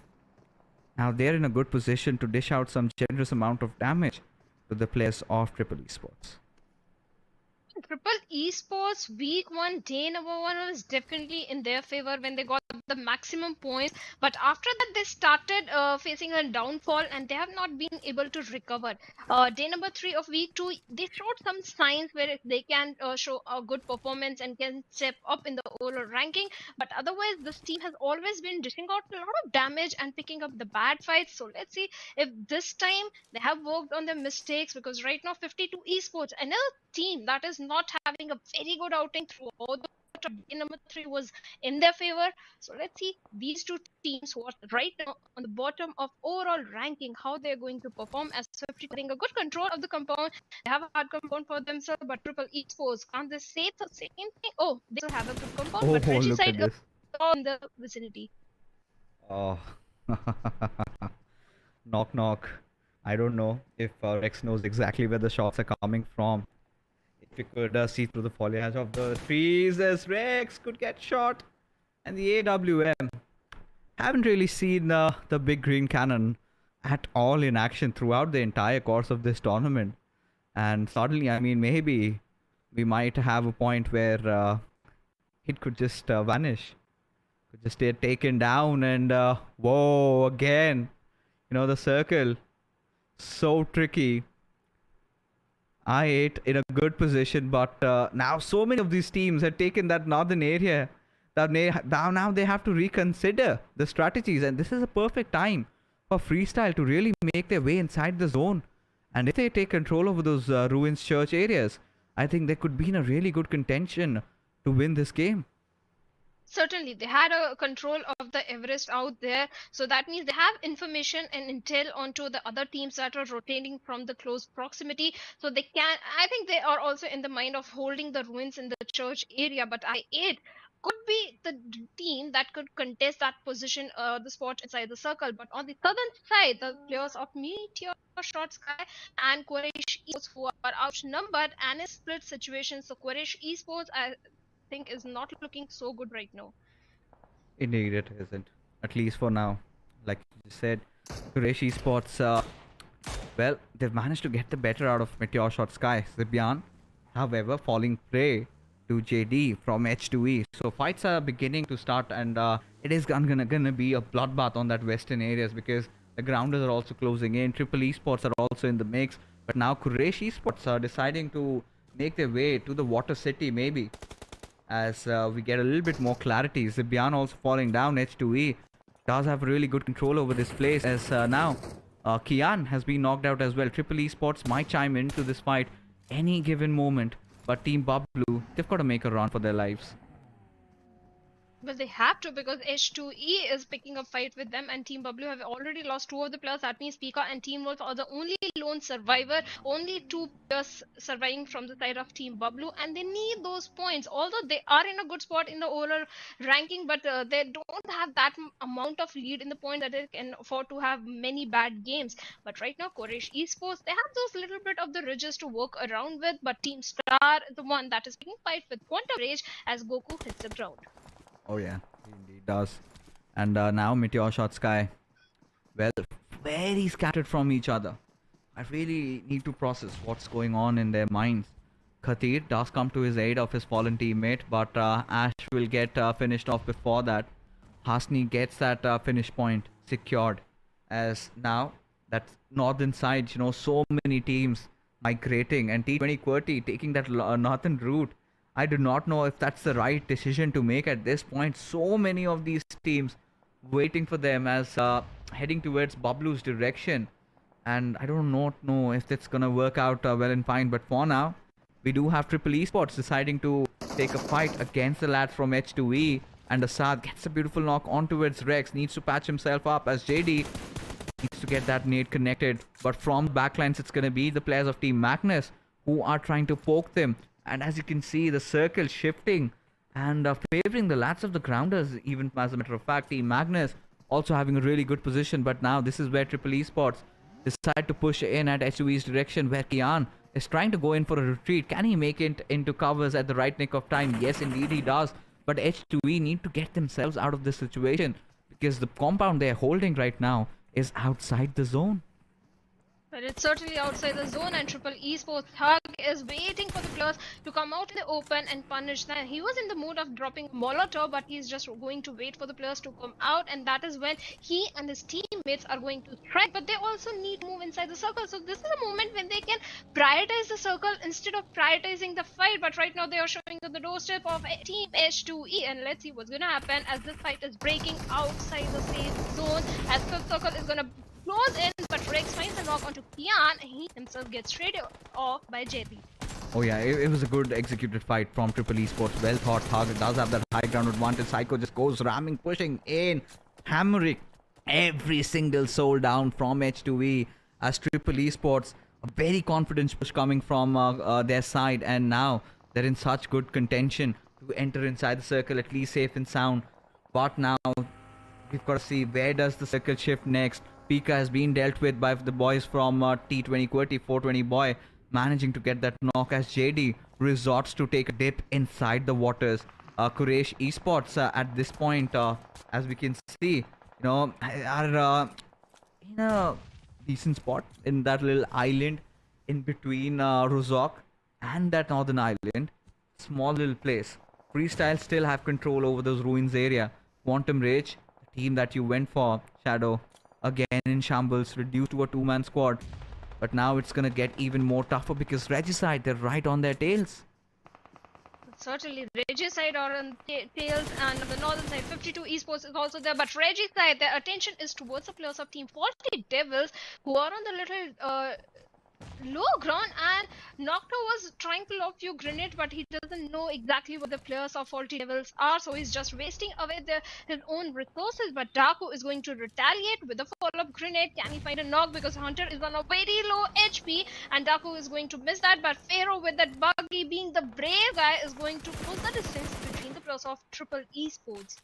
now they're in a good position to dish out some generous amount of damage to the players of Triple Esports. Triple Esports week 1, day number 1 was definitely in their favor when they got the maximum points. But after that, they started facing a downfall and they have not been able to recover. Day number 3 of week 2, they showed some signs where they can show a good performance and can step up in the overall ranking. But otherwise, this team has always been dishing out a lot of damage and picking up the bad fights. So let's see if this time they have worked on their mistakes, because right now 52 Esports, another team that is not having a very good outing throughout the day number 3 was in their favor. So let's see these two teams who are right now on the bottom of overall ranking, how they're going to perform, as 50 having a good control of the compound. They have a hard compound for themselves, but Triple Esports, can't they say the same thing? Oh, they still have a good compound, but Reggie side is in the vicinity. Oh, knock knock. I don't know if Rex knows exactly where the shots are coming from. If you could see through the foliage of the trees, as Rex could get shot. And the AWM haven't really seen the big green cannon at all in action throughout the entire course of this tournament. And suddenly, I mean, maybe we might have a point where it could just vanish. Could just get taken down, and whoa, again. You know, the circle. So tricky. I8 in a good position, but now so many of these teams have taken that northern area that now they have to reconsider the strategies, and this is a perfect time for Freestyle to really make their way inside the zone. And if they take control over those ruins church areas, I think they could be in a really good contention to win this game. Certainly, they had a control of the Everest out there, so that means they have information and intel onto the other teams that are rotating from the close proximity. So they can, I think they are also in the mind of holding the ruins in the church area, but I8 could be the team that could contest that position, the spot inside the circle. But on the southern side, the players of Metershot Sky and Quraysh Esports, who are outnumbered and in split situations. So Quraysh Esports, I think, is not looking so good right now. Indeed, it isn't. At least for now. Like you said, Quraysh Esports, well, they've managed to get the better out of Meteorshot Sky. Zibyan, however, falling prey to JD from H2E. So fights are beginning to start, and it is gonna be a bloodbath on that western areas, because the grounders are also closing in. Triple Esports are also in the mix. But now Quraysh Esports are deciding to make their way to the water city, maybe. As we get a little bit more clarity. Zibyan also falling down. H2E does have really good control over this place, as now Kian has been knocked out as well. Triple Esports might chime into this fight any given moment, but Team BABLU, they've got to make a run for their lives. Well, they have to, because H2E is picking up fight with them, and Team BABLU have already lost 2 of the players. That means Pika and Team Wolf are the only lone survivor. Only 2 players surviving from the side of Team BABLU, and they need those points. Although they are in a good spot in the overall ranking, but they don't have that amount of lead in the point that they can afford to have many bad games. But right now, Quraysh Esports, they have those little bit of the ridges to work around with, but Team Star is the one that is picking fight with Quantum Rage as Goku hits the ground. Oh yeah, he indeed does. And now Meteorshot Sky, well, very scattered from each other. I really need to process what's going on in their minds. Khatir does come to his aid of his fallen teammate, but Ash will get finished off before that. Hasni gets that finish point secured, as now that northern side, you know, so many teams migrating, and T20 QWERTY taking that northern route. I do not know if that's the right decision to make at this point. So many of these teams waiting for them, as heading towards BABLU's direction. And I don't know if it's going to work out well and fine. But for now, we do have Triple Esports deciding to take a fight against the lads from H2E. And Assad gets a beautiful knock on towards Rex. Needs to patch himself up, as JD needs to get that nade connected. But from backlines, it's going to be the players of Team Magnus who are trying to poke them And as you can see, the circle shifting and favoring the lads of the grounders. Even as a matter of fact, Team Magnus also having a really good position. But now this is where TmwEsports decide to push in at H2E's direction, where Kian is trying to go in for a retreat. Can he make it into covers at the right nick of time? Yes, indeed he does. But H2E need to get themselves out of this situation, because the compound they're holding right now is outside the zone. But it's certainly outside the zone, and TmwEsports Hug is waiting for the players to come out in the open and punish them. He was in the mood of dropping Molotov, but he's just going to wait for the players to come out, and that is when he and his teammates are going to strike. But they also need to move inside the circle, so this is a moment when they can prioritize the circle instead of prioritizing the fight. But right now they are showing on the doorstep of Team H2E, and let's see what's gonna happen as this fight is breaking outside the safe zone, as the circle is gonna close in, but Rex finds a knock onto Kian, and he himself gets traded off by JB. Oh yeah, it was a good executed fight from TmwEsports. Well thought. Target does have that high ground advantage. Psycho just goes ramming, pushing in, hammering every single soul down from H2E, as TmwEsports, a very confident push coming from their side, and now they're in such good contention to enter inside the circle, at least safe and sound. But now we've got to see where does the circle shift next. Pika has been dealt with by the boys from T20 QWERTY, 420 boy, managing to get that knock as JD resorts to take a dip inside the waters. Quraysh Esports at this point, as we can see, are in a decent spot in that little island in between Rozok and that northern island. Small little place. Freestyle still have control over those ruins area. Quantum Rage, the team that you went for, Shadow, again in shambles, reduced to a two-man squad. But now it's gonna get even more tougher, because Regicide, they're right on their tails. Certainly, Regicide are on tails, and on the northern side, 52 Esports is also there. But Regicide, their attention is towards the players of Team 40 Devils, who are on the little low ground, and Nocto was trying to lob few grenades, but he doesn't know exactly what the players of Faulty Devils are, so he's just wasting away his own resources. But Daku is going to retaliate with a follow-up grenade. Can he find a knock, because Hunter is on a very low HP, and Daku is going to miss that. But Pharaoh, with that buggy, being the brave guy, is going to close the distance between the players of TmwEsports.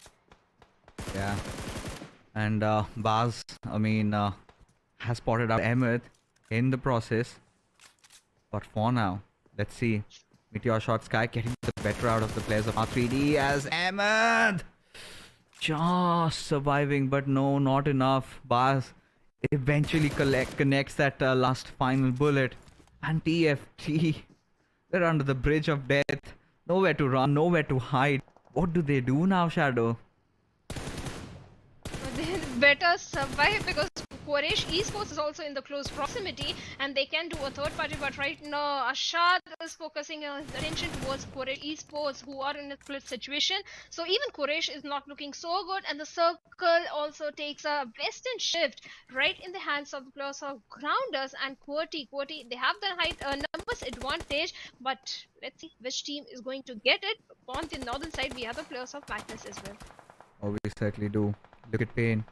Yeah, and Baz, has spotted out Emmett in the process. But for now, let's see. Metershot X Sky getting the better out of the players of R3D, as Ahmed just surviving, but no, not enough. Baz eventually connects that last final bullet, and TFT, they're under the bridge of death. Nowhere to run, nowhere to hide. What do they do now, Shadow? They better survive, because Quraysh Esports is also in the close proximity, and they can do a third party. But right now, Ashad is focusing his attention towards Quraysh Esports, who are in a split situation. So even Quraysh is not looking so good, and the circle also takes a western shift right in the hands of the players of Grounders and QWERTY. QWERTY, they have the height numbers advantage, but let's see which team is going to get it. On the northern side, we have the players of Magnus as well. Oh, we certainly do. Look at Pain.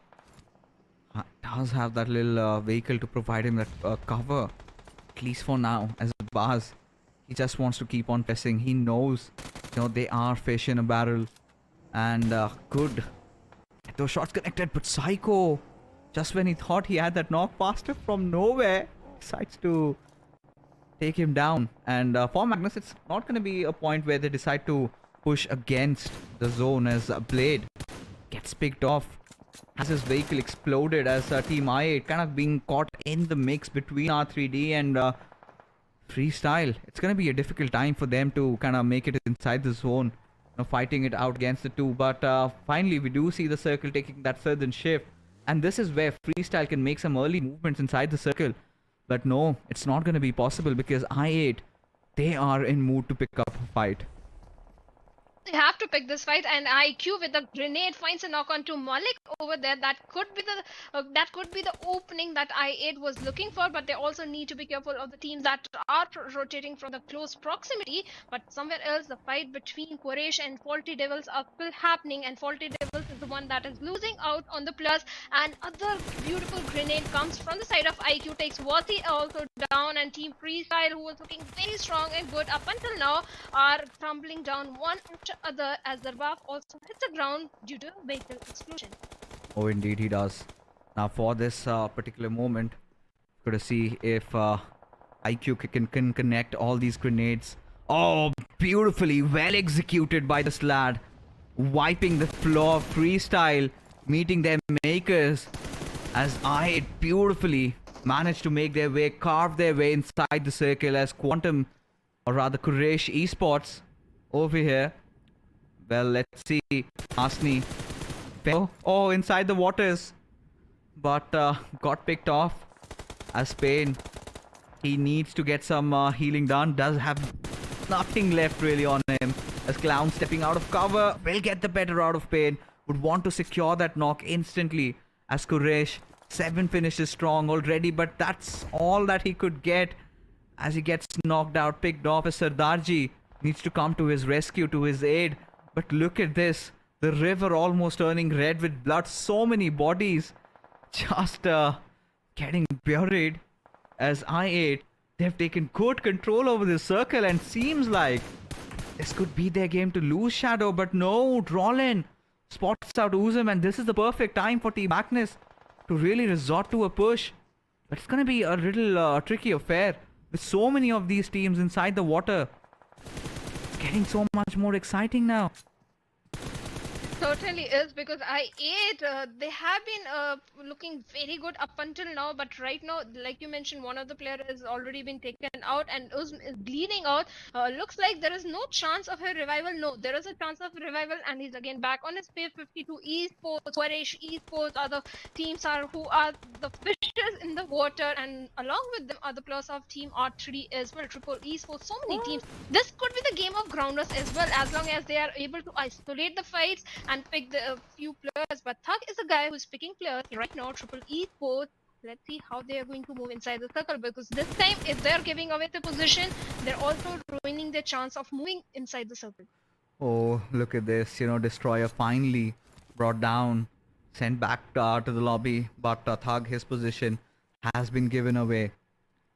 Does have that little vehicle to provide him that cover, at least for now. As Baz, he just wants to keep on pressing. He knows, they are fish in a barrel, and good. Those shots connected, but Psycho, just when he thought he had that knock, faster from nowhere, decides to take him down. And for Magnus, it's not going to be a point where they decide to push against the zone, as Blade gets picked off. Has his vehicle exploded, as Team I8 kind of being caught in the mix between R3D and Freestyle. It's going to be a difficult time for them to kind of make it inside the zone, fighting it out against the two. But finally, we do see the circle taking that southern shift, and this is where Freestyle can make some early movements inside the circle. But no, it's not going to be possible, because I8, they are in mood to pick up a fight. they have to pick this fight, and IQ with the grenade finds a knock onto Malik over there. That could be the opening that I8 was looking for, but they also need to be careful of the teams that are rotating from the close proximity. But somewhere else, the fight between Quraysh and Faulty Devils are still happening, and Faulty Devils is the one that is losing out on the plus. And other beautiful grenade comes from the side of IQ, takes Wati also down, and Team Freestyle, who was looking very strong and good up until now, are crumbling down one after other as Darbaf also hits the ground due to a vehicle explosion. Oh, indeed he does. Now for this particular moment, got to see if IQ can connect all these grenades. Oh, beautifully well executed by this lad, wiping the floor. Freestyle meeting their makers as I beautifully managed to make their way, carve their way inside the circle as Quantum, or rather Quraysh Esports over here. Well, let's see. Asni. Oh, inside the waters. But got picked off as Pain. He needs to get some healing done. Does have nothing left really on him. As Clown stepping out of cover. Will get the better out of Pain. Would want to secure that knock instantly. As Quraysh, 7 finishes strong already. But that's all that he could get. As he gets knocked out, picked off, as Sardarji needs to come to his rescue, to his aid. But look at this. The river almost turning red with blood. So many bodies just getting buried. As I8, they've taken good control over this circle, and seems like this could be their game to lose, Shadow. But no, Drolin spots out Uzum, and this is the perfect time for Team Magnus to really resort to a push. But it's going to be a little tricky affair with so many of these teams inside the water. It's getting so much more exciting now. Certainly is, because I8 they have been looking very good up until now, but right now, like you mentioned, one of the players has already been taken out and is bleeding out. Looks like there is no chance of a revival. No, there is a chance of revival, and he's again back on his page. 52 Esports, Quraysh Esports are the teams who are the fishes in the water, and along with them are the players of Team R3D as well, Triple Esports, so many teams. This could be the game of grounders as well, as long as they are able to isolate the fights and pick the few players. But Thug is a guy who's picking players right now. Triple Esports, let's see how they are going to move inside the circle, because this time if they're giving away the position, they're also ruining their chance of moving inside the circle. Oh, look at this. Destroyer finally brought down, sent back to the lobby, but Thug, his position has been given away.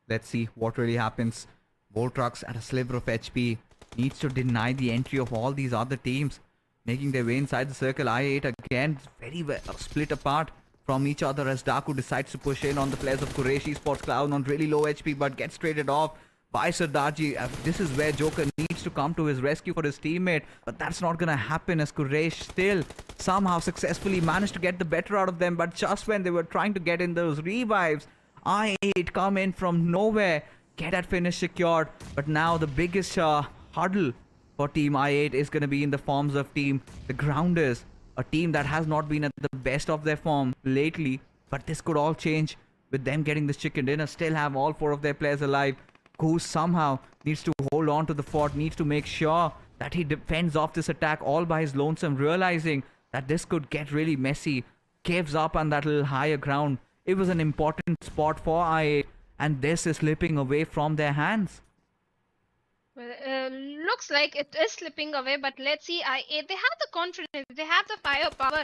Let's see what really happens. Voltrucks at a sliver of HP needs to deny the entry of all these other teams, making their way inside the circle. I8 again very well split apart from each other as Daku decides to push in on the players of Quraysh Esports. Clown on really low HP but gets traded off by Sardarji. This is where Joker needs to come to his rescue for his teammate, but that's not gonna happen as Quraysh still somehow successfully managed to get the better out of them. But just when they were trying to get in those revives, I8 come in from nowhere, get that finish secured. But now the biggest hurdle for Team I8 is going to be in the forms of Team the Grounders, a team that has not been at the best of their form lately. But this could all change with them getting this chicken dinner. Still have all 4 of their players alive. Goose somehow needs to hold on to the fort, needs to make sure that he defends off this attack all by his lonesome, realizing that this could get really messy. Caves up on that little higher ground. It was an important spot for I8, and this is slipping away from their hands. Well, looks like it is slipping away, but let's see. They have the confidence, they have the firepower.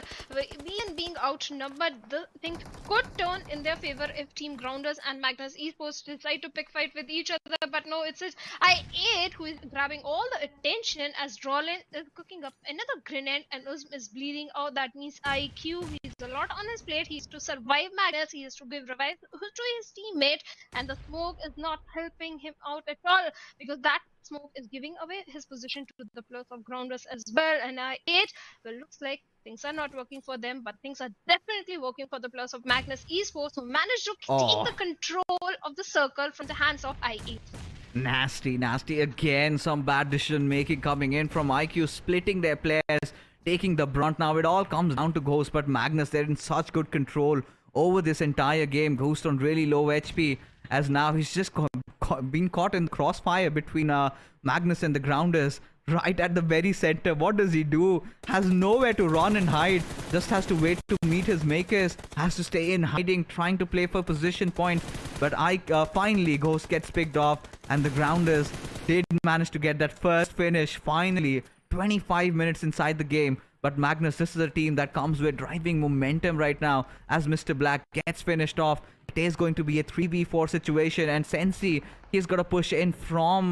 Being outnumbered, the thing could turn in their favor if Team Grounders and Magnus Esports decide to pick fight with each other. But no, it's I8 who is grabbing all the attention as Drolin is cooking up another grenade and is bleeding out. That means IQ, he's a lot on his plate. He has to survive Magnus, he has to give revive to his teammate, and the smoke is not helping him out at all, because that smoke is giving away his position to the players of Grounders as well. And I8, well, looks like things are not working for them, but things are definitely working for the players of Magnus Esports, who managed to take the control of the circle from the hands of I8. Nasty again. Some bad decision making coming in from IQ, splitting their players, taking the brunt. Now it all comes down to Ghost, but Magnus, they're in such good control over this entire game. Ghost on really low HP, as now he's just been caught in the crossfire between Magnus and the Grounders. right at the very center. What does he do? Has nowhere to run and hide. Just has to wait to meet his makers. Has to stay in hiding, trying to play for position point. But finally, Ghost gets picked off, and the Grounders did manage to get that first finish. Finally, 25 minutes inside the game. But Magnus, this is a team that comes with driving momentum right now. As Mr. Black gets finished off, it is going to be a 3v4 situation, and Sensi, he's got to push in from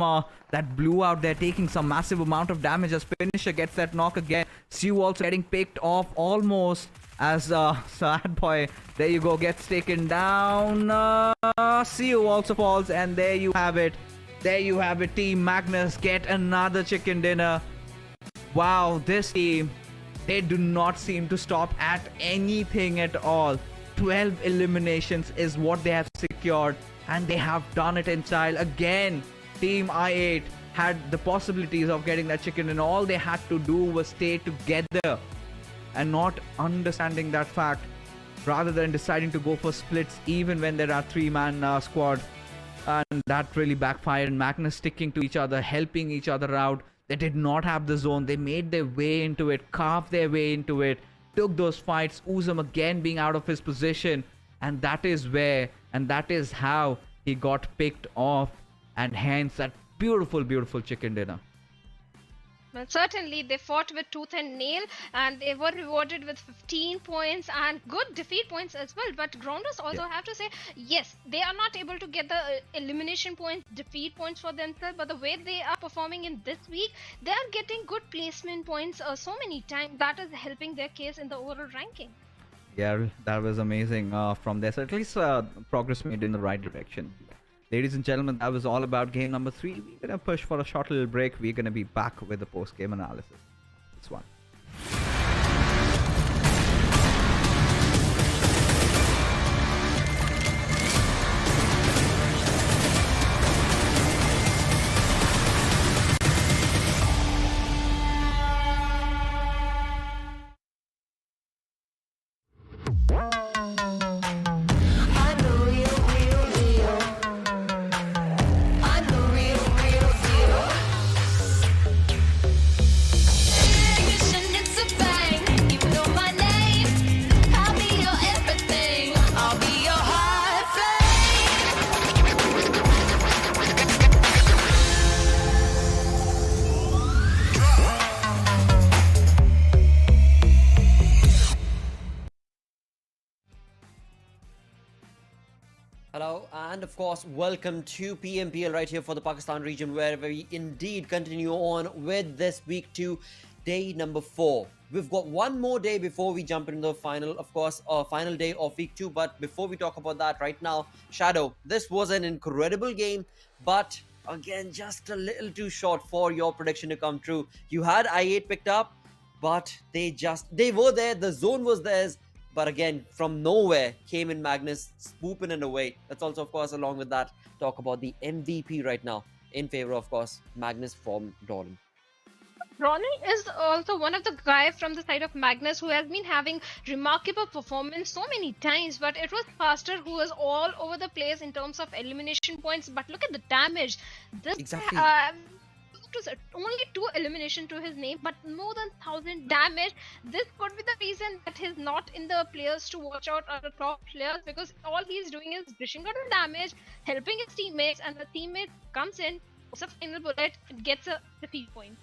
that blue out there, taking some massive amount of damage as Finisher gets that knock again. Siu also getting picked off almost as Sad Boy, there you go, gets taken down. Siu also falls, and there you have it. There you have it, Team Magnus get another chicken dinner. Wow, this team, they do not seem to stop at anything at all. 12 eliminations is what they have secured, and they have done it in style. Again, Team I8 had the possibilities of getting that chicken, and all they had to do was stay together and not understanding that fact, rather than deciding to go for splits even when there are 3-man squad. And that really backfired, and Magnus sticking to each other, helping each other out. They did not have the zone. They made their way into it, carved their way into it, took those fights. Uzum again being out of his position, and that is where, and that is how he got picked off, and hence that beautiful, beautiful chicken dinner. Well, certainly they fought with tooth and nail, and they were rewarded with 15 points and good defeat points as well. But Grounders also have to say, yes, they are not able to get the elimination points, defeat points for themselves, but the way they are performing in this week, they are getting good placement points so many times. That is helping their case in the overall ranking. Yeah, that was amazing from there. So at least progress made in the right direction. Ladies and gentlemen, that was all about game number 3. We're going to push for a short little break. We're going to be back with the post-game analysis. This one. Hello, and of course, welcome to PMPL right here for the Pakistan region, where we indeed continue on with this week 2, day number 4. We've got one more day before we jump into the final, of course, final day of week 2. But before we talk about that right now, Shadow, this was an incredible game, but again, just a little too short for your prediction to come true. You had I8 picked up, but they were there, the zone was theirs. But again, from nowhere came in Magnus, swooping it away. Let's also, of course, along with that, talk about the MVP right now in favor, of course, Magnus from Doran. Ronan is also one of the guys from the side of Magnus who has been having remarkable performance so many times, but it was Faster who was all over the place in terms of elimination points. But look at the damage. This exactly. Only 2 elimination to his name, but more than 1000 damage. This could be the reason that he's not in the players to watch out, or the top players, because all he's doing is dishing out the damage, helping his teammates, and the teammate comes in, puts a final bullet, and gets a defeat point.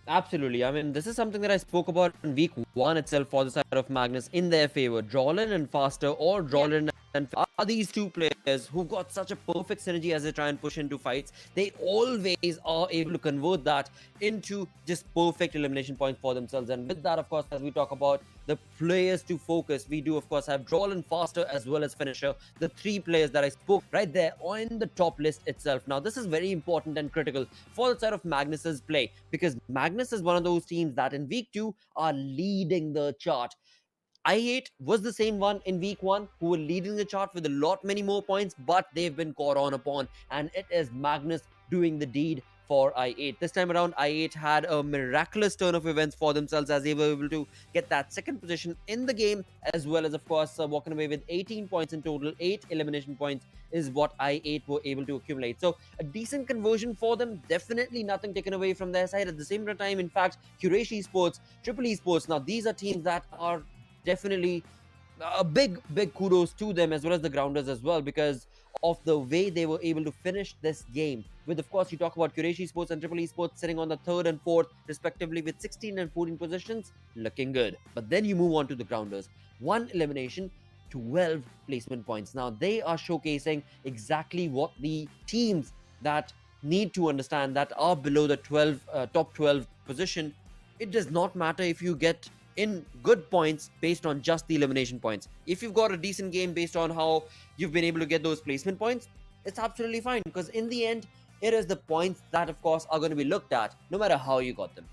Absolutely. I mean, this is something that I spoke about in week 1 itself for the side of Magnus in their favor. Jolin and Faster, or Jolin and are these two players who've got such a perfect synergy as they try and push into fights. They always are able to convert that into just perfect elimination points for themselves. And with that, of course, as we talk about the players to focus, we do, of course, have Jolin, Faster, as well as Finisher, the 3 players that I spoke right there on the top list itself. Now, this is very important and critical for the side of Magnus's play, because Magnus is one of those teams that in week 2 are leading the chart. I8 was the same one in week 1 who were leading the chart with a lot many more points, but they've been caught on upon, and it is Magnus doing the deed for I8. This time around, I8 had a miraculous turn of events for themselves as they were able to get that second position in the game, as well as, of course, walking away with 18 points in total. 8 elimination points is what I8 were able to accumulate. So a decent conversion for them, definitely nothing taken away from their side. At the same time, in fact, Quraysh Esports, TmwEsports, Esports, now these are teams that are definitely a big kudos to them, as well as the grounders as well, because of the way they were able to finish this game. With, of course, you talk about Quraysh Esports and TmwEsports Esports sitting on the third and fourth respectively with 16 and 14 positions, looking good. But then you move on to the grounders. 1 elimination, 12 placement points. Now they are showcasing exactly what the teams that need to understand, that are below the top 12 position. It does not matter if you get in good points based on just the elimination points. If you've got a decent game based on how you've been able to get those placement points, it's absolutely fine, because in the end, it is the points that, of course, are going to be looked at no matter how you got them.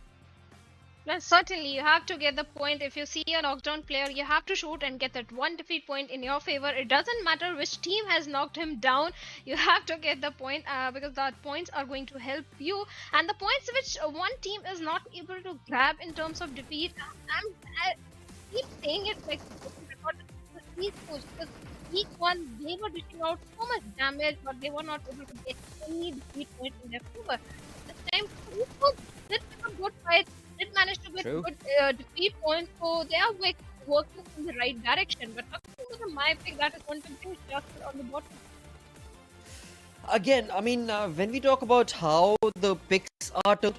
Well, certainly, you have to get the point. If you see a knockdown player, you have to shoot and get that one defeat point in your favor. It doesn't matter which team has knocked him down. You have to get the point because the points are going to help you. And the points which one team is not able to grab in terms of defeat, I keep saying it like because each one, they were dishing out so much damage, but they were not able to get any defeat point in their favor. This time, did have a good fight, did manage to get good defeat points, so they are like working in the right direction. But talking about my pick, that is going to be just on the bottom. Again, I mean, when we talk about how the picks are took,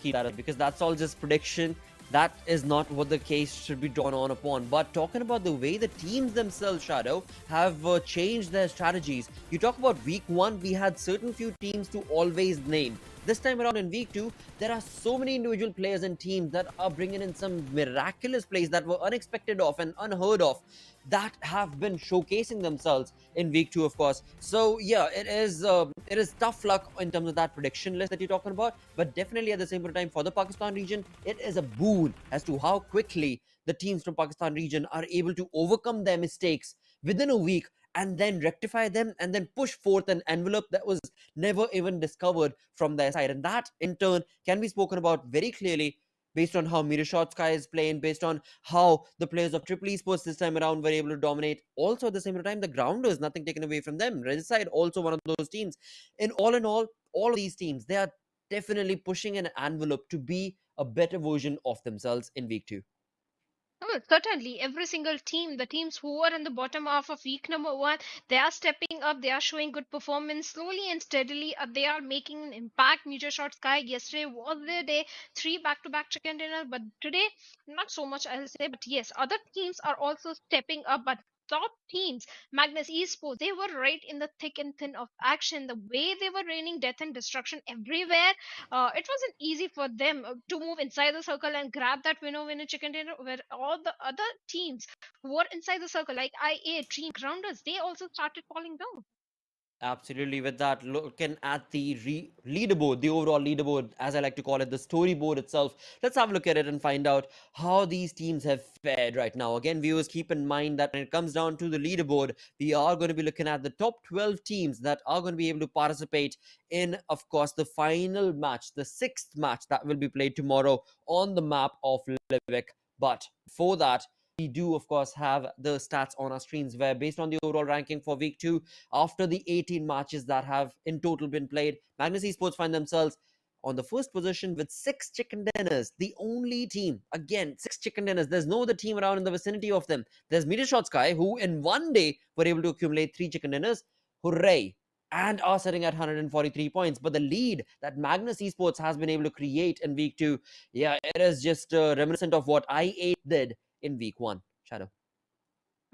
keep that up, because that's all just prediction. That is not what the case should be drawn on upon. But talking about the way the teams themselves, Shadow, have changed their strategies. You talk about week 1, we had certain few teams to always name. This time around in week 2, there are so many individual players and teams that are bringing in some miraculous plays that were unexpected of and unheard of, that have been showcasing themselves in week 2, of course. So yeah, it is tough luck in terms of that prediction list that you're talking about, but definitely at the same time for the Pakistan region, it is a boon as to how quickly the teams from Pakistan region are able to overcome their mistakes within a week and then rectify them and then push forth an envelope that was never even discovered from their side. And that in turn can be spoken about very clearly based on how Metershot Sky is playing, based on how the players of TmwEsports Esports this time around were able to dominate. Also, at the same time, the grounders, nothing taken away from them. Red side, also one of those teams. In all of these teams, they are definitely pushing an envelope to be a better version of themselves in week 2. Oh, certainly, every single team, the teams who are in the bottom half of week number 1, they are stepping up, they are showing good performance slowly and steadily. They are making an impact. Metershot Sky, yesterday was their day, 3 back-to-back chicken dinner, but today, not so much, I'll say. But yes, other teams are also stepping up, but top teams, Magnus Esports, they were right in the thick and thin of action. The way they were raining death and destruction everywhere, it wasn't easy for them to move inside the circle and grab that winner chicken dinner, where all the other teams who were inside the circle, like IA, Dream, Grounders, they also started falling down. Absolutely, with that, looking at the leaderboard, the overall leaderboard, as I like to call it, the storyboard itself, let's have a look at it and find out how these teams have fared right now. Again, viewers, keep in mind that when it comes down to the leaderboard, we are going to be looking at the top 12 teams that are going to be able to participate in, of course, the final match, the 6th match that will be played tomorrow on the map of Livik. But before that, we do, of course, have the stats on our screens, where based on the overall ranking for week 2, after the 18 matches that have in total been played, Magnus Esports find themselves on the first position with 6 chicken dinners. The only team, again, 6 chicken dinners. There's no other team around in the vicinity of them. There's Metershot Sky, who in one day were able to accumulate 3 chicken dinners. Hooray! And are sitting at 143 points. But the lead that Magnus Esports has been able to create in week 2, yeah, it is just reminiscent of what I8 did in week 1. Shadow.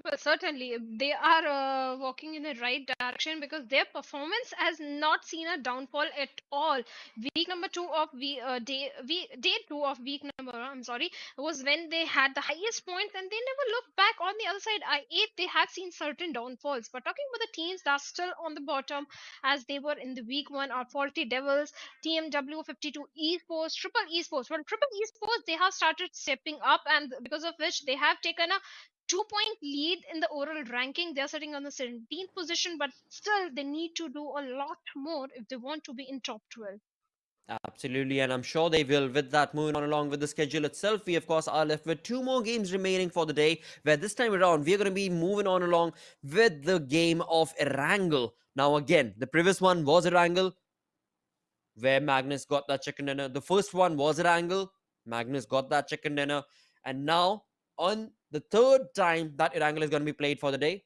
Well, certainly, they are walking in the right direction because their performance has not seen a downfall at all. Week number 2 of day 2 of week number, I'm sorry, was when they had the highest points, and they never looked back. On the other side, I8, they had seen certain downfalls. But talking about the teams that are still on the bottom, as they were in the week 1, are Faulty Devils, TmwEsports Esports, Triple Esports. Well, Triple Esports, they have started stepping up, and because of which they have taken a 2-point lead in the overall ranking. They're sitting on the 17th position, but still they need to do a lot more if they want to be in top 12. Absolutely, and I'm sure they will. With that, moving on along with the schedule itself, we of course are left with 2 more games remaining for the day, where this time around we're going to be moving on along with the game of Erangel. Now again, the previous one was Erangel, where Magnus got that chicken dinner. The first one was Erangel, Magnus got that chicken dinner. And now, on the third time that Erangel is going to be played for the day,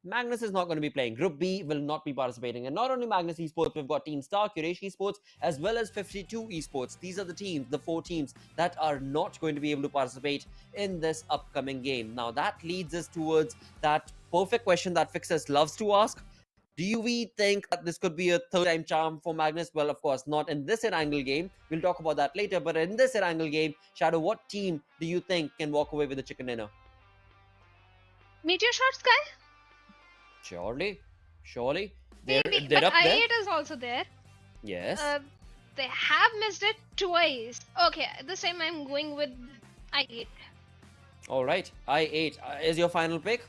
Magnus is not going to be playing. Group B will not be participating. And not only Magnus Esports, we've got Team Star, Quraysh Esports, as well as 52 Esports. These are the teams, the 4 teams that are not going to be able to participate in this upcoming game. Now, that leads us towards that perfect question that Fixers loves to ask. Do we think that this could be a third-time charm for Magnus? Well, of course, not in this Erangel game. We'll talk about that later. But in this Erangel game, Shadow, what team do you think can walk away with the chicken dinner? Metershot Sky? Surely. Maybe, they're but up there. I8 is also there. Yes. They have missed it twice. Okay, this time I'm going with I8. All right. I8 is your final pick?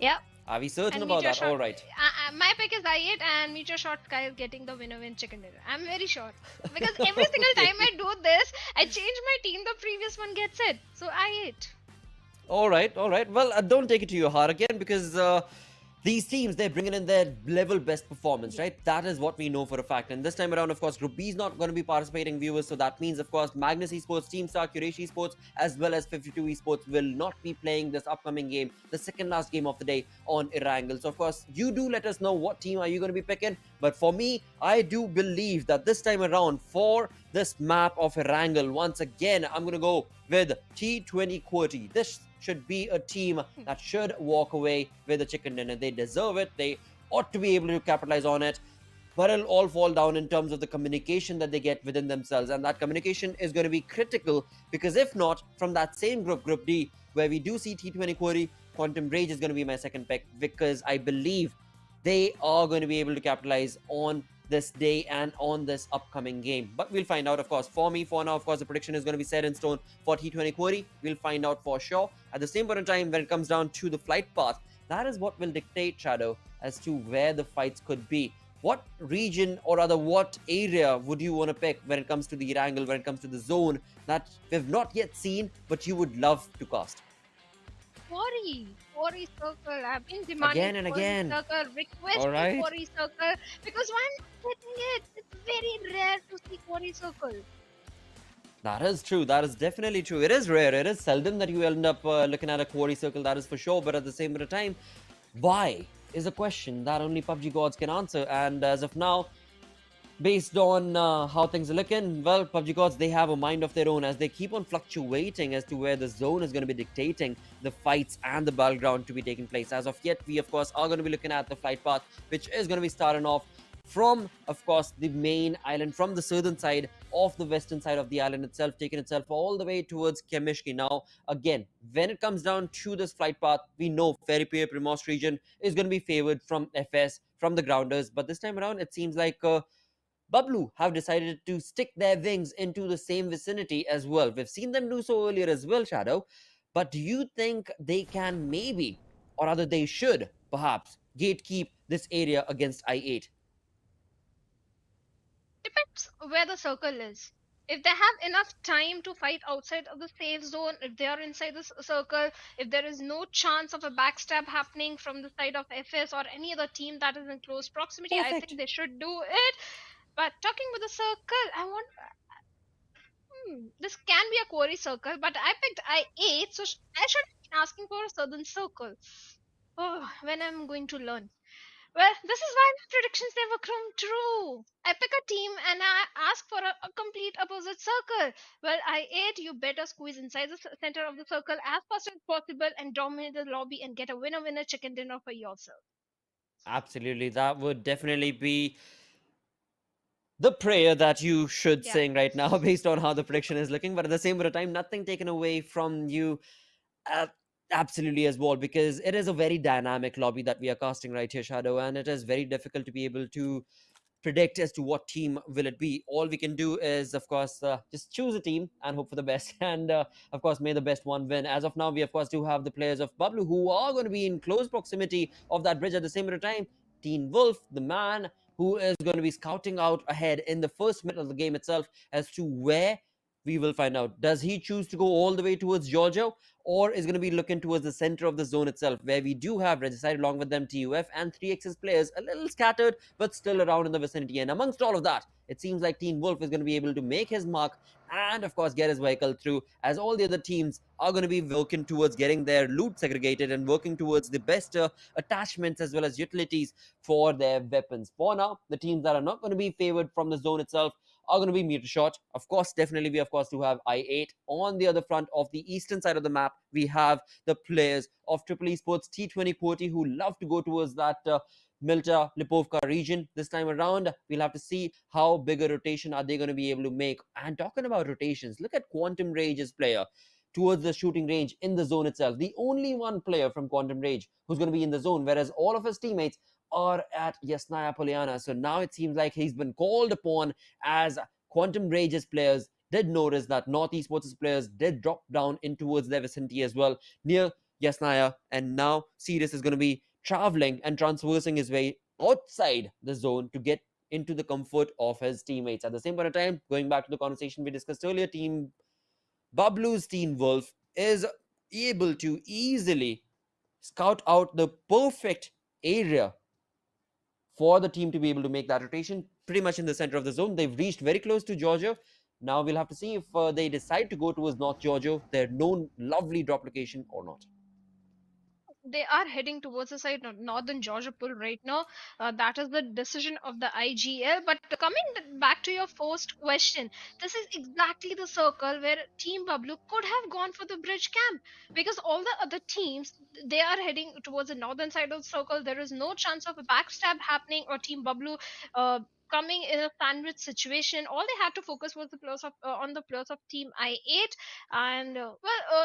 Yeah. Are we certain And about that? Metershot- All right. My pick is I8 and Metershot Sky is getting the winner in chicken dinner. I'm very sure. Because every single time I do this, I change my team, the previous one gets it. So I8. All right. Well, don't take it to your heart again, because these teams, they're bringing in their level best performance, right? That is what we know for a fact. And this time around, of course, Group B is not going to be participating, viewers. So that means, of course, Magnus Esports, Team Star, Quraysh Esports, as well as 52 Esports will not be playing this upcoming game, the second last game of the day on Erangel. So, of course, you do let us know what team are you going to be picking. But for me, I do believe that this time around, for this map of Erangel, once again, I'm going to go with T20 This should be a team that should walk away with a chicken dinner. They deserve it. They ought to be able to capitalize on it. But it'll all fall down in terms of the communication that they get within themselves. And that communication is going to be critical, because if not, from that same group, Group D, where we do see T20, Quantum Rage is going to be my second pick, because I believe they are going to be able to capitalize on this day and on this upcoming game. But we'll find out, of course. For now, of course, the prediction is going to be set in stone for T20. We'll find out for sure. At the same point in time, when it comes down to the flight path, that is what will dictate, Shadow, as to where the fights could be. What region, or rather what area, would you want to pick when it comes to the Erangel, when it comes to the zone that we've not yet seen, but you would love to cast? Quarry Circle. I've been demanding Again and again. Circle, request All right. Quarry Circle, because why am I getting it? It's very rare to see Quarry Circle. That is true. That is definitely true. It is rare. It is seldom that you end up looking at a quarry circle, that is for sure. But at the same time, why is a question that only PUBG gods can answer. And as of now, based on how things are looking, well, PUBG gods, they have a mind of their own, as they keep on fluctuating as to where the zone is going to be dictating the fights and the battleground to be taking place. As of yet, we of course are going to be looking at the flight path, which is going to be starting off from, of course, the main island, from the southern side of the western side of the island itself, taking itself all the way towards Kemishki. Now, again, when it comes down to this flight path, we know Feripir Primos region is going to be favored from FS, from the grounders. But this time around, it seems like BABLU have decided to stick their wings into the same vicinity as well. We've seen them do so earlier as well, Shadow. But do you think they can maybe, or rather they should, perhaps, gatekeep this area against I8? Depends where the circle is. If they have enough time to fight outside of the safe zone, if they are inside the circle, if there is no chance of a backstab happening from the side of FS or any other team that is in close proximity, I think they should do it. But talking with the circle, I want... this can be a quarry circle, but I picked I8, so I should be asking for a southern circle. Oh, when I'm going to learn. Well, this is why my predictions never come true. I pick a team and I ask for a complete opposite circle. Well, I8, you better squeeze inside the center of the circle as fast as possible and dominate the lobby and get a winner chicken dinner for yourself. Absolutely, that would definitely be the prayer that you should sing right now, based on how the prediction is looking. But at the same time, nothing taken away from you absolutely as well, because it is a very dynamic lobby that we are casting right here, Shadow, and it is very difficult to be able to predict as to what team will it be. All we can do is, of course, just choose a team and hope for the best, and of course, may the best one win. As of now, we of course do have the players of BABLU who are going to be in close proximity of that bridge. At the same time, Teen Wolf, the man who is going to be scouting out ahead in the first minute of the game itself as to where we will find out. Does he choose to go all the way towards Georgia, or is going to be looking towards the center of the zone itself, where we do have Regicide along with them, TUF and 3x's players a little scattered, but still around in the vicinity. And amongst all of that, it seems like Team Wolf is going to be able to make his mark and, of course, get his vehicle through, as all the other teams are going to be working towards getting their loot segregated and working towards the best attachments as well as utilities for their weapons. For now, the teams that are not going to be favored from the zone itself are going to be Metershot. Of course, definitely we, of course, do have I8. On the other front of the eastern side of the map, we have the players of TmwEsports, T2040, who love to go towards that Milta Lipovka region. This time around, we'll have to see how big a rotation are they going to be able to make. And talking about rotations, look at Quantum Rage's player towards the shooting range in the zone itself. The only one player from Quantum Rage who's going to be in the zone, whereas all of his teammates are at Yasnaya Polyana. So now it seems like he's been called upon, as Quantum Rage's players did notice that North Esports' players did drop down in towards their vicinity as well, near Yasnaya. And now Sirius is going to be traveling and transversing his way outside the zone to get into the comfort of his teammates. At the same point of time, going back to the conversation we discussed earlier, Team BABLU's Team Wolf is able to easily scout out the perfect area for the team to be able to make that rotation pretty much in the center of the zone. They've reached very close to Georgia. Now we'll have to see if they decide to go towards North Georgia, their known lovely drop location, or not. They are heading towards the side of northern Georgia pool right now. That is the decision of the IGL. But coming back to your first question, this is exactly the circle where Team BABLU could have gone for the bridge camp, because all the other teams, they are heading towards the northern side of the circle. There is no chance of a backstab happening or Team BABLU coming in a sandwich situation. All they had to focus was the players of on the players of Team I8, and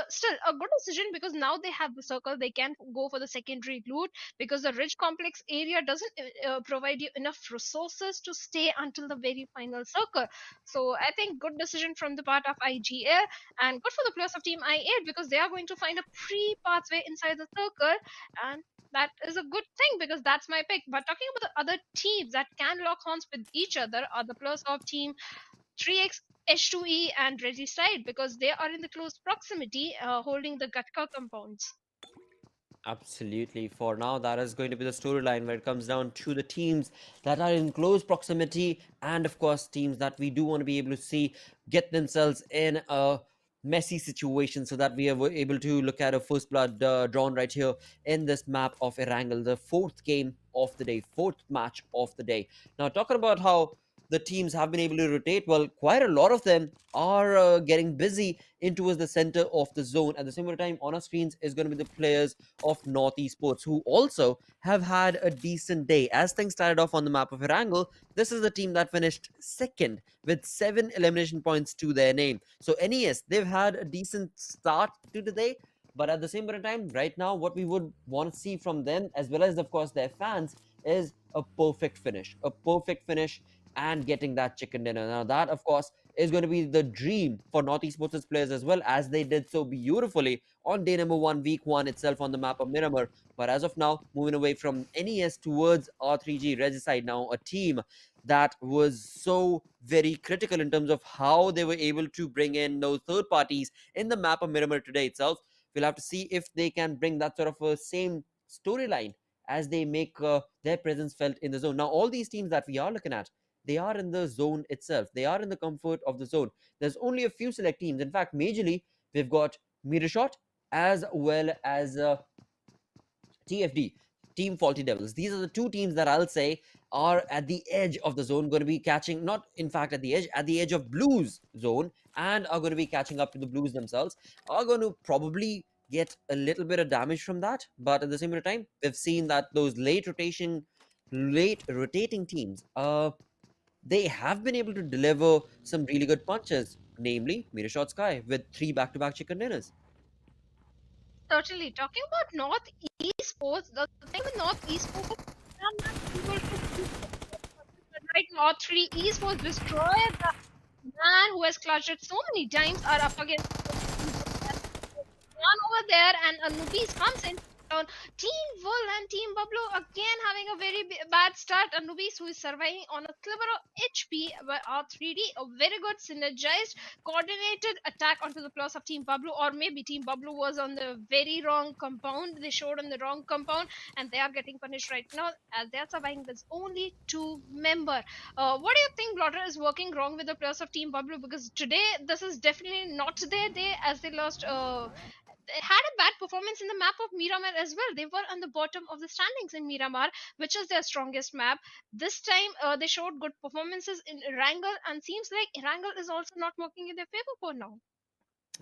still a good decision, because now they have the circle. They can go for the secondary loot, because the ridge complex area doesn't provide you enough resources to stay until the very final circle. So I think good decision from the part of IGL, and good for the players of Team I8, because they are going to find a free pathway inside the circle, and that is a good thing, because that's my pick. But talking about the other teams that can lock horns with each other are the players of Team 3x H2E and Regicide, because they are in the close proximity, holding the Gatka compounds. Absolutely. For now, that is going to be the storyline, where it comes down to the teams that are in close proximity, and of course teams that we do want to be able to see get themselves in a messy situation, so that we are able to look at a first blood drawn right here in this map of Erangel, the fourth game of the day, fourth match of the day. Now, talking about how the teams have been able to rotate, well, quite a lot of them are getting busy in towards the center of the zone. At the same time, on our screens is going to be the players of North Esports, who also have had a decent day. As things started off on the map of Erangel, this is the team that finished second with 7 elimination points to their name. So NES, they've had a decent start to the day, but at the same point of time, right now, what we would want to see from them, as well as, of course, their fans, is a perfect finish. A perfect finish and getting that chicken dinner. Now, that, of course, is going to be the dream for North Esports' players, as well, as they did so beautifully on day number 1, week 1 itself on the map of Miramar. But as of now, moving away from NES towards R3D Regicide, now a team that was so very critical in terms of how they were able to bring in those third parties in the map of Miramar today itself. We'll have to see if they can bring that sort of a same storyline as they make their presence felt in the zone. Now, all these teams that we are looking at, they are in the zone itself. They are in the comfort of the zone. There's only a few select teams. In fact, majorly, we've got Metershot as well as TFD, Team Faulty Devils. These are the two teams that I'll say are at the edge of the zone, going to be catching, not in fact at the edge of Blues zone, and are going to be catching up to the Blues themselves, are going to probably get a little bit of damage from that. But at the same time, we've seen that those late rotating teams, they have been able to deliver some really good punches, namely Metershot Sky with 3 back-to-back chicken dinners. Certainly. Talking about North Esports, the thing with North Esports, right now, R3D Esports destroyed the man who has clutched it so many times, are up against one over there, and Anubis comes in, down. Team Wool and Team BABLU again having a very bad start. Anubis, who is surviving on a sliver of HP by R3D, a very good synergized, coordinated attack onto the plus of Team BABLU, or maybe Team BABLU was on the very wrong compound. They showed on the wrong compound, and they are getting punished right now as they are surviving. There's only 2 member. What do you think, Blotter, is working wrong with the players of Team BABLU? Because today this is definitely not their day, as they lost. They had a bad performance in the map of Miramar as well. They were on the bottom of the standings in Miramar, which is their strongest map. This time, they showed good performances in Erangel, and seems like Erangel is also not working in their favor for now.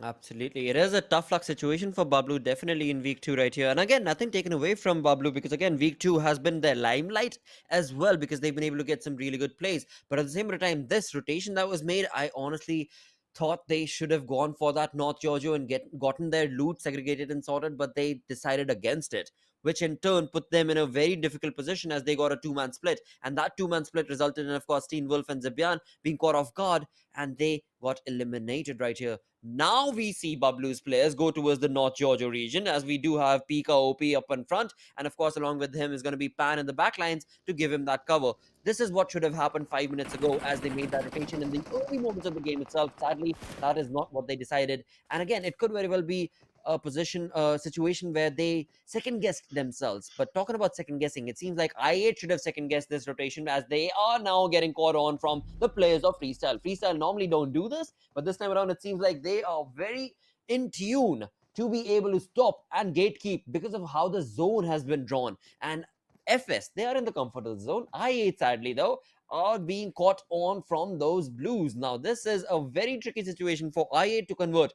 Absolutely. It is a tough luck situation for BABLU, definitely in week 2 right here. And again, nothing taken away from BABLU, because again, week 2 has been their limelight as well, because they've been able to get some really good plays. But at the same time, this rotation that was made, I honestly thought they should have gone for that North Giorgio and gotten their loot segregated and sorted, but they decided against it, which in turn put them in a very difficult position as they got a 2-man split. And that 2-man split resulted in, of course, Teen Wolf and Zebian being caught off guard, and they got eliminated right here. Now we see BABLU's players go towards the North Georgia region, as we do have Pika OP up in front, and of course along with him is going to be Pan in the backlines to give him that cover. This is what should have happened 5 minutes ago, as they made that rotation in the early moments of the game itself. Sadly, that is not what they decided, and again, it could very well be a situation where they second guessed themselves. But talking about second guessing, it seems like I8 should have second guessed this rotation, as they are now getting caught on from the players of Freestyle. Freestyle normally don't do this, but this time around it seems like they are very in tune to be able to stop and gatekeep because of how the zone has been drawn. And FS, they are in the comfort of the zone. I8, sadly though, are being caught on from those blues. Now this is a very tricky situation for I8 to convert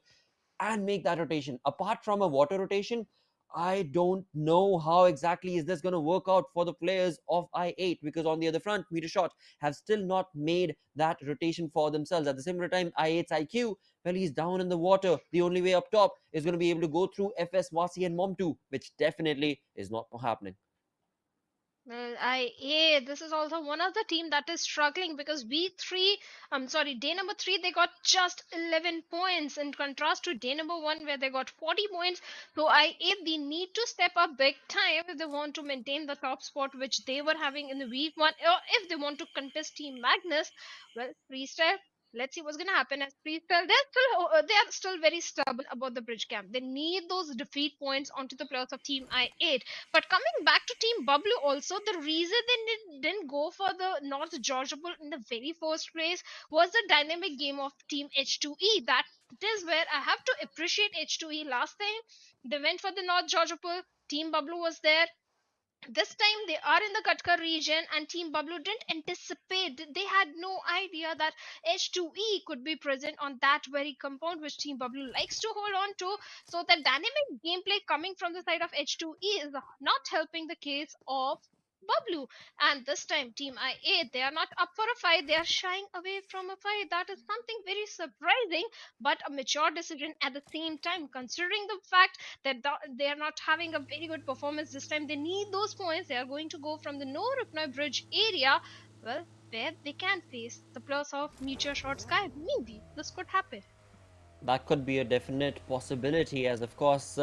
and make that rotation. Apart from a water rotation, I don't know how exactly is this going to work out for the players of I8, because on the other front, Metershot have still not made that rotation for themselves. At the same time, I8's IQ, well, he's down in the water. The only way up top is going to be able to go through FS, Wasi and Mom2, which definitely is not happening. Well, this is also one of the team that is struggling, because day number 3, they got just 11 points in contrast to day number 1, where they got 40 points. So they need to step up big time if they want to maintain the top spot which they were having in the week 1, or if they want to contest Team Magnus. Well, Freestyle, let's see what's gonna happen. As Freestyle, they are still very stubborn about the bridge camp. They need those defeat points onto the players of Team I8. But coming back to Team BABLU also, the reason they didn't go for the North Georgia Bull in the very first place was the dynamic game of Team H2E. That is where I have to appreciate H2E. Last time they went for the North Georgia Bull, Team BABLU was there. This time they are in the Katkar region, and Team BABLU didn't anticipate. They had no idea that H2E could be present on that very compound which Team BABLU likes to hold on to. So the dynamic gameplay coming from the side of H2E is not helping the case of BABLU. And this time Team I8, they are not up for a fight. They are shying away from a fight. That is something very surprising, but a mature decision at the same time, considering the fact that they are not having a very good performance this time. They need those points. They are going to go from the No Rupnoy Bridge area, well, where they can face the plus of Metershot Sky. Maybe this could happen. That could be a definite possibility, as of course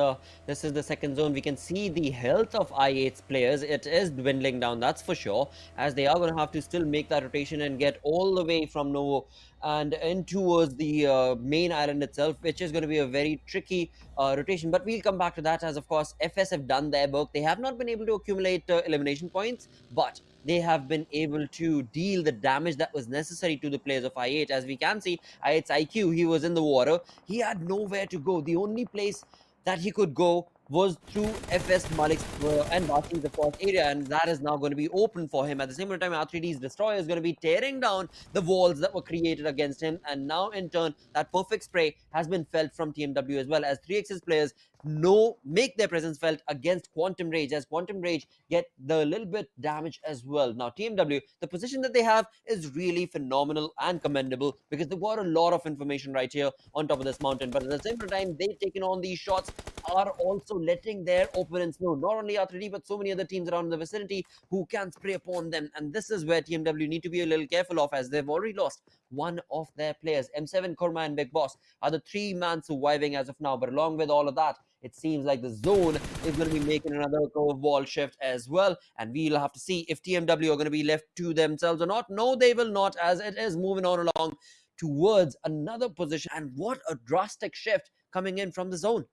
this is the second zone. We can see the health of I8's players. It is dwindling down, that's for sure, as they are going to have to still make that rotation and get all the way from Novo and in towards the main island itself, which is going to be a very tricky rotation. But we'll come back to that, as of course FS have done their work. They have not been able to accumulate elimination points, but they have been able to deal the damage that was necessary to the players of I8. As we can see, I8's IQ, he was in the water. He had nowhere to go. The only place that he could go was through FS Malik's and Basi's, of course, area, and that is now going to be open for him. At the same time, R3D's destroyer is going to be tearing down the walls that were created against him, and now in turn, that perfect spray has been felt from TmW as well, as 3x's players make their presence felt against Quantum Rage, as Quantum Rage get the little bit damage as well. Now TmW, the position that they have is really phenomenal and commendable, because they've got a lot of information right here on top of this mountain, but at the same time they've taken on these shots, are also letting their opponents know, not only R3D but so many other teams around the vicinity who can spray upon them. And this is where TmW need to be a little careful of, as they've already lost one of their players. M7, Kurma and Big Boss are the 3-man surviving as of now, but along with all of that, it seems like the zone is going to be making another curveball shift as well, and we'll have to see if TMW are going to be left to themselves or not. No, they will not, as it is moving on along towards another position. And what a drastic shift coming in from the zone.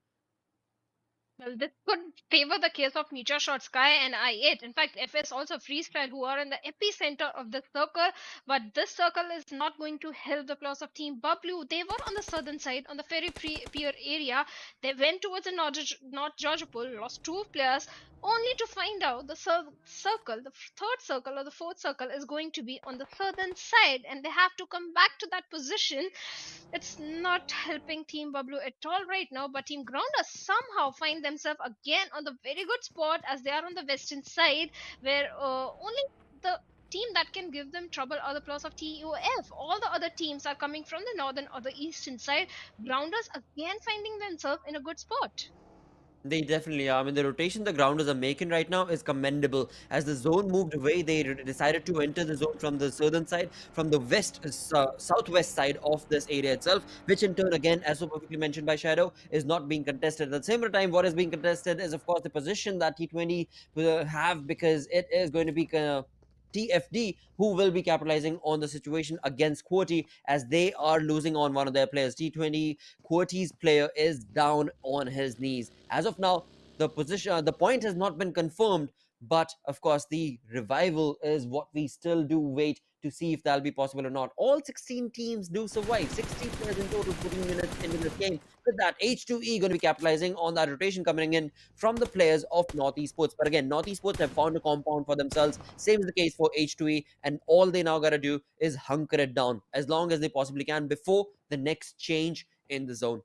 Well, this could favor the case of Metershot Sky and I8. In fact, FS also freestyle, who are in the epicenter of the circle, but this circle is not going to help the players of Team BABLU. They were on the southern side, on the ferry pier area. They went towards the North Georgia Pool, lost 2 players, only to find out the circle, the third circle or the fourth circle, is going to be on the southern side, and they have to come back to that position. It's not helping Team BABLU at all right now, but Team Grounder somehow find themselves again on the very good spot, as they are on the western side, where only the team that can give them trouble are the players of TUF. All the other teams are coming from the northern or the eastern side. Grounders again finding themselves in a good spot. They definitely are. I mean, the rotation the Grounders are making right now is commendable. As the zone moved away, they decided to enter the zone from the southern side, from the southwest side of this area itself, which in turn, again, as so perfectly mentioned by Shadow, is not being contested. At the same time, what is being contested is, of course, the position that T20 will have, because it is going to be TFD, who will be capitalizing on the situation against QWERTY, as they are losing on one of their players. T20 QWERTY's player is down on his knees. As of now, the position, the point has not been confirmed, but of course the revival is what we still do wait to see if that'll be possible or not. All 16 teams do survive. 60 players in total, 14 minutes into this game. With that, H2E going to be capitalizing on that rotation coming in from the players of North Esports. But again, North Esports have found a compound for themselves. Same is the case for H2E, and all they now got to do is hunker it down as long as they possibly can before the next change in the zone.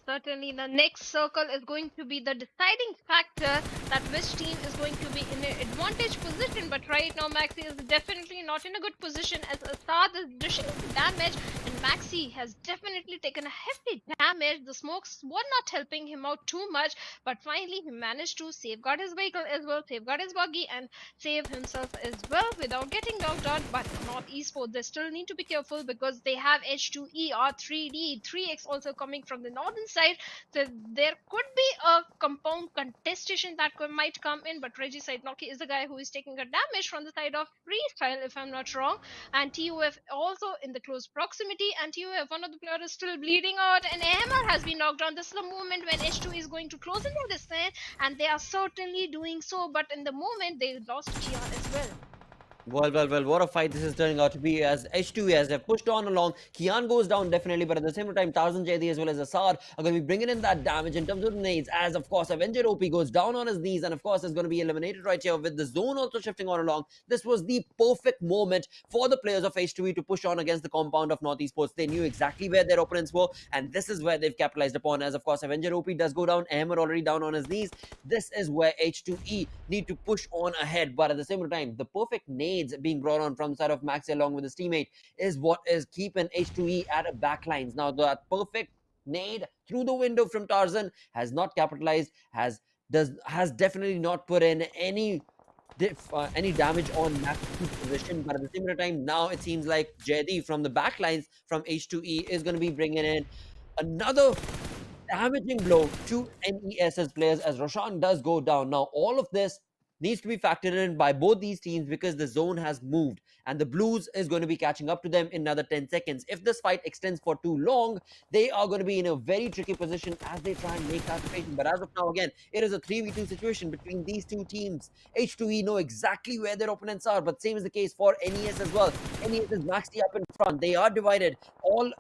Certainly, the next circle is going to be the deciding factor that which team is going to be in an advantage position. But right now, Maxi is definitely not in a good position, as Assad is dishing damage, and Maxi has definitely taken a hefty damage. The smokes were not helping him out too much, but finally he managed to safeguard his vehicle as well, safeguard his buggy, and save himself as well without getting knocked out. But North Esports, they still need to be careful, because they have H2E, R3D, 3X also coming from the northern side. So there could be a compound contestation that might come in, but Reggie Saidnoki is the guy who is taking a damage from the side of freestyle, if I'm not wrong, and TUF also in the close proximity, and TUF, one of the players, is still bleeding out, and AMR has been knocked down. This is the moment when H2 is going to close in their descent, and they are certainly doing so, but in the moment they lost Kian as well. Well, what a fight this is turning out to be, as H2 as they've pushed on along. Kian goes down definitely, but at the same time, Tarzan Jaydi as well as Assad are going to be bringing in that damage in terms of nades, as of course Avenger OP goes down on his knees, and of course is going to be eliminated right here with the zone also shifting on along. This was the perfect moment for the players of H2E to push on against the compound of North Esports. They knew exactly where their opponents were, and this is where they've capitalized upon, as of course Avenger OP does go down, Ahmed already down on his knees. This is where H2E need to push on ahead, but at the same time, the perfect nades being brought on from the side of Maxi along with his teammate is what is keeping H2E at a backlines. Now that perfect nade through the window from Tarzan has not capitalized, has definitely not put in any damage on Maxi's position, but at the same time, now it seems like Jaydi from the backlines from H2E is going to be bringing in another damaging blow to NES's players, as Roshan does go down. Now all of this needs to be factored in by both these teams, because the zone has moved and the Blues is going to be catching up to them in another 10 seconds. If this fight extends for too long, they are going to be in a very tricky position as they try and make that situation. But as of now, again, it is a 3v2 situation between these two teams. H2E know exactly where their opponents are, but same is the case for NES as well. NES is Maxi up in front. They are divided. All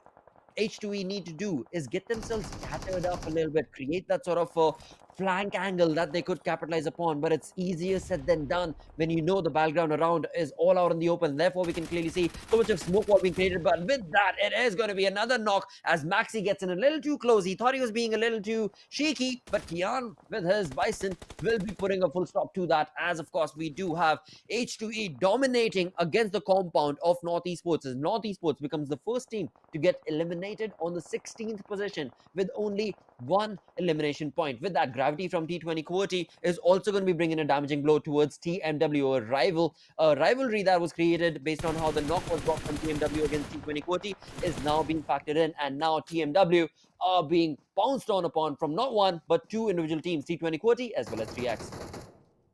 H2E need to do is get themselves scattered up a little bit, create that sort of flank angle that they could capitalize upon, but it's easier said than done when you know the battleground around is all out in the open. Therefore, we can clearly see so much of smoke wall being created, but with that, it is going to be another knock as Maxi gets in a little too close. He thought he was being a little too cheeky, but Kian with his Bison will be putting a full stop to that, as of course we do have H2E dominating against the compound of North Esports, as North Esports becomes the first team to get eliminated on the 16th position with only one elimination point. With that, Gravity from T20 QWERTY is also going to be bringing a damaging blow towards TMW, a rivalry that was created based on how the knock was brought from TMW against T20 QWERTY is now being factored in, and now TMW are being bounced on upon from not one but two individual teams, T20 QWERTY as well as 3X.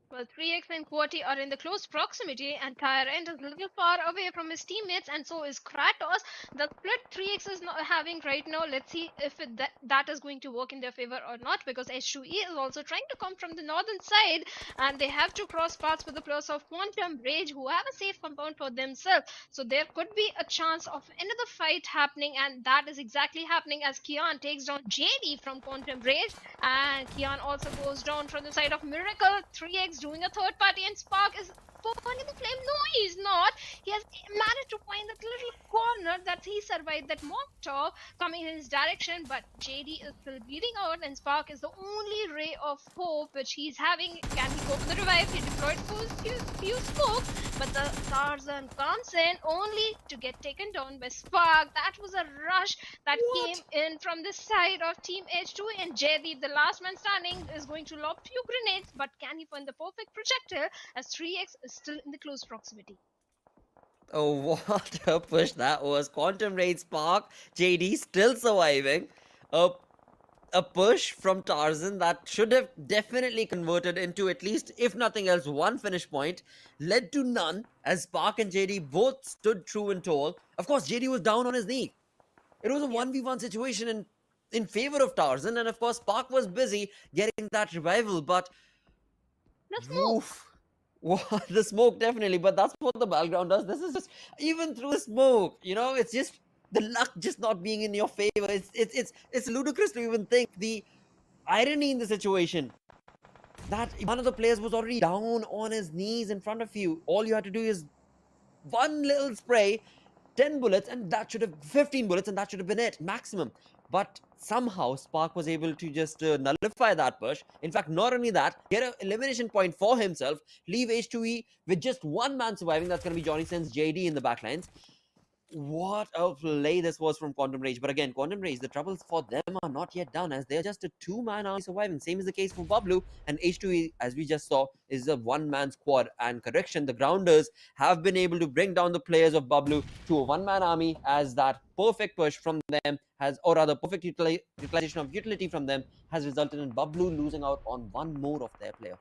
Well, 3X and QWERTY are in the close proximity, and Tyrant is a little far away from his teammates, and so is Kratos. The split 3X is not having right now. Let's see if that is going to work in their favor or not, because H2E is also trying to come from the northern side, and they have to cross paths with the players of Quantum Rage, who have a safe compound for themselves. So there could be a chance of another fight happening, and that is exactly happening as Kian takes down JD from Quantum Rage, and Kian also goes down from the side of Miracle. 3X doing a third party, and Spark is falling in the flame. No, he's not. He has managed to find that little corner that he survived that Molotov coming in his direction, but JD is still bleeding out, and Spark is the only ray of hope which he's having. Can he go for the revive? He deployed few smokes, but the Tarzan comes in only to get taken down by Spark. That was a rush that came in from the side of Team H2, and JD, the last man standing, is going to lob few grenades, but can he find the perfect projectile as 3X is still in the close proximity? Oh, what a push that was. Quantum Rage, Spark, JD still surviving. A push from Tarzan that should have definitely converted into at least, if nothing else, one finish point, led to none, as Spark and JD both stood true and tall. Of course, JD was down on his knee. It was a 1v1 situation in favor of Tarzan, and of course, Spark was busy getting that revival, but... The smoke! What? The smoke, definitely, but that's what the battleground does. This is just, even through the smoke, you know, it's just the luck just not being in your favor. It's ludicrous to even think the irony in the situation that one of the players was already down on his knees in front of you. All you had to do is one little spray, 10 bullets, and that should have 15 bullets, and that should have been it, maximum. But somehow Spark was able to just nullify that push. In fact, not only that, get an elimination point for himself, leave H2E with just one man surviving. That's going to be Johnny Sins JD in the backlines. What a play this was from Quantum Rage. But again, Quantum Rage, the troubles for them are not yet done, as they're just a two-man army surviving. Same is the case for BABLU, and H2E, as we just saw, is a one-man squad. And correction, the Grounders have been able to bring down the players of BABLU to a one-man army, as that perfect push from them has, or rather perfect utilization of utility from them has resulted in BABLU losing out on one more of their player.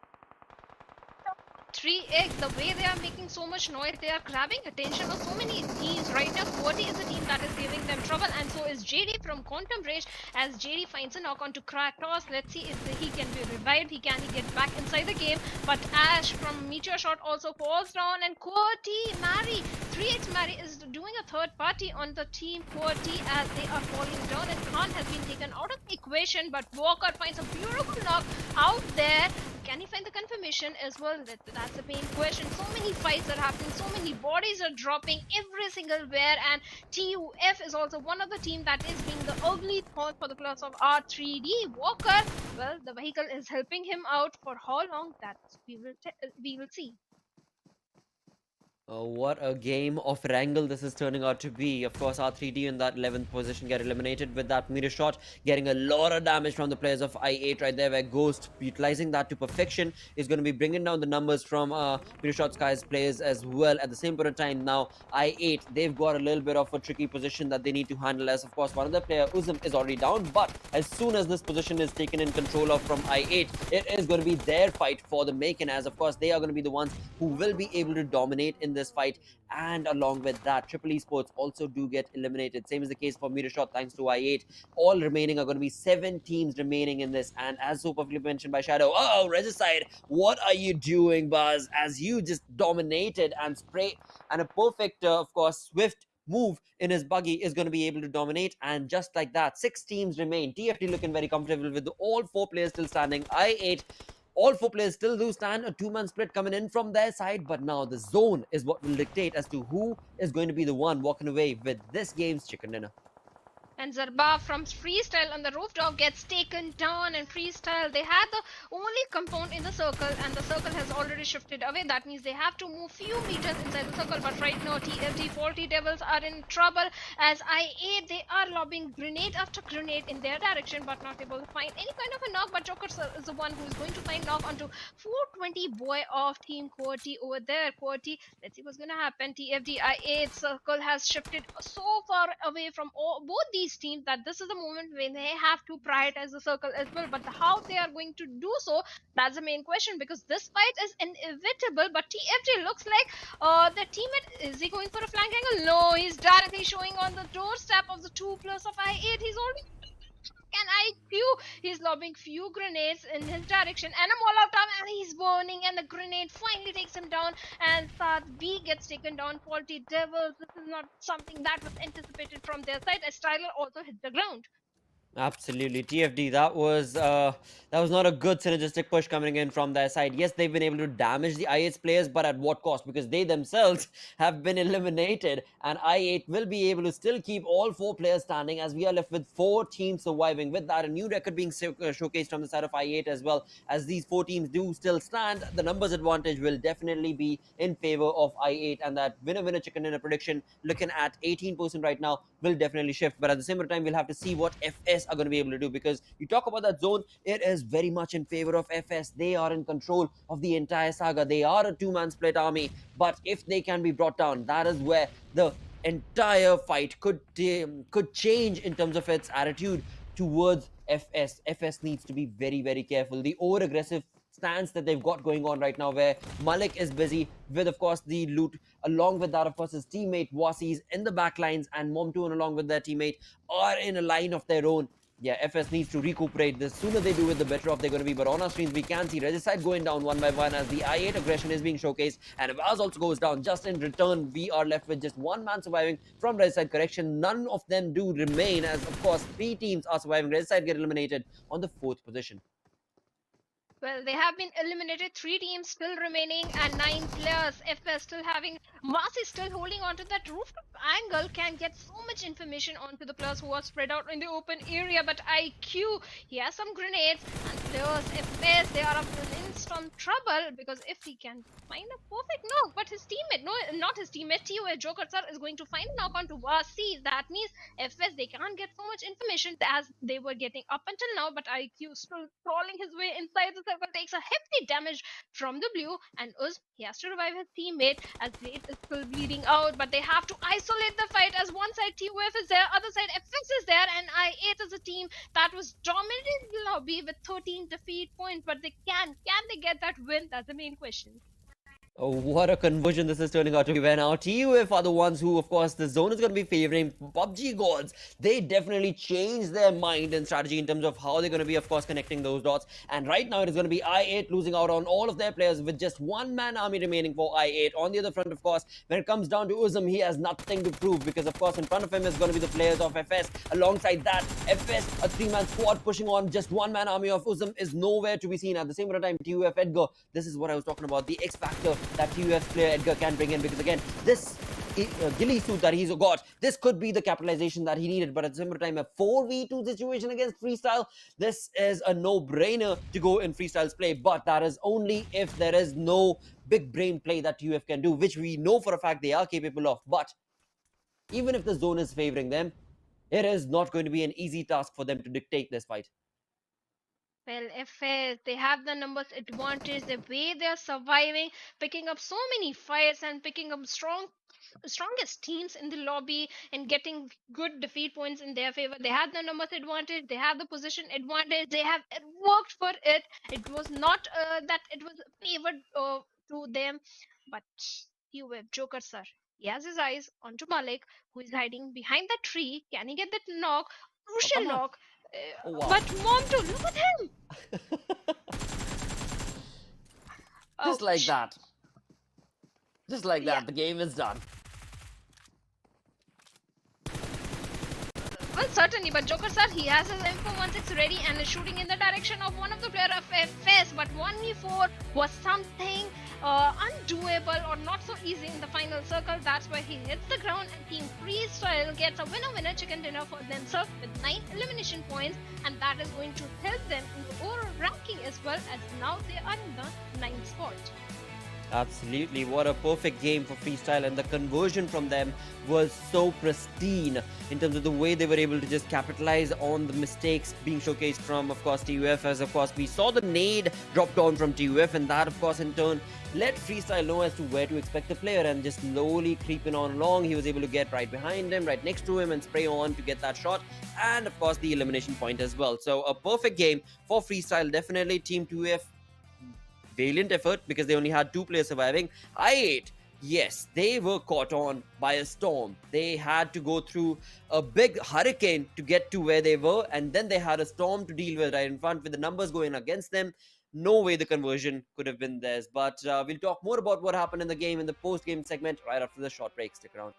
3X, the way they are making so much noise, they are grabbing attention of so many teams right now. QWERTY is a team that is giving them trouble, and so is JD from Quantum Rage, as JD finds a knock onto Kratos. Let's see if he can be revived. He get back inside the game, but Ash from Metershot also falls down, and QWERTY, Mary, 3X Mary is doing a third party on the team QWERTY as they are falling down, and Khan has been taken out of the equation, but Walker finds a beautiful knock out there. Can he find the confirmation as well? That's the main question. So many fights are happening, so many bodies are dropping every single where, and TUF is also one of the team that is being the ugly thorn for the players of R3D. Walker, well, the vehicle is helping him out. For how long, that we will see. What a game of Erangel this is turning out to be. Of course, R3D in that 11th position get eliminated with that meter shot, getting a lot of damage from the players of I8 right there, where Ghost, utilizing that to perfection, is going to be bringing down the numbers from Metershot Sky's players as well. At the same point of time, now I8, they've got a little bit of a tricky position that they need to handle, as of course one of the player, Uzum, is already down, but as soon as this position is taken in control of from I8, it is going to be their fight for the making, as of course they are going to be the ones who will be able to dominate in this fight. And along with that, A+B+C+D Esports also do get eliminated. Same is the case for Metershot, thanks to I8. All remaining are going to be 7 teams remaining in this, and as so perfectly mentioned by Shadow, oh, Regicide, what are you doing, Buzz, as you just dominated and spray, and a perfect of course swift move in his buggy is going to be able to dominate. And just like that, 6 teams remain. TFT looking very comfortable with all 4 players still standing. I8, all 4 players still do stand. A 2-man split coming in from their side, but now the zone is what will dictate as to who is going to be the one walking away with this game's chicken dinner. And Zarba from Freestyle on the rooftop gets taken down, and Freestyle, they had the only compound in the circle, and the circle has already shifted away. That means they have to move few meters inside the circle, but right now TFD Faulty Devils are in trouble as IA, they are lobbing grenade after grenade in their direction, but not able to find any kind of a knock. But Joker is the one who is going to find knock onto 420 boy of Team QWERTY over there. QWERTY, let's see what's going to happen. TFD IA circle has shifted so far away from both these teams that this is the moment when they have to prioritize the circle as well. But how they are going to do so, that's the main question, because this fight is inevitable. But TFD looks like the teammate, is he going for a flank angle? No, he's directly showing on the doorstep of the 2+ of I8. He's already an IQ. He's lobbing few grenades in his direction and a Molotov, and he's burning, and the grenade finally takes him down, and Saad B gets taken down. Faulty Devils, this is not something that was anticipated from their side, as Tyler also hit the ground. Absolutely, TFD. That was not a good synergistic push coming in from their side. Yes, they've been able to damage the I8's players, but at what cost? Because they themselves have been eliminated, and I8 will be able to still keep all 4 players standing, as we are left with 4 teams surviving. With that, a new record being showcased from the side of I8 as well. As these 4 teams do still stand, the numbers advantage will definitely be in favor of I8, and that winner chicken dinner prediction, looking at 18% right now, will definitely shift. But at the same time, we'll have to see what FS are going to be able to do, because you talk about that zone, it is very much in favor of FS. They are in control of the entire saga. They are a 2-man split army, but if they can be brought down, that is where the entire fight could change in terms of its attitude towards FS. FS needs to be very careful. The over aggressive stance that they've got going on right now, where Malik is busy with, of course, the loot, along with that, of course, his teammate Wasi's in the back lines, and Momtoon along with their teammate are in a line of their own. Yeah, FS needs to recuperate. The sooner they do it, the better off they're going to be. But on our screens, we can see Regicide going down one by one as the I8 aggression is being showcased. And if ours also goes down, just in return, we are left with just 1 man surviving from Regicide. Correction, none of them do remain, as, of course, 3 teams are surviving. Regicide get eliminated on the 4th position. Well, they have been eliminated. 3 teams still remaining and 9 players. FS still having, Mars is still holding on to that rooftop angle, can get so much information onto the players who are spread out in the open area. But IQ, he has some grenades, and players FS, they are up in some trouble, because if he can find a perfect knock, but his teammate, no, not his teammate, TOA Joker sir is going to find a knock onto Wasi. That means FS, they can't get so much information as they were getting up until now. But IQ still crawling his way inside the circle, takes a hefty damage from the blue, and Uz, he has to revive his teammate as Blade is still bleeding out. But they have to isolate the fight, as one side TOF is there, other side FS is there, and I8 is a team that was dominating the lobby with 13 defeat points. But can they get that win? That's the main question. Oh, what a conversion this is turning out to be. When our TUF are the ones who, of course, the zone is going to be favoring PUBG gods. They definitely changed their mind and strategy in terms of how they're going to be, of course, connecting those dots. And right now, it is going to be I8 losing out on all of their players with just 1-man army remaining for I8. On the other front, of course, when it comes down to Uzum, he has nothing to prove, because, of course, in front of him is going to be the players of FS. Alongside that, FS, a 3-man squad pushing on, just 1-man army of Uzum is nowhere to be seen. At the same time, TUF Edgar, this is what I was talking about, the X factor that TUF player Edgar can bring in, because again, this ghillie suit that he's got, this could be the capitalization that he needed. But at the same time, a 4v2 situation against Freestyle, this is a no-brainer to go in Freestyle's play. But that is only if there is no big brain play that TUF can do, which we know for a fact they are capable of. But even if the zone is favoring them, it is not going to be an easy task for them to dictate this fight. Well, if they have the numbers advantage, the way they are surviving, picking up so many fights and picking up strongest teams in the lobby and getting good defeat points in their favor. They had the numbers advantage, they have the position advantage, they have worked for it. It was not that it was favored to them, but you were Joker sir. He has his eyes onto Malik, who is hiding behind that tree. Can he get that knock? Crucial knock. Oh, wow. But Momtoon, look at him! Just like that. Just like that, the game is done. Well, certainly, but Joker sir, he has his M416 ready and is shooting in the direction of one of the player of FS, but 1v4 was something undoable or not so easy in the final circle. That's why he hits the ground, and Team Freestyle gets a winner chicken dinner for themselves with 9 elimination points, and that is going to help them in the overall ranking as well, as now they are in the 9th spot. Absolutely, what a perfect game for Freestyle, and the conversion from them was so pristine in terms of the way they were able to just capitalize on the mistakes being showcased from, of course, TUF, as of course we saw the nade drop down from TUF, and that of course in turn let Freestyle know as to where to expect the player, and just slowly creeping on along, he was able to get right behind him, right next to him, and spray on to get that shot, and of course the elimination point as well. So a perfect game for Freestyle. Definitely Team 2F, valiant effort, because they only had 2 players surviving. I8, yes, they were caught on by a storm. They had to go through a big hurricane to get to where they were, and then they had a storm to deal with right in front with the numbers going against them. No way the conversion could have been theirs. But we'll talk more about what happened in the game in the post-game segment right after the short break. Stick around.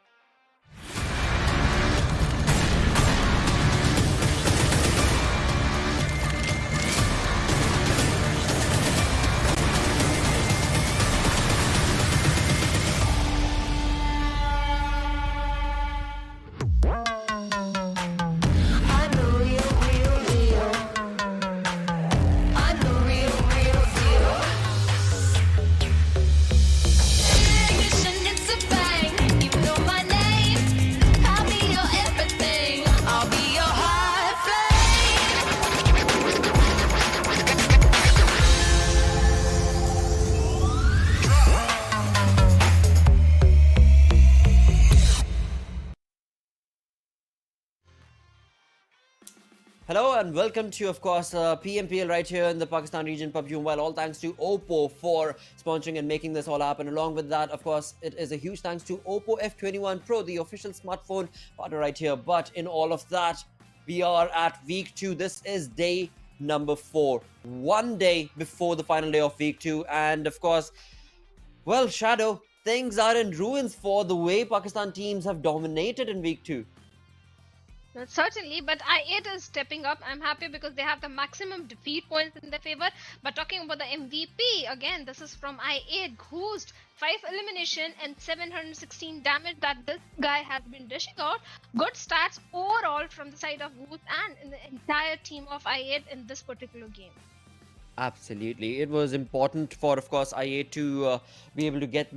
Hello and welcome to, of course, PMPL right here in the Pakistan region, PUBG Mobile. All thanks to Oppo for sponsoring and making this all happen. Along with that, of course, it is a huge thanks to Oppo F21 Pro, the official smartphone partner right here. But in all of that, we are at week 2. This is day number 4. 1 day before the final day of week 2. And of course, well, Shadow, things are in ruins for the way Pakistan teams have dominated in week 2. Well, certainly, but I8 is stepping up. I'm happy because they have the maximum defeat points in their favor. But talking about the MVP, again, this is from I8. Ghost, 5 elimination and 716 damage that this guy has been dishing out. Good stats overall from the side of Ghost and in the entire team of I8 in this particular game. Absolutely, it was important for, of course, IA to be able to get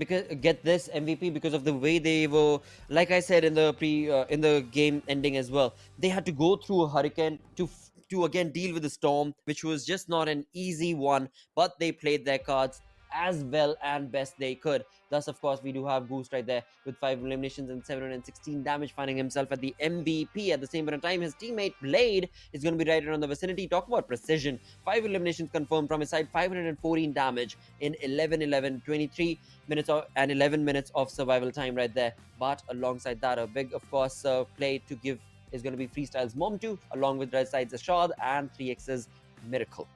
this MVP because of the way they were. Like I said in the game ending as well, they had to go through a hurricane to again deal with the storm, which was just not an easy one. But they played their cards as well and best they could. Thus, of course, we do have Boost right there with 5 eliminations and 716 damage, finding himself at the MVP. At the same point of time, his teammate Blade is going to be right around the vicinity. Talk about precision. 5 eliminations confirmed from his side, 514 damage in 11, 23 minutes and 11 minutes of survival time right there. But alongside that, a big, of course, play to give is going to be Freestyle's Mom 2, along with right side's Ashad and 3x's Miracle.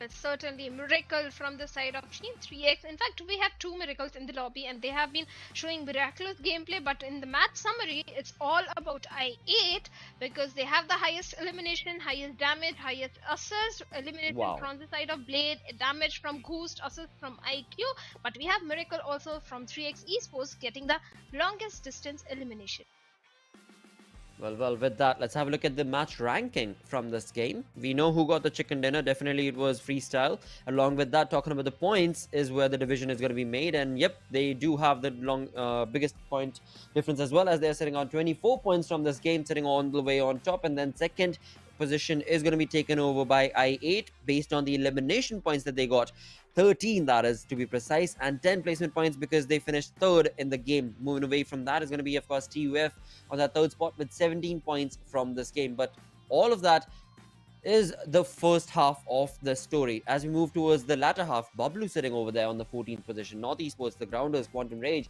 It's certainly a miracle from the side of Team 3x. In fact, we have 2 miracles in the lobby and they have been showing miraculous gameplay. But in the match summary, it's all about I8 because they have the highest elimination, highest damage, highest assist, elimination from the side of Blade, damage from Ghost, assist from IQ. But we have miracle also from 3x Esports getting the longest distance elimination. Well, with that, let's have a look at the match ranking from this game. We know who got the chicken dinner. Definitely it was Freestyle. Along with that, talking about the points is where the division is going to be made. And yep, they do have the biggest point difference as well, as they're sitting on 24 points from this game, sitting all the way on top. And then second position is going to be taken over by I8 based on the elimination points that they got. 13, that is to be precise, and 10 placement points because they finished third in the game. Moving away from that is going to be, of course, TUF on that third spot with 17 points from this game. But all of that is the first half of the story. As we move towards the latter half, BABLU sitting over there on the 14th position. North Esports, the Grounders, Quantum Rage.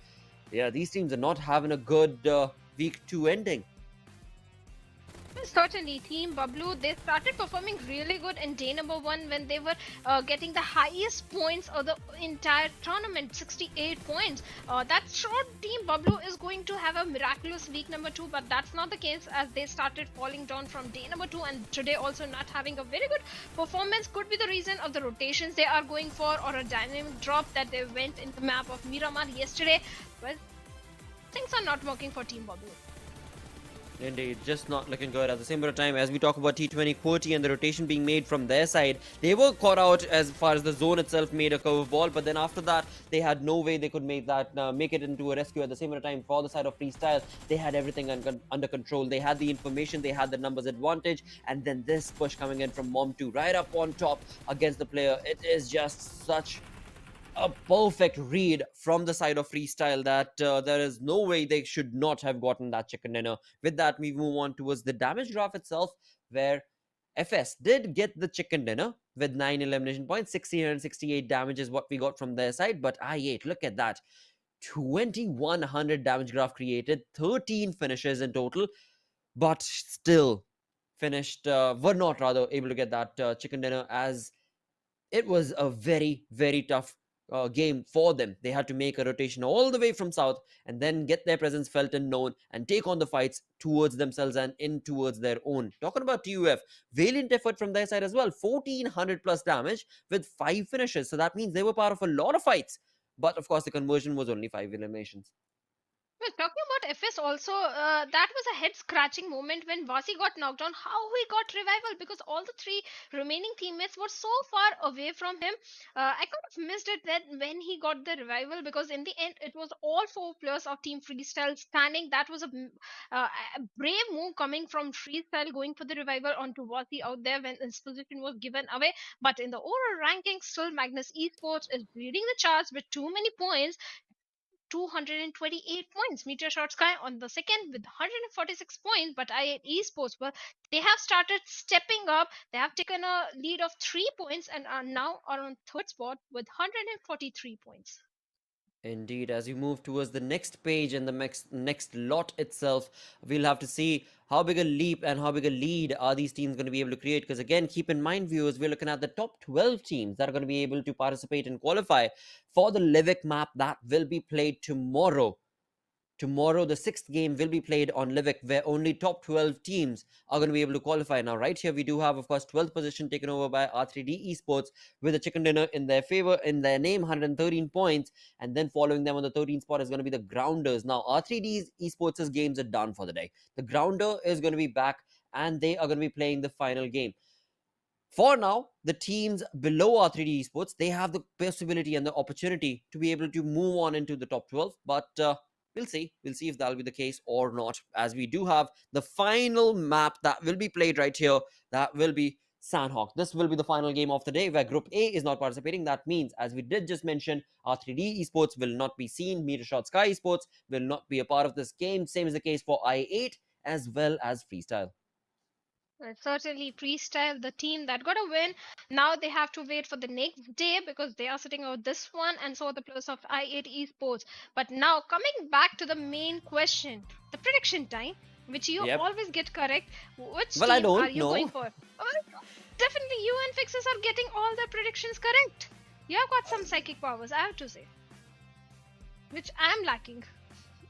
Yeah, these teams are not having a good week 2 ending. Certainly, Team BABLU, they started performing really good in day number 1 when they were getting the highest points of the entire tournament, 68 points. That's sure Team BABLU is going to have a miraculous week number 2, but that's not the case as they started falling down from day number 2 and today also not having a very good performance. Could be the reason of the rotations they are going for or a dynamic drop that they went in the map of Miramar yesterday. Well, things are not working for Team BABLU. Indeed, just not looking good. At the same time, as we talk about T20 QWERTY and the rotation being made from their side, they were caught out as far as the zone itself made a curveball, but then after that, they had no way they could make that make it into a rescue. At the same time, for the side of Freestyle, they had everything under control. They had the information, they had the numbers advantage, and then this push coming in from Mom2 right up on top against the player. It is just such a perfect read from the side of Freestyle that there is no way they should not have gotten that chicken dinner. With that, we move on towards the damage graph itself, where FS did get the chicken dinner with 9 elimination points. 668 damage is what we got from their side, but I8, look at that, 2100 damage graph created, 13 finishes in total, but still were not rather able to get that chicken dinner, as it was a very, very tough game for them. They had to make a rotation all the way from south and then get their presence felt and known and take on the fights towards themselves and in towards their own. Talking about TUF, valiant effort from their side as well. 1400 plus damage with 5 finishes. So that means they were part of a lot of fights. But of course, the conversion was only 5 eliminations. Well, talking about FS also, that was a head scratching moment when Vasi got knocked down. How he got revival, because all the 3 remaining teammates were so far away from him. I kind of missed it then when he got the revival, because in the end it was all 4 players of Team Freestyle standing. That was a brave move coming from Freestyle, going for the revival onto Vasi out there when his position was given away. But in the overall ranking, still Magnus Esports is leading the charts with too many points. 228 points. Metershot Sky on the second with 146 points, but Esports, well, they have started stepping up. They have taken a lead of 3 points and are now on third spot with 143 points. Indeed, as we move towards the next page and the next lot itself, we'll have to see how big a leap and how big a lead are these teams going to be able to create. Because again, keep in mind, viewers, we're looking at the top 12 teams that are going to be able to participate and qualify for the Livik map that will be played tomorrow. Tomorrow, the 6th game will be played on Livik, where only top 12 teams are going to be able to qualify. Now, right here, we do have, of course, 12th position taken over by R3D Esports with a chicken dinner in their favor, in their name, 113 points. And then following them on the 13th spot is going to be the Grounders. Now, R3D Esports' games are done for the day. The Grounder is going to be back, and they are going to be playing the final game. For now, the teams below R3D Esports, they have the possibility and the opportunity to be able to move on into the top 12, but we'll see if that'll be the case or not, as we do have the final map that will be played right here. That will be Sanhok. This will be the final game of the day, where Group A is not participating. That means, as we did just mention, R3D Esports will not be seen. Metershot Sky Esports will not be a part of this game. Same is the case for I8 as well as Freestyle. Certainly, Freestyle, the team that got a win, now they have to wait for the next day because they are sitting out this one, and so are the players of I8 Esports. But now, coming back to the main question, the prediction time, which you always get correct. Which team are you going for? Definitely, you and Fixes are getting all the predictions correct. You have got some psychic powers, I have to say, which I am lacking.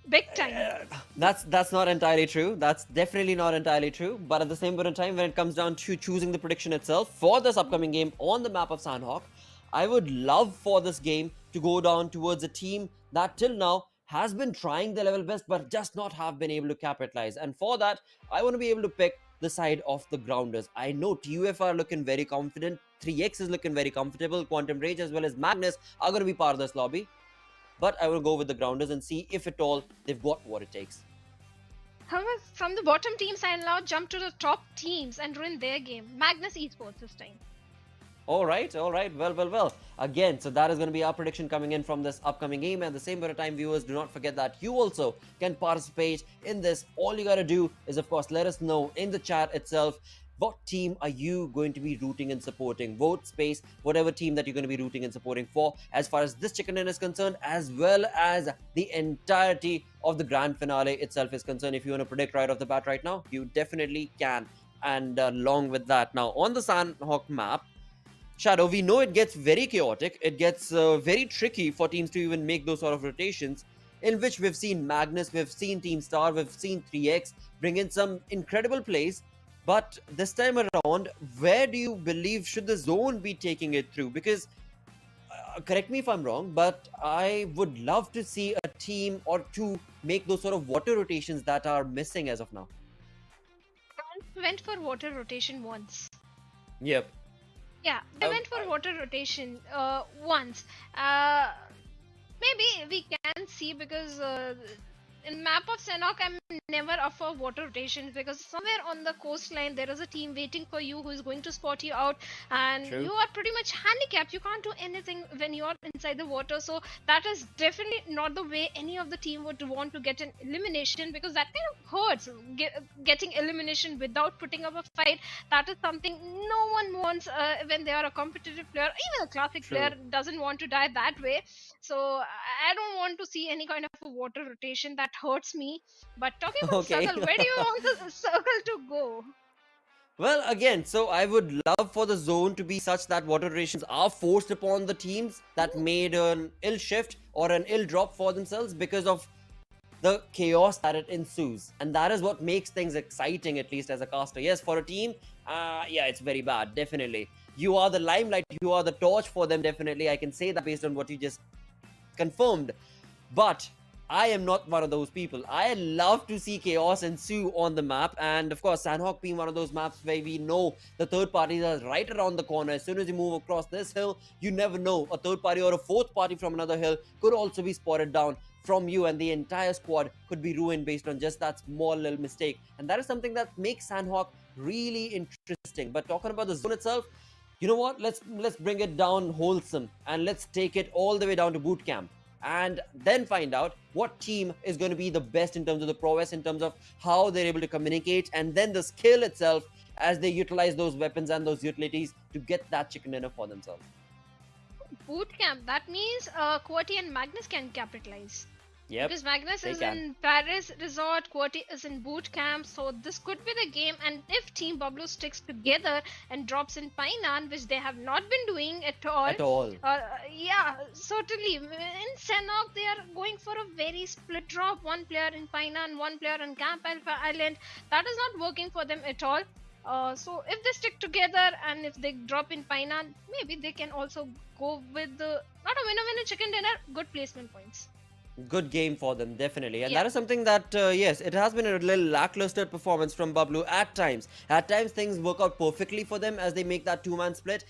Big time. That's not entirely true. That's definitely not entirely true. But at the same point in time, when it comes down to choosing the prediction itself for this upcoming game on the map of Sanhok, I would love for this game to go down towards a team that till now has been trying their level best but just not have been able to capitalize. And for that, I want to be able to pick the side of the Grounders. I know TUF are looking very confident. 3X is looking very comfortable. Quantum Rage as well as Magnus are going to be part of this lobby. But I will go with the Grounders and see if at all they've got what it takes. However, from the bottom teams, I now jump to the top teams and ruin their game. Magnus Esports this time. All right. Well. Again, so that is going to be our prediction coming in from this upcoming game. And the same bit of time, viewers, do not forget that you also can participate in this. All you got to do is, of course, let us know in the chat itself what team are you going to be rooting and supporting? Vote space, whatever team that you're going to be rooting and supporting for, as far as this chicken dinner is concerned, as well as the entirety of the grand finale itself is concerned. If you want to predict right off the bat right now, you definitely can. And along with that, now on the Sanhok map, Shadow, we know it gets very chaotic. It gets very tricky for teams to even make those sort of rotations, in which we've seen Magnus, we've seen Team Star, we've seen 3x bring in some incredible plays. But this time around, where do you believe should the zone be taking it through? Because, correct me if I'm wrong, but I would love to see a team or two make those sort of water rotations that are missing as of now. Went for water rotation once. Yep. Yeah, they went for water rotation once. Maybe we can see, because in map of Sanhok, I'm never up for water rotations, because somewhere on the coastline there is a team waiting for you who is going to spot you out, and True. you are pretty much handicapped. You can't do anything when you are inside the water. So that is definitely not the way any of the team would want to get an elimination, because that kind of hurts. Getting elimination without putting up a fight, that is something no one wants when they are a competitive player. Even a classic True. player doesn't want to die that way. So I don't want to see any kind of a water rotation. That hurts me. But talking about Okay. circle, where do you want the circle to go? Well, again, so I would love for the zone to be such that water rotations are forced upon the teams that made an ill shift or an ill drop for themselves because of the chaos that it ensues. And that is what makes things exciting, at least as a caster. Yes, for a team, yeah, it's very bad, definitely. You are the limelight, you are the torch for them, definitely. I can say that based on what you just confirmed. But I am not one of those people. I love to see chaos ensue on the map, and of course Sanhok being one of those maps where we know the third parties are right around the corner. As soon as you move across this hill, you never know, a third party or a fourth party from another hill could also be spotted down from you, and the entire squad could be ruined based on just that small little mistake. And that is something that makes Sanhok really interesting. But talking about the zone itself, you know what, let's bring it down wholesome, and let's take it all the way down to boot camp, and then find out what team is going to be the best in terms of the prowess, in terms of how they're able to communicate, and then the skill itself as they utilize those weapons and those utilities to get that chicken dinner for themselves. Boot camp. That means Qwerty and Magnus can capitalize. Yep, Because Magnus they is can. in Paris Resort, Qwerty is in boot camp, so this could be the game. And if Team BABLU sticks together and drops in Painan, which they have not been doing at all. At all. Yeah, certainly. In Sanhok, they are going for a very split drop. One player in Painan, one player on Camp Alpha Island. That is not working for them at all. So if they stick together and if they drop in Painan, maybe they can also go with the, not a winner chicken dinner, good placement points. Good game for them, definitely. And Yeah. that is something that, yes, it has been a little lackluster performance from BABLU at times. At times, things work out perfectly for them as they make that two-man split.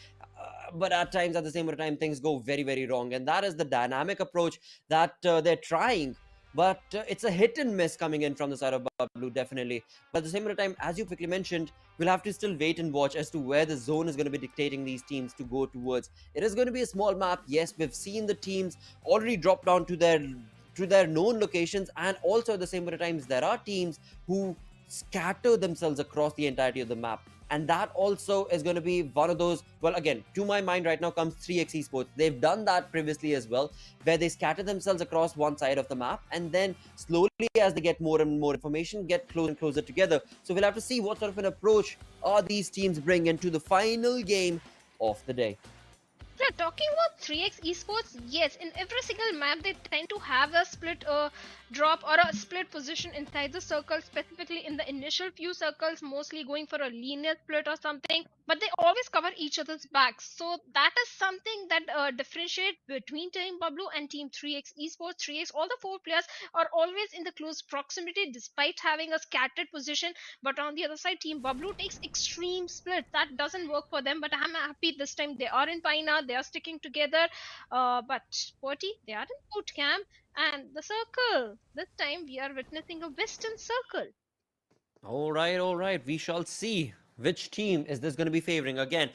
But at times, at the same time, things go very, very wrong. And that is the dynamic approach that they're trying. But it's a hit and miss coming in from the side of BABLU, definitely. But at the same time, as you quickly mentioned, we'll have to still wait and watch as to where the zone is going to be dictating these teams to go towards. It is going to be a small map. Yes, we've seen the teams already drop down to their known locations, and also at the same times there are teams who scatter themselves across the entirety of the map, and that also is going to be one of those. Well, again, to my mind right now comes 3x Esports. They've done that previously as well, where they scatter themselves across one side of the map, and then slowly as they get more and more information, get closer and closer together. So we'll have to see what sort of an approach are these teams bring into the final game of the day. Yeah, talking about 3x Esports, yes, in every single map they tend to have a split drop or a split position inside the circle, specifically in the initial few circles, mostly going for a linear split or something, but they always cover each other's backs. So that is something that differentiates between Team BABLU and Team 3x Esports. 3x, all the four players are always in the close proximity despite having a scattered position, but on the other side, Team BABLU takes extreme split. That doesn't work for them, but I'm happy this time they are in Paina, they are sticking together. But Qwerty, they are in boot camp, and the circle. This time we are witnessing a Western circle. All right, we shall see which team is this going to be favoring. Again,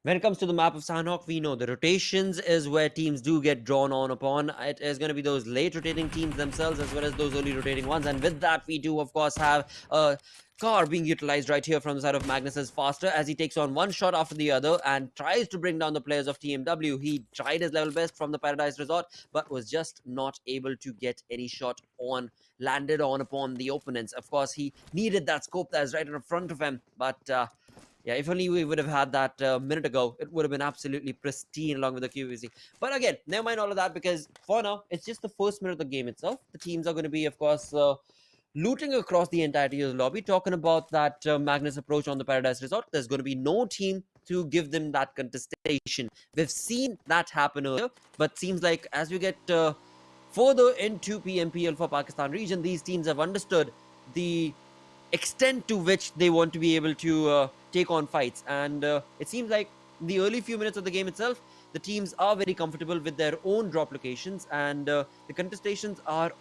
When it comes to the map of Sanhok, we know the rotations is where teams do get drawn on upon. It is going to be those late rotating teams themselves as well as those early rotating ones. And with that, we do, of course, have a car being utilized right here from the side of Magnus as faster as he takes on one shot after the other and tries to bring down the players of TmW. He tried his level best from the Paradise Resort, but was just not able to get any shot on, landed on upon the opponents. Of course, he needed that scope that is right in front of him, but yeah, if only we would have had that a minute ago, it would have been absolutely pristine along with the QVC. But again, never mind all of that, because for now, it's just the first minute of the game itself. The teams are going to be, of course, looting across the entirety of the lobby, talking about that Magnus approach on the Paradise Resort. There's going to be no team to give them that contestation. We've seen that happen earlier, but seems like as we get further into PMPL for Pakistan region, these teams have understood the extent to which they want to be able to take on fights, and it seems like in the early few minutes of the game itself, the teams are very comfortable with their own drop locations, and the contestations are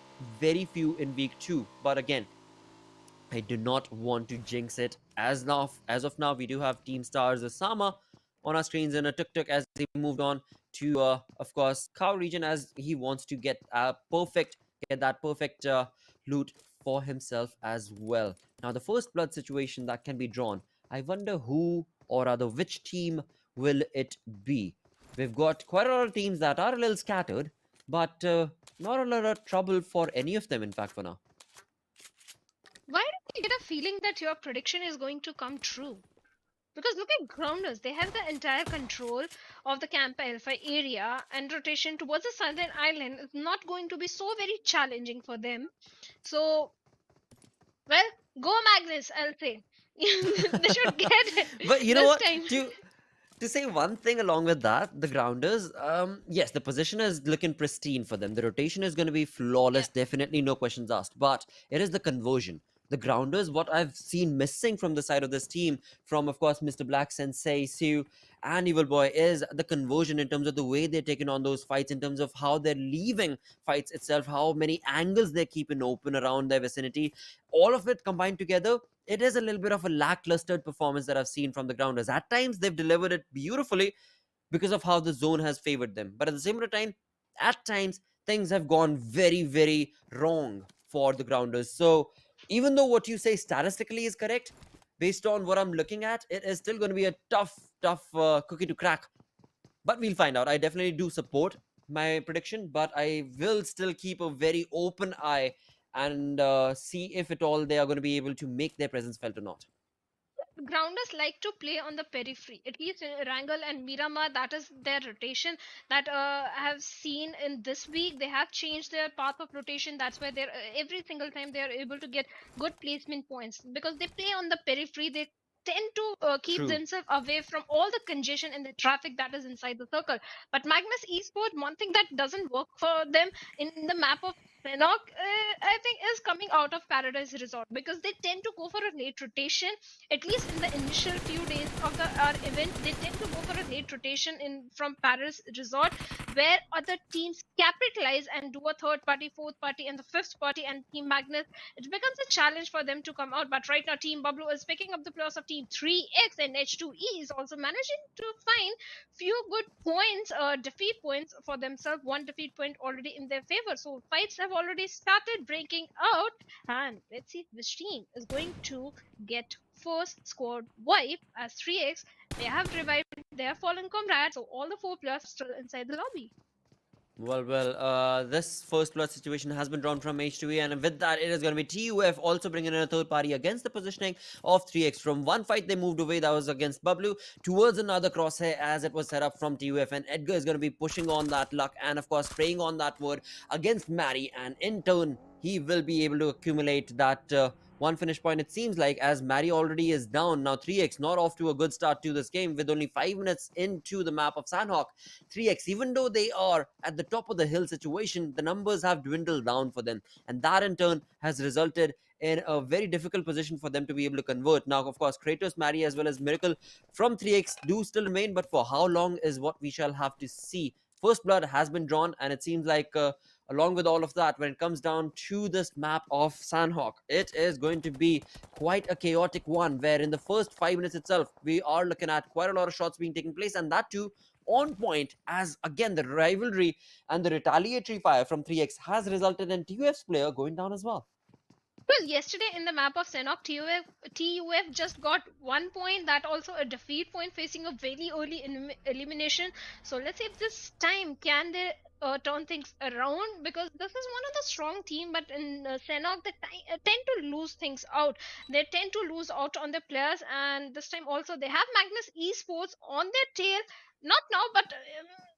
very few in week 2. But again, I do not want to jinx it. As of now, we do have Team Stars Osama on our screens in a tuk-tuk as he moved on to, of course, Cow region, as he wants to get that perfect loot for himself as well. Now, the first blood situation that can be drawn, I wonder who, or rather which team will it be? We've got quite a lot of teams that are a little scattered, but not a lot of trouble for any of them, in fact, for now. Why do you get a feeling that your prediction is going to come true? Because look at Grounders, they have the entire control of the Camp Alpha area, and rotation towards the southern island is not going to be so very challenging for them. So, well, go Magnus, I'll say. They should get it. But you know what? Time. To say one thing along with that, the Grounders, yes, the position is looking pristine for them. The rotation is going to be flawless, definitely no questions asked. But it is the conversion. The Grounders, what I've seen missing from the side of this team, from, of course, Mr. Black, Sensei, Sue, and Evil Boy, is the conversion in terms of the way they're taking on those fights, in terms of how they're leaving fights itself, how many angles they're keeping open around their vicinity. All of it combined together, it is a little bit of a lackluster performance that I've seen from the Grounders. At times, they've delivered it beautifully because of how the zone has favored them. But at the same time, at times, things have gone very, very wrong for the Grounders. So, even though what you say statistically is correct, based on what I'm looking at, it is still going to be a tough cookie to crack. But we'll find out. I definitely do support my prediction, but I will still keep a very open eye and see if at all they are going to be able to make their presence felt or not. Grounders like to play on the periphery. At least in Erangel and Miramar, that is their rotation that I have seen in this week. They have changed their path of rotation. That's why they're every single time they are able to get good placement points because they play on the periphery. They tend to keep themselves away from all the congestion and the traffic that is inside the circle. But Magnus Esports, one thing that doesn't work for them in the map of Sanhok, I think, is coming out of Paradise Resort because they tend to go for a late rotation. At least in the initial few days of our event, they tend to go for a late rotation from Paradise Resort, where other teams capitalize and do a third party, fourth party, and the fifth party. And Team Magnus, it becomes a challenge for them to come out. But right now, Team BABLU is picking up the players of Team 3X, and H2E is also managing to find few good points, defeat points for themselves. One defeat point already in their favor. So fights have already started breaking out, and let's see which team is going to get first squad wipe. As 3X, they have revived their fallen comrades, so all the 4 players are still inside the lobby. Well, this first blood situation has been drawn from H2E, and with that, it is going to be TUF also bringing in a third party against the positioning of 3X. From one fight they moved away, that was against BABLU, towards another crosshair as it was set up from TUF, and Edgar is going to be pushing on that luck and, of course, praying on that word against Mary, and in turn, he will be able to accumulate that one finish point, it seems like, as Mary already is down. Now 3X not off to a good start to this game with only 5 minutes into the map of Sanhok. 3X, even though they are at the top of the hill situation, the numbers have dwindled down for them, and that in turn has resulted in a very difficult position for them to be able to convert. Now, of course, Kratos, Mary, as well as Miracle from 3X do still remain, but for how long is what we shall have to see. First blood has been drawn, and it seems like along with all of that, when it comes down to this map of Sanhok, it is going to be quite a chaotic one, where in the first 5 minutes itself, we are looking at quite a lot of shots being taken place, and that too on point, as again the rivalry and the retaliatory fire from 3x has resulted in TUF's player going down as well. Well, yesterday in the map of Sanhok, TUF just got 1 point, that also a defeat point, facing a very early elimination. So let's see if this time can they turn things around, because this is one of the strong team, but in Sanhok they tend to lose things out. They tend to lose out on their players, and this time also they have Magnus Esports on their tail. Not now, but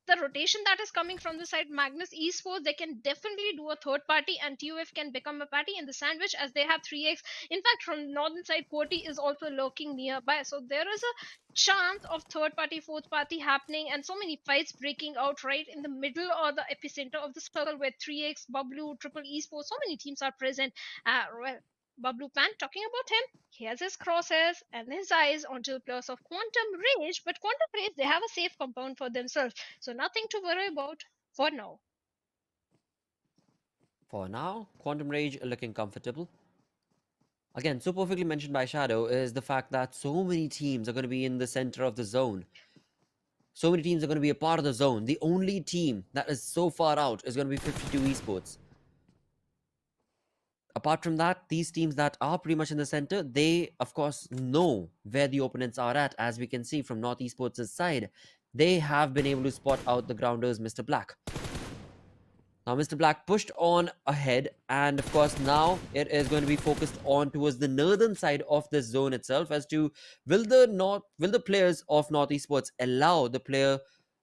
the rotation that is coming from the side Magnus Esports, they can definitely do a third party, and TUF can become a party in the sandwich, as they have 3x. In fact, from northern side, Koti is also lurking nearby, so there is a chance of third party, fourth party happening, and so many fights breaking out right in the middle or the epicenter of the circle, where 3x, BABLU, Triple Esports, so many teams are present. Well, BABLU Pan, talking about him, he has his crosshairs and his eyes onto the players of Quantum Rage, but Quantum Rage, they have a safe compound for themselves, so nothing to worry about for now. For now, Quantum Rage looking comfortable. Again, so perfectly mentioned by Shadow is the fact that so many teams are going to be in the center of the zone. So many teams are going to be a part of the zone. The only team that is so far out is going to be 52 Esports. Apart from that, these teams that are pretty much in the center, they, of course, know where the opponents are at. As we can see from North Esports' side, they have been able to spot out the grounders, Mr. Black. Now, Mr. Black pushed on ahead, and of course, now it is going to be focused on towards the northern side of this zone itself, as to will the players of North Esports allow the player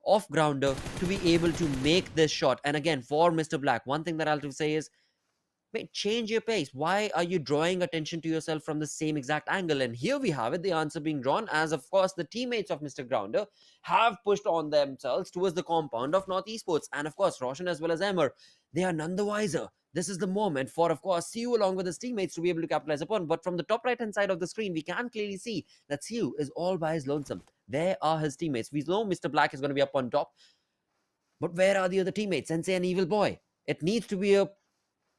of Grounder to be able to make this shot. And again, for Mr. Black, one thing that I'll have to say is, mate, change your pace. Why are you drawing attention to yourself from the same exact angle? And here we have it, the answer being drawn, as of course the teammates of Mr. Grounder have pushed on themselves towards the compound of North Esports. And of course, Roshan as well as Emmer, they are none the wiser. This is the moment for, of course, Siu along with his teammates to be able to capitalize upon. But from the top right-hand side of the screen, we can clearly see that Siu is all by his lonesome. There are his teammates. We know Mr. Black is going to be up on top. But where are the other teammates? Sensei and Evil Boy. It needs to be a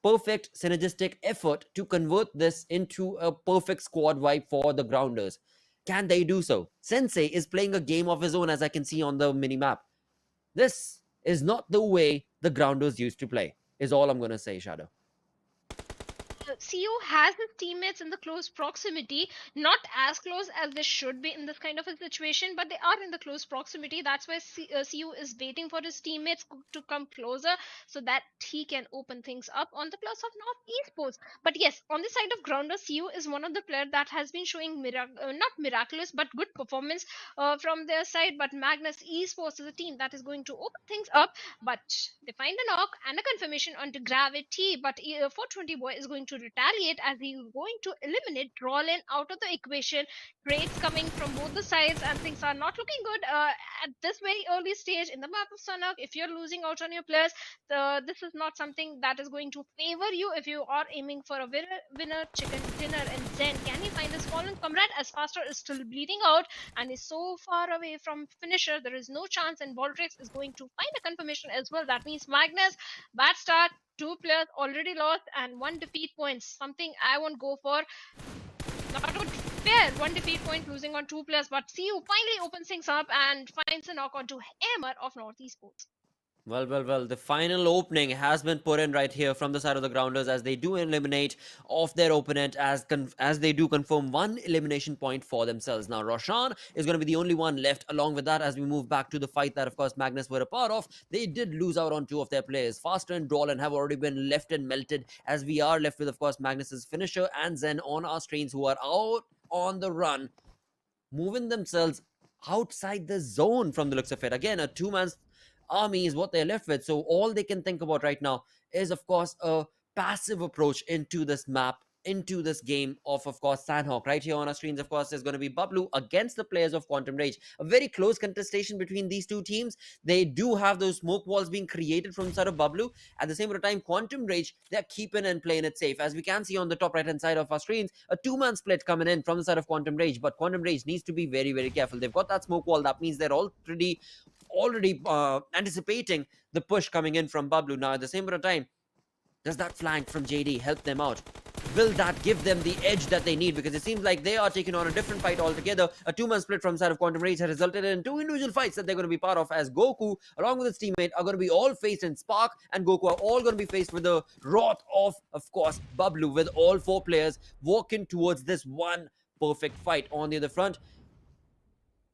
perfect synergistic effort to convert this into a perfect squad vibe for the Grounders. Can they do so? Sensei is playing a game of his own, as I can see on the mini-map. This is not the way the Grounders used to play, is all I'm going to say, Shadow. CEO has his teammates in the close proximity, not as close as they should be in this kind of a situation, but they are in the close proximity. That's why CEO is waiting for his teammates to come closer so that he can open things up on the plus of North Esports. But yes, on the side of Grounder, CEO is one of the players that has been showing not miraculous but good performance from their side. But Magnus Esports is a team that is going to open things up, but they find a knock and a confirmation onto Gravity. But 420 Boy is going to retaliate, as he is going to eliminate Drawlin out of the equation. Trades coming from both the sides, and things are not looking good at this very early stage in the map of Sanhok. If you're losing out on your players, this is not something that is going to favor you if you are aiming for a winner chicken dinner. And Zen, can he find his fallen comrade, as Faster is still bleeding out and is so far away from finisher? There is no chance, and Baldrix is going to find a confirmation as well. That means Magnus, bad start. 2 players already lost and 1 defeat point, something I won't go for. Not good, fair. 1 defeat point losing on 2 players, but CU finally opens things up and finds a knock onto Hammer of North Esports. Well, the final opening has been put in right here from the side of the Grounders, as they do eliminate off their opponent, as they do confirm 1 elimination point for themselves. Now, Roshan is going to be the only one left. Along with that, as we move back to the fight that, of course, Magnus were a part of, they did lose out on 2 of their players. Faster and Drawlin have already been left and melted, as we are left with, of course, Magnus's finisher and Zen on our screens, who are out on the run, moving themselves outside the zone from the looks of it. Again, a 2-man army is what they're left with, so all they can think about right now is, of course, a passive approach into this map, into this game of course, Sanhok. Right here on our screens, of course, there's going to be BABLU against the players of Quantum Rage. A very close contestation between these two teams. They do have those smoke walls being created from the side of BABLU. At the same time, Quantum Rage, they're keeping and playing it safe. As we can see on the top right-hand side of our screens, a 2-man split coming in from the side of Quantum Rage, but Quantum Rage needs to be very, very careful. They've got that smoke wall. That means they're already already anticipating the push coming in from BABLU. Now, at the same time, does that flank from JD help them out? Will that give them the edge that they need? Because it seems like they are taking on a different fight altogether. A two-man split from side of Quantum Rage has resulted in two individual fights that they're going to be part of, as Goku, along with his teammate, are going to be all faced in Spark, and Goku are all going to be faced with the wrath of course, BABLU, with all four players walking towards this one perfect fight. On the other front,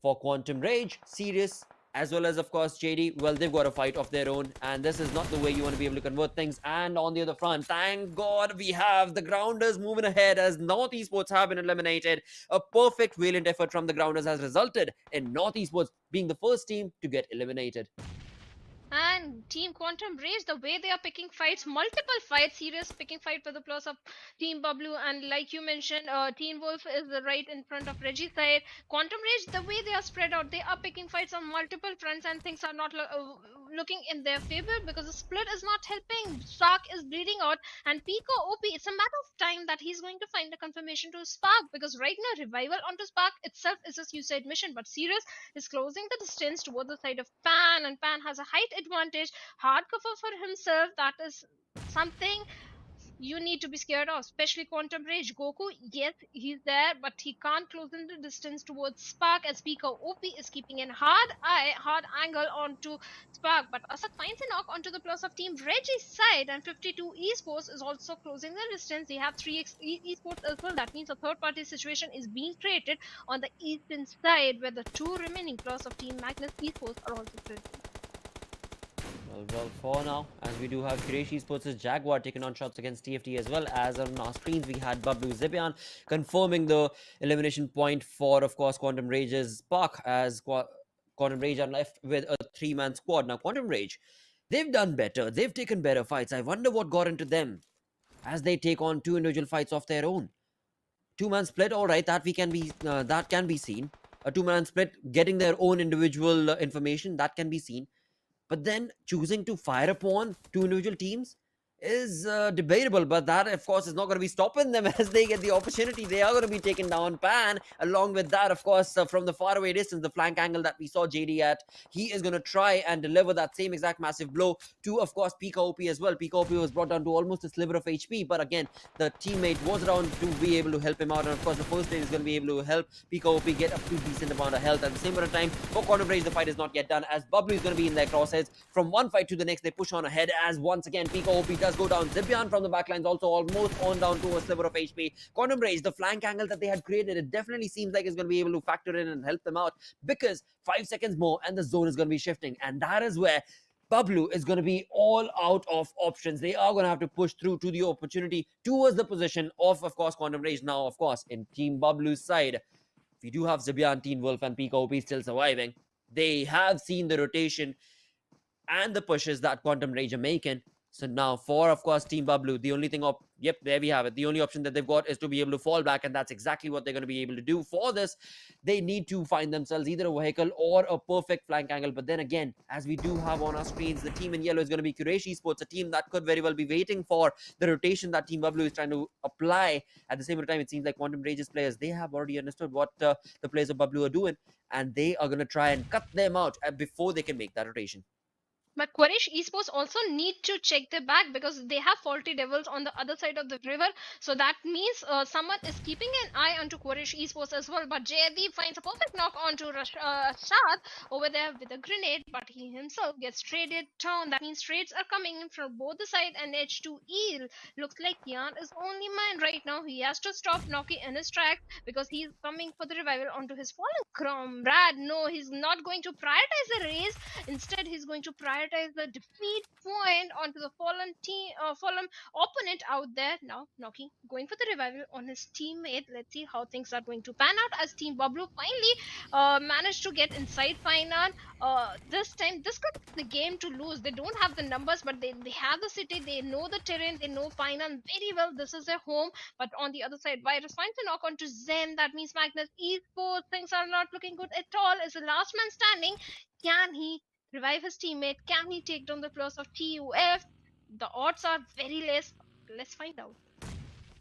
for Quantum Rage, Sirius, as well as, of course, JD, well, they've got a fight of their own, and this is not the way you want to be able to convert things. And on the other front, thank God we have the Grounders moving ahead, as North Esports have been eliminated. A perfect valiant effort from the Grounders has resulted in North Esports being the first team to get eliminated. And Team Quantum Rage, the way they are picking fights, multiple fights, serious picking fight for the plus of Team BABLU, and like you mentioned, Teen Wolf is right in front of Reggie's side. Quantum Rage, the way they are spread out, they are picking fights on multiple fronts, and things are not looking in their favor because the split is not helping. Spark is bleeding out, and Pico OP, it's a matter of time that he's going to find a confirmation to Spark, because right now revival onto Spark itself is a suicide mission, but Sirius is closing the distance towards the side of Pan, and Pan has a height advantage, hard cover for himself. That is something you need to be scared of, especially Quantum Rage. Goku, yes, he's there, but he can't close in the distance towards Spark, as Pico OP is keeping an hard angle onto Spark. But Asad finds a knock onto the plus of Team Reggie's side, and 52 Esports is also closing the distance. They have 3x Esports as well. That means a third party situation is being created on the eastern side, where the two remaining plus of Team Magnus Esports are also present. Well, for now, as we do have Quraysh Esports' Jaguar taking on shots against TFT, as well as on our screens we had BABLU Zibian confirming the elimination point for, of course, Quantum Rage's Spark, as Quantum Rage are left with a three-man squad. Now, Quantum Rage, they've done better. They've taken better fights. I wonder what got into them as they take on two individual fights of their own. Two-man split, all right, that can be seen. A two-man split getting their own individual information, that can be seen. But then choosing to fire upon two individual teams is debatable, but that, of course, is not going to be stopping them as they get the opportunity. They are going to be taking down Pan. Along with that, of course, from the faraway distance, the flank angle that we saw JD at, he is going to try and deliver that same exact massive blow to, of course, Pico OP as well. Pico OP was brought down to almost a sliver of HP, but again, the teammate was around to be able to help him out, and of course, the first aid is going to be able to help Pico OP get up to a decent amount of health. At the same point of time, for Quantum Rage, the fight is not yet done, as BABLU is going to be in their crosshairs. From one fight to the next, they push on ahead, as once again, Pico OP does go down. Zibian from the backlines also almost on down to a sliver of HP. Quantum Rage, the flank angle that they had created, it definitely seems like it's going to be able to factor in and help them out, because 5 seconds more and the zone is going to be shifting, and that is where BABLU is going to be all out of options. They are going to have to push through to the opportunity towards the position of course, Quantum Rage. Now, of course, in Team BABLU's side, we do have Zibian, Teen Wolf, and Pico OP still surviving. They have seen the rotation and the pushes that Quantum Rage are making. So now for, of course, Team BABLU, the only thing yep, there we have it. The only option that they've got is to be able to fall back, and that's exactly what they're going to be able to do. For this, they need to find themselves either a vehicle or a perfect flank angle. But then again, as we do have on our screens, the team in yellow is going to be Quraysh Esports, a team that could very well be waiting for the rotation that Team BABLU is trying to apply. At the same time, it seems like Quantum Rage's players, they have already understood what the players of BABLU are doing, and they are going to try and cut them out before they can make that rotation. But Quraysh Esports also need to check their back, because they have faulty devils on the other side of the river. So that means someone is keeping an eye onto Quraysh Esports as well. But Jaydeep finds a perfect knock onto Rashad over there with a grenade, but he himself gets traded down. That means trades are coming in from both the side, and H2E looks like Yan is only mine right now. He has to stop Noki in his track, because he's coming for the revival onto his fallen comrade. No, he's not going to prioritize the race. Instead, he's going to prioritize the defeat point onto the fallen opponent out there. Now Noki going for the revival on his teammate. Let's see how things are going to pan out, as Team BABLU finally managed to get inside final. This time, this could be the game to lose. They don't have the numbers, but they have the city, they know the terrain, they know final very well. This is their home. But on the other side, Virus finds a knock onto Zen. That means Magnus Esports, things are not looking good at all. Is the last man standing. Can he revive his teammate? Can he take down the plus of TUF? The odds are very less. Let's find out.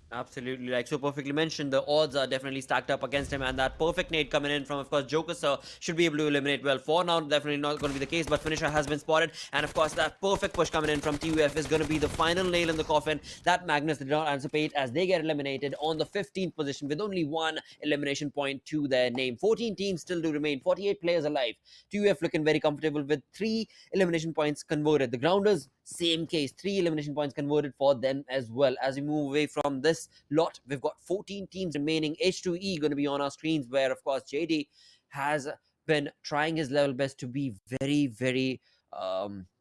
Absolutely, like so perfectly mentioned, the odds are definitely stacked up against him, and that perfect nade coming in from, of course, Joker Sir should be able to eliminate well. For now, definitely not going to be the case, but finisher has been spotted, and of course, that perfect push coming in from TUF is going to be the final nail in the coffin that Magnus did not anticipate as they get eliminated on the 15th position with only one elimination point to their name. 14 teams still do remain, 48 players alive. TUF looking very comfortable with 3 elimination points converted. The Grounders, same case, 3 elimination points converted for them as well. As we move away from this lot, we've got 14 teams remaining. H2E going to be on our screens, where of course JD has been trying his level best to be very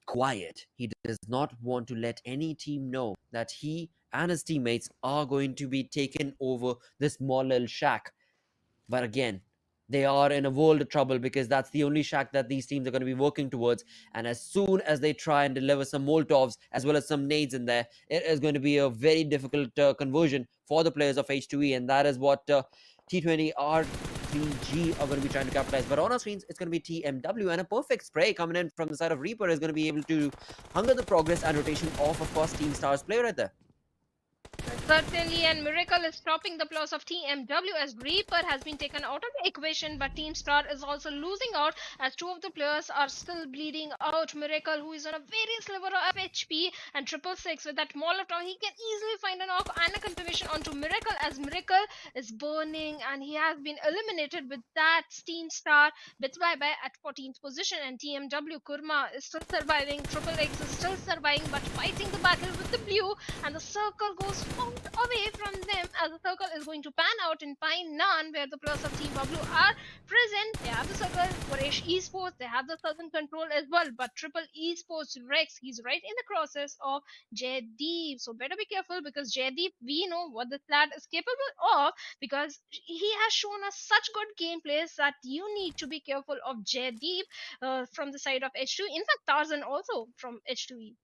quiet. He does not want to let any team know that he and his teammates are going to be taken over this small little shack. But again, they are in a world of trouble because that's the only shack that these teams are going to be working towards. And as soon as they try and deliver some Molotovs as well as some nades in there, it is going to be a very difficult conversion for the players of H2E. And that is what T20 R3G are going to be trying to capitalize. But on our screens, it's going to be TmW, and a perfect spray coming in from the side of Reaper is going to be able to hunger the progress and rotation of course, Team Star's player right there. Certainly, and Miracle is stopping the loss of TmW as Reaper has been taken out of the equation, but Team Star is also losing out as 2 of the players are still bleeding out. Miracle, who is on a very sliver of HP, and 666 with that Molotov, he can easily find a knock and a confirmation onto Miracle as Miracle is burning and he has been eliminated with that. Team Star bits by bye at 14th position, and TmW Kurma is still surviving. X is still surviving but fighting the battle with the blue, and the circle goes far away from them as the circle is going to pan out in Pine Nan, where the players of Team BABLU are present. They have the circle, Quraysh Esports, they have the southern control as well, but TmwEsports Rex, he's right in the crosses of Jaydeep, so better be careful because Jaydeep, we know what this lad is capable of because he has shown us such good gameplays that you need to be careful of Jaydeep from the side of H2. In fact, Tarzan also from H2E.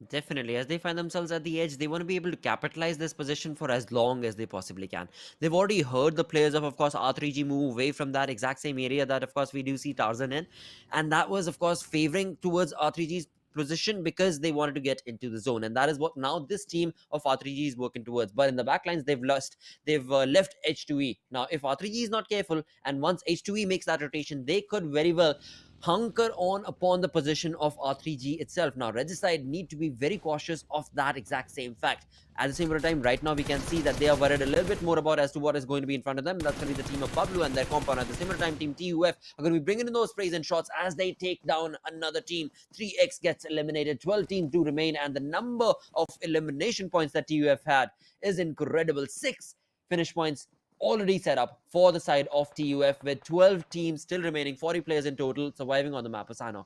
Definitely, as they find themselves at the edge, they want to be able to capitalize this position for as long as they possibly can. They've already heard the players of course, R3G move away from that exact same area that, of course, we do see Tarzan in. And that was, of course, favoring towards R3G's position because they wanted to get into the zone. And that is what now this team of R3G is working towards. But in the backlines, they've left H2E. Now, if R3G is not careful, and once H2E makes that rotation, they could very well hunker on upon the position of R3G itself. Now, Regicide need to be very cautious of that exact same fact. At the same time, right now we can see that they are worried a little bit more about as to what is going to be in front of them. That's going to be the team of BABLU and their compound. At the same time, Team TUF are going to be bringing in those sprays and shots as they take down another team. 3x gets eliminated, 12 teams do remain, and the number of elimination points that TUF had is incredible. 6 finish points already set up for the side of TUF with 12 teams still remaining, 40 players in total surviving on the map of Sanhok.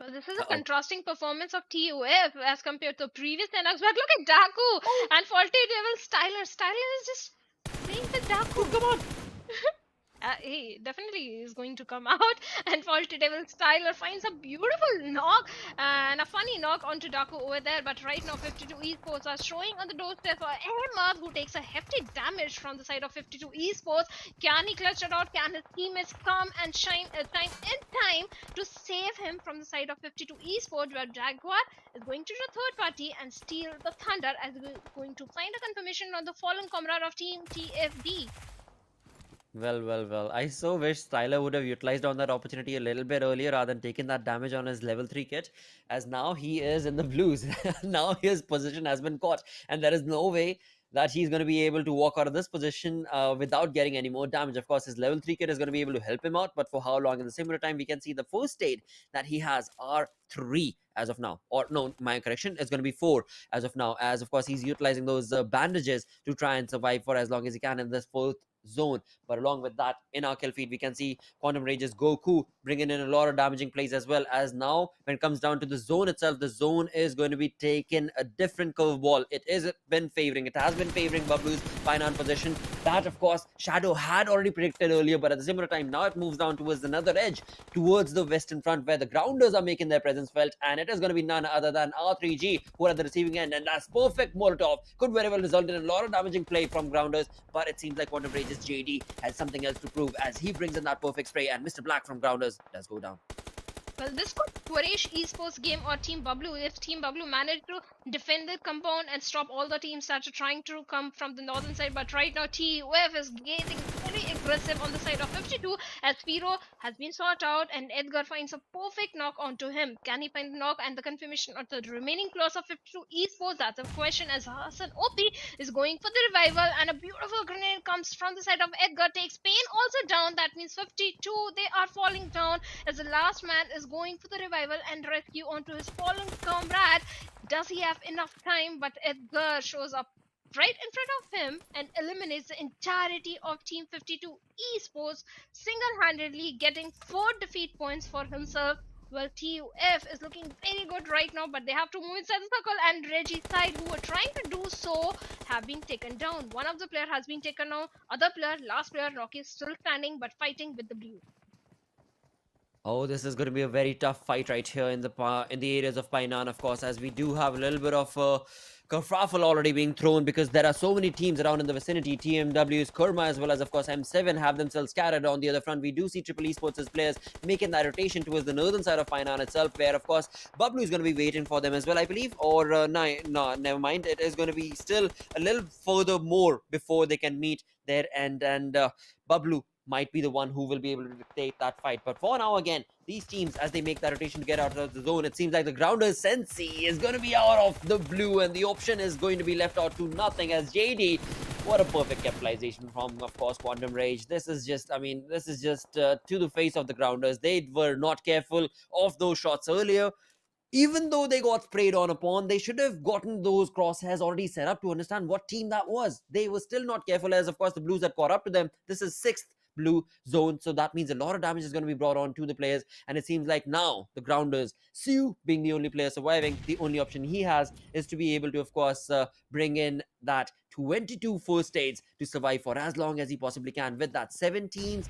Well, this is a contrasting performance of TUF as compared to previous Sanhoks. But look at Daku and Faulty Devil Styler. Styler is just playing with Daku. Come on. He definitely is going to come out, and Faulty Devil Styler finds a beautiful knock and a funny knock onto Daku over there. But right now 52 Esports are showing on the doorstep for Ahmad, who takes a hefty damage from the side of 52 Esports. Can he clutch it out? Can his teammates come and shine time to save him from the side of 52 Esports, where Jaguar is going to the third party and steal the thunder as we're going to find a confirmation on the fallen comrade of Team TFD. Well. I so wish Styler would have utilized on that opportunity a little bit earlier rather than taking that damage on his level 3 kit, as now he is in the blues. Now his position has been caught, and there is no way that he's going to be able to walk out of this position without getting any more damage. Of course, his level 3 kit is going to be able to help him out, but for how long? In the similar time, we can see the first aid that he has are 3 as of now, or no, my correction, it's going to be 4 as of now, as of course he's utilizing those bandages to try and survive for as long as he can in this 4th zone. But along with that, in our kill feed, we can see Quantum Rage's Goku bringing in a lot of damaging plays, as well as now when it comes down to the zone itself, the zone is going to be taking a different curveball. It has been favoring BABLU's Painan position. That, of course, Shadow had already predicted earlier, but at the similar time, now it moves down towards another edge, towards the western front, where the Grounders are making their presence felt, and it is going to be none other than R3G who are at the receiving end, and that's perfect Molotov. Could very well result in a lot of damaging play from Grounders, but it seems like Quantum Rage's JD has something else to prove as he brings in that perfect spray, and Mr. Black from Grounders does go down. Well, this could Quraysh Esports game or Team BABLU if Team BABLU managed to defend the compound and stop all the teams that are trying to come from the northern side. But right now, TmwEF is getting very aggressive on the side of 52 as Firo has been sought out and Edgar finds a perfect knock onto him. Can he find the knock and the confirmation of the remaining players of 52 Esports? That's a question as Hassan OP is going for the revival and a beautiful grenade comes from the side of Edgar, takes Pain also down. That means 52, they are falling down as the last man is going for the revival and rescue onto his fallen comrade. Does he have enough time? But Edgar shows up right in front of him and eliminates the entirety of Team 52 Esports, single-handedly getting 4 defeat points for himself. Well, TUF is looking very good right now, but they have to move inside the circle, and Reggie's side, who were trying to do so, have been taken down. One of the player has been taken down. Other player, last player, Rocky, is still standing but fighting with the blue. Oh, this is going to be a very tough fight right here in the areas of Painan, of course, as we do have a little bit of kerfuffle already being thrown because there are so many teams around in the vicinity. TMW's Kurma as well as, of course, M7 have themselves scattered. On the other front, we do see Triple Esports' players making that rotation towards the northern side of Painan itself, where, of course, BABLU is going to be waiting for them as well, I believe. Or, no, never mind. It is going to be still a little further more before they can meet their end, and BABLU might be the one who will be able to dictate that fight. But for now, again, these teams, as they make that rotation to get out of the zone, it seems like the grounders Sensi is going to be out of the blue, and the option is going to be left out to nothing as JD. What a perfect capitalization from, of course, Quantum Rage. This is just to the face of the grounders. They were not careful of those shots earlier. Even though they got sprayed on upon, they should have gotten those crosshairs already set up to understand what team that was. They were still not careful, as, of course, the Blues had caught up to them. This is 6th blue zone, so that means a lot of damage is going to be brought on to the players, and it seems like now the grounders, Siu being the only player surviving, the only option he has is to be able to, of course, bring in that 22 first aids to survive for as long as he possibly can. With that, 17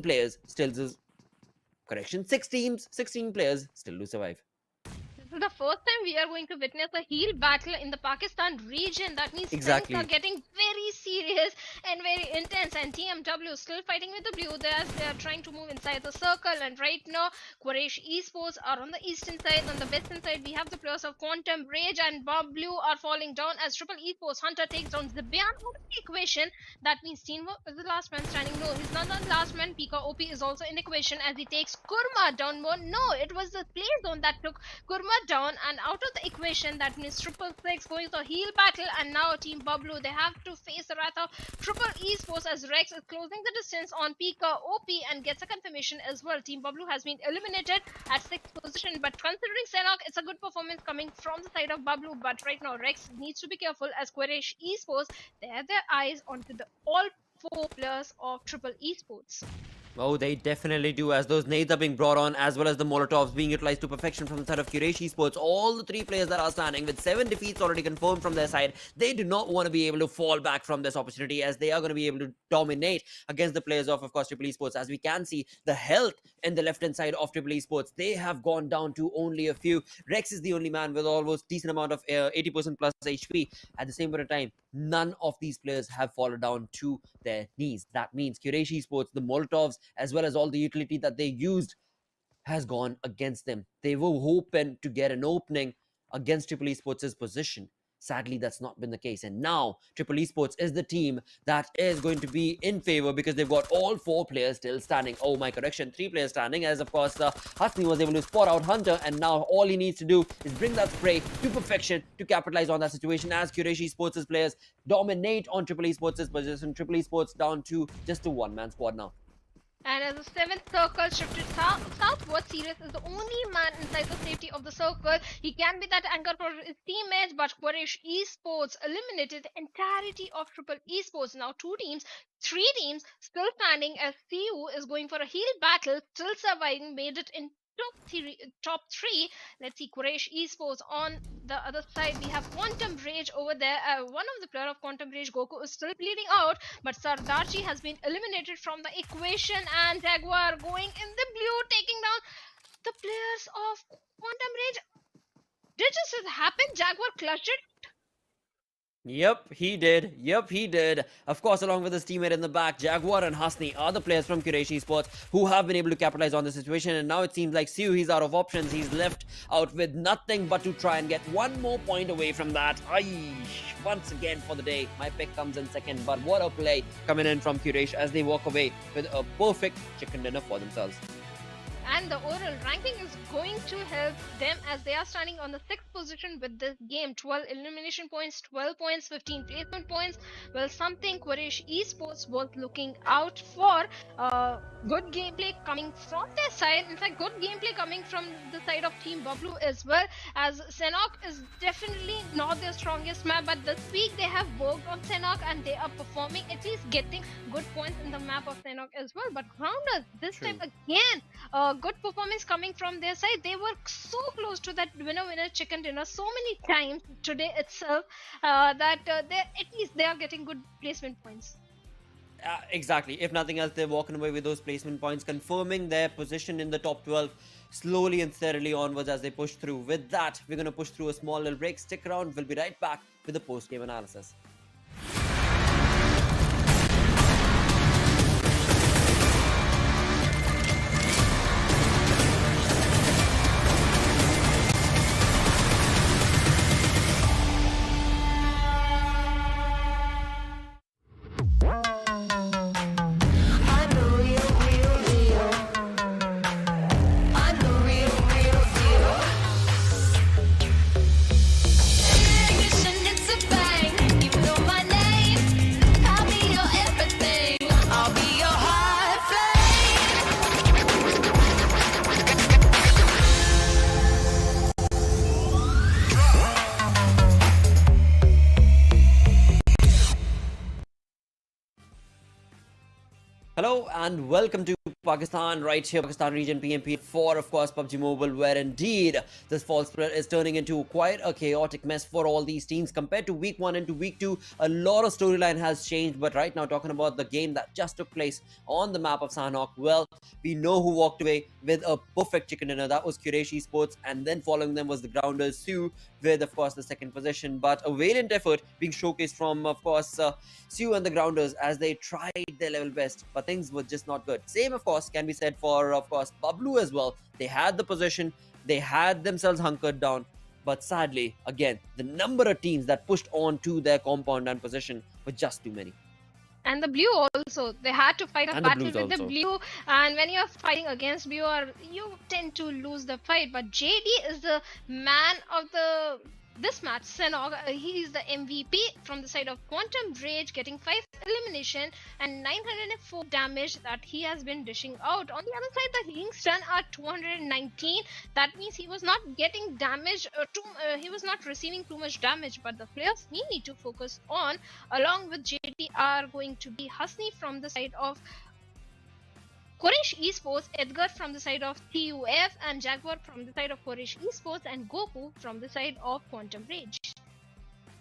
players still, correction, 16 players still to survive. This is the first time we are going to witness a heel battle in the Pakistan region. That means things are getting very serious and very intense. And TMW is still fighting with the blue as they are trying to move inside the circle. And right now, Quraysh Esports are on the eastern side. On the western side, we have the players of Quantum Rage and BABLU are falling down as Triple Esports Hunter takes down Zibian out of the equation. That means Team is the last man standing. No, he's not the last man. Pika OP is also in the equation as he takes Kurma down more. No, it was the play zone that took Kurma down and out of the equation. That means Triple Six going to heal battle, and now Team BABLU, they have to face the wrath of Triple Esports as Rex is closing the distance on Pika OP and gets a confirmation as well. Team BABLU has been eliminated at 6th position, but considering Sanhok, it's a good performance coming from the side of BABLU. But right now Rex needs to be careful as Quraysh Esports, they have their eyes onto the all 4 players of Triple Esports. Oh, they definitely do, as those nades are being brought on, as well as the Molotovs being utilized to perfection from the side of Quraysh Esports. All the 3 players that are standing with 7 defeats already confirmed from their side, they do not want to be able to fall back from this opportunity, as they are going to be able to dominate against the players of course, Triple Esports. As we can see, the health in the left-hand side of Triple Esports, they have gone down to only a few. Rex is the only man with almost decent amount of 80% plus HP. At the same point of time, none of these players have fallen down to their knees. That means Quraysh Esports, the Molotovs, as well as all the utility that they used, has gone against them. They were hoping to get an opening against Triple Esports' position. Sadly, that's not been the case. And now, Triple Esports is the team that is going to be in favor because they've got all 4 players still standing. Oh, my correction, 3 players standing, as of course, Hasni was able to spot out Hunter, and now all he needs to do is bring that spray to perfection to capitalize on that situation as Quraysh Esports' players dominate on Triple Esports' position. Triple Esports down to just a 1-man squad now. And as the 7th circle shifted southward, Sirius is the only man inside the safety of the circle. He can be that anchor for his teammates, but Quraysh Esports eliminated the entirety of Triple Esports. Now 3 teams still standing as CU is going for a heal battle, still surviving, made it in top 3. Let's see Quraysh Esports on the other side. We have Quantum Rage over there. One of the player of Quantum Rage, Goku, is still bleeding out, but Sardarji has been eliminated from the equation, and Jaguar going in the blue, taking down the players of Quantum Rage. Did this happen? Jaguar clutched it. Yep, he did. Yep, he did. Of course, along with his teammate in the back, Jaguar and Hasni are the players from Quraysh Esports who have been able to capitalize on the situation. And now it seems like Siu, he's out of options. He's left out with nothing but to try and get one more point away from that. Once again for the day, my pick comes in second. But what a play coming in from Quraysh as they walk away with a perfect chicken dinner for themselves. And the overall ranking is going to help them as they are standing on the 6th position with this game. 12 elimination points, 12 points, 15 placement points. Well, something Quraysh Esports was looking out for. Good gameplay coming from their side. In fact, good gameplay coming from the side of Team BABLU as well, as Sanhok is definitely not their strongest map, but this week they have worked on Sanhok and they are performing, at least getting good points in the map of Sanhok as well. But Grounders, this time again, good performance coming from their side. They were so close to that winner chicken dinner so many times today itself that at least they are getting good placement points. Exactly. If nothing else, they're walking away with those placement points, confirming their position in the top 12 slowly and steadily onwards as they push through. With that, we're going to push through a small little break. Stick around. We'll be right back with the post-game analysis. Hello and welcome to Pakistan, right here, Pakistan region PMP for, of course, PUBG Mobile, where indeed this fall split is turning into quite a chaotic mess for all these teams. Compared to week 1 and to week 2, a lot of storyline has changed, but right now talking about the game that just took place on the map of Sanhok, well, we know who walked away with a perfect chicken dinner. That was Quraysh Esports, and then following them was the Grounders, Siu, with, of course, the second position, but a valiant effort being showcased from, of course, Siu and the Grounders as they tried their level best, but things were just not good. Same, of course, can be said for, of course, BABLU as well. They had the position, they had themselves hunkered down, but sadly, again, the number of teams that pushed on to their compound and position were just too many. And the blue also, they had to fight a battle with the blue, and when you're fighting against blue, you tend to lose the fight. But JD is the man of this match. Sanhok, he is the MVP from the side of Quantum Rage, getting 5 elimination and 904 damage that he has been dishing out. On the other side, the healing stun are 219. That means he was not getting damage, he was not receiving too much damage. But the players he need to focus on, along with JD, are going to be Hasni from the side of Quraysh Esports, Edgar from the side of TUF, and Jaguar from the side of Quraysh Esports, and Goku from the side of Quantum Rage.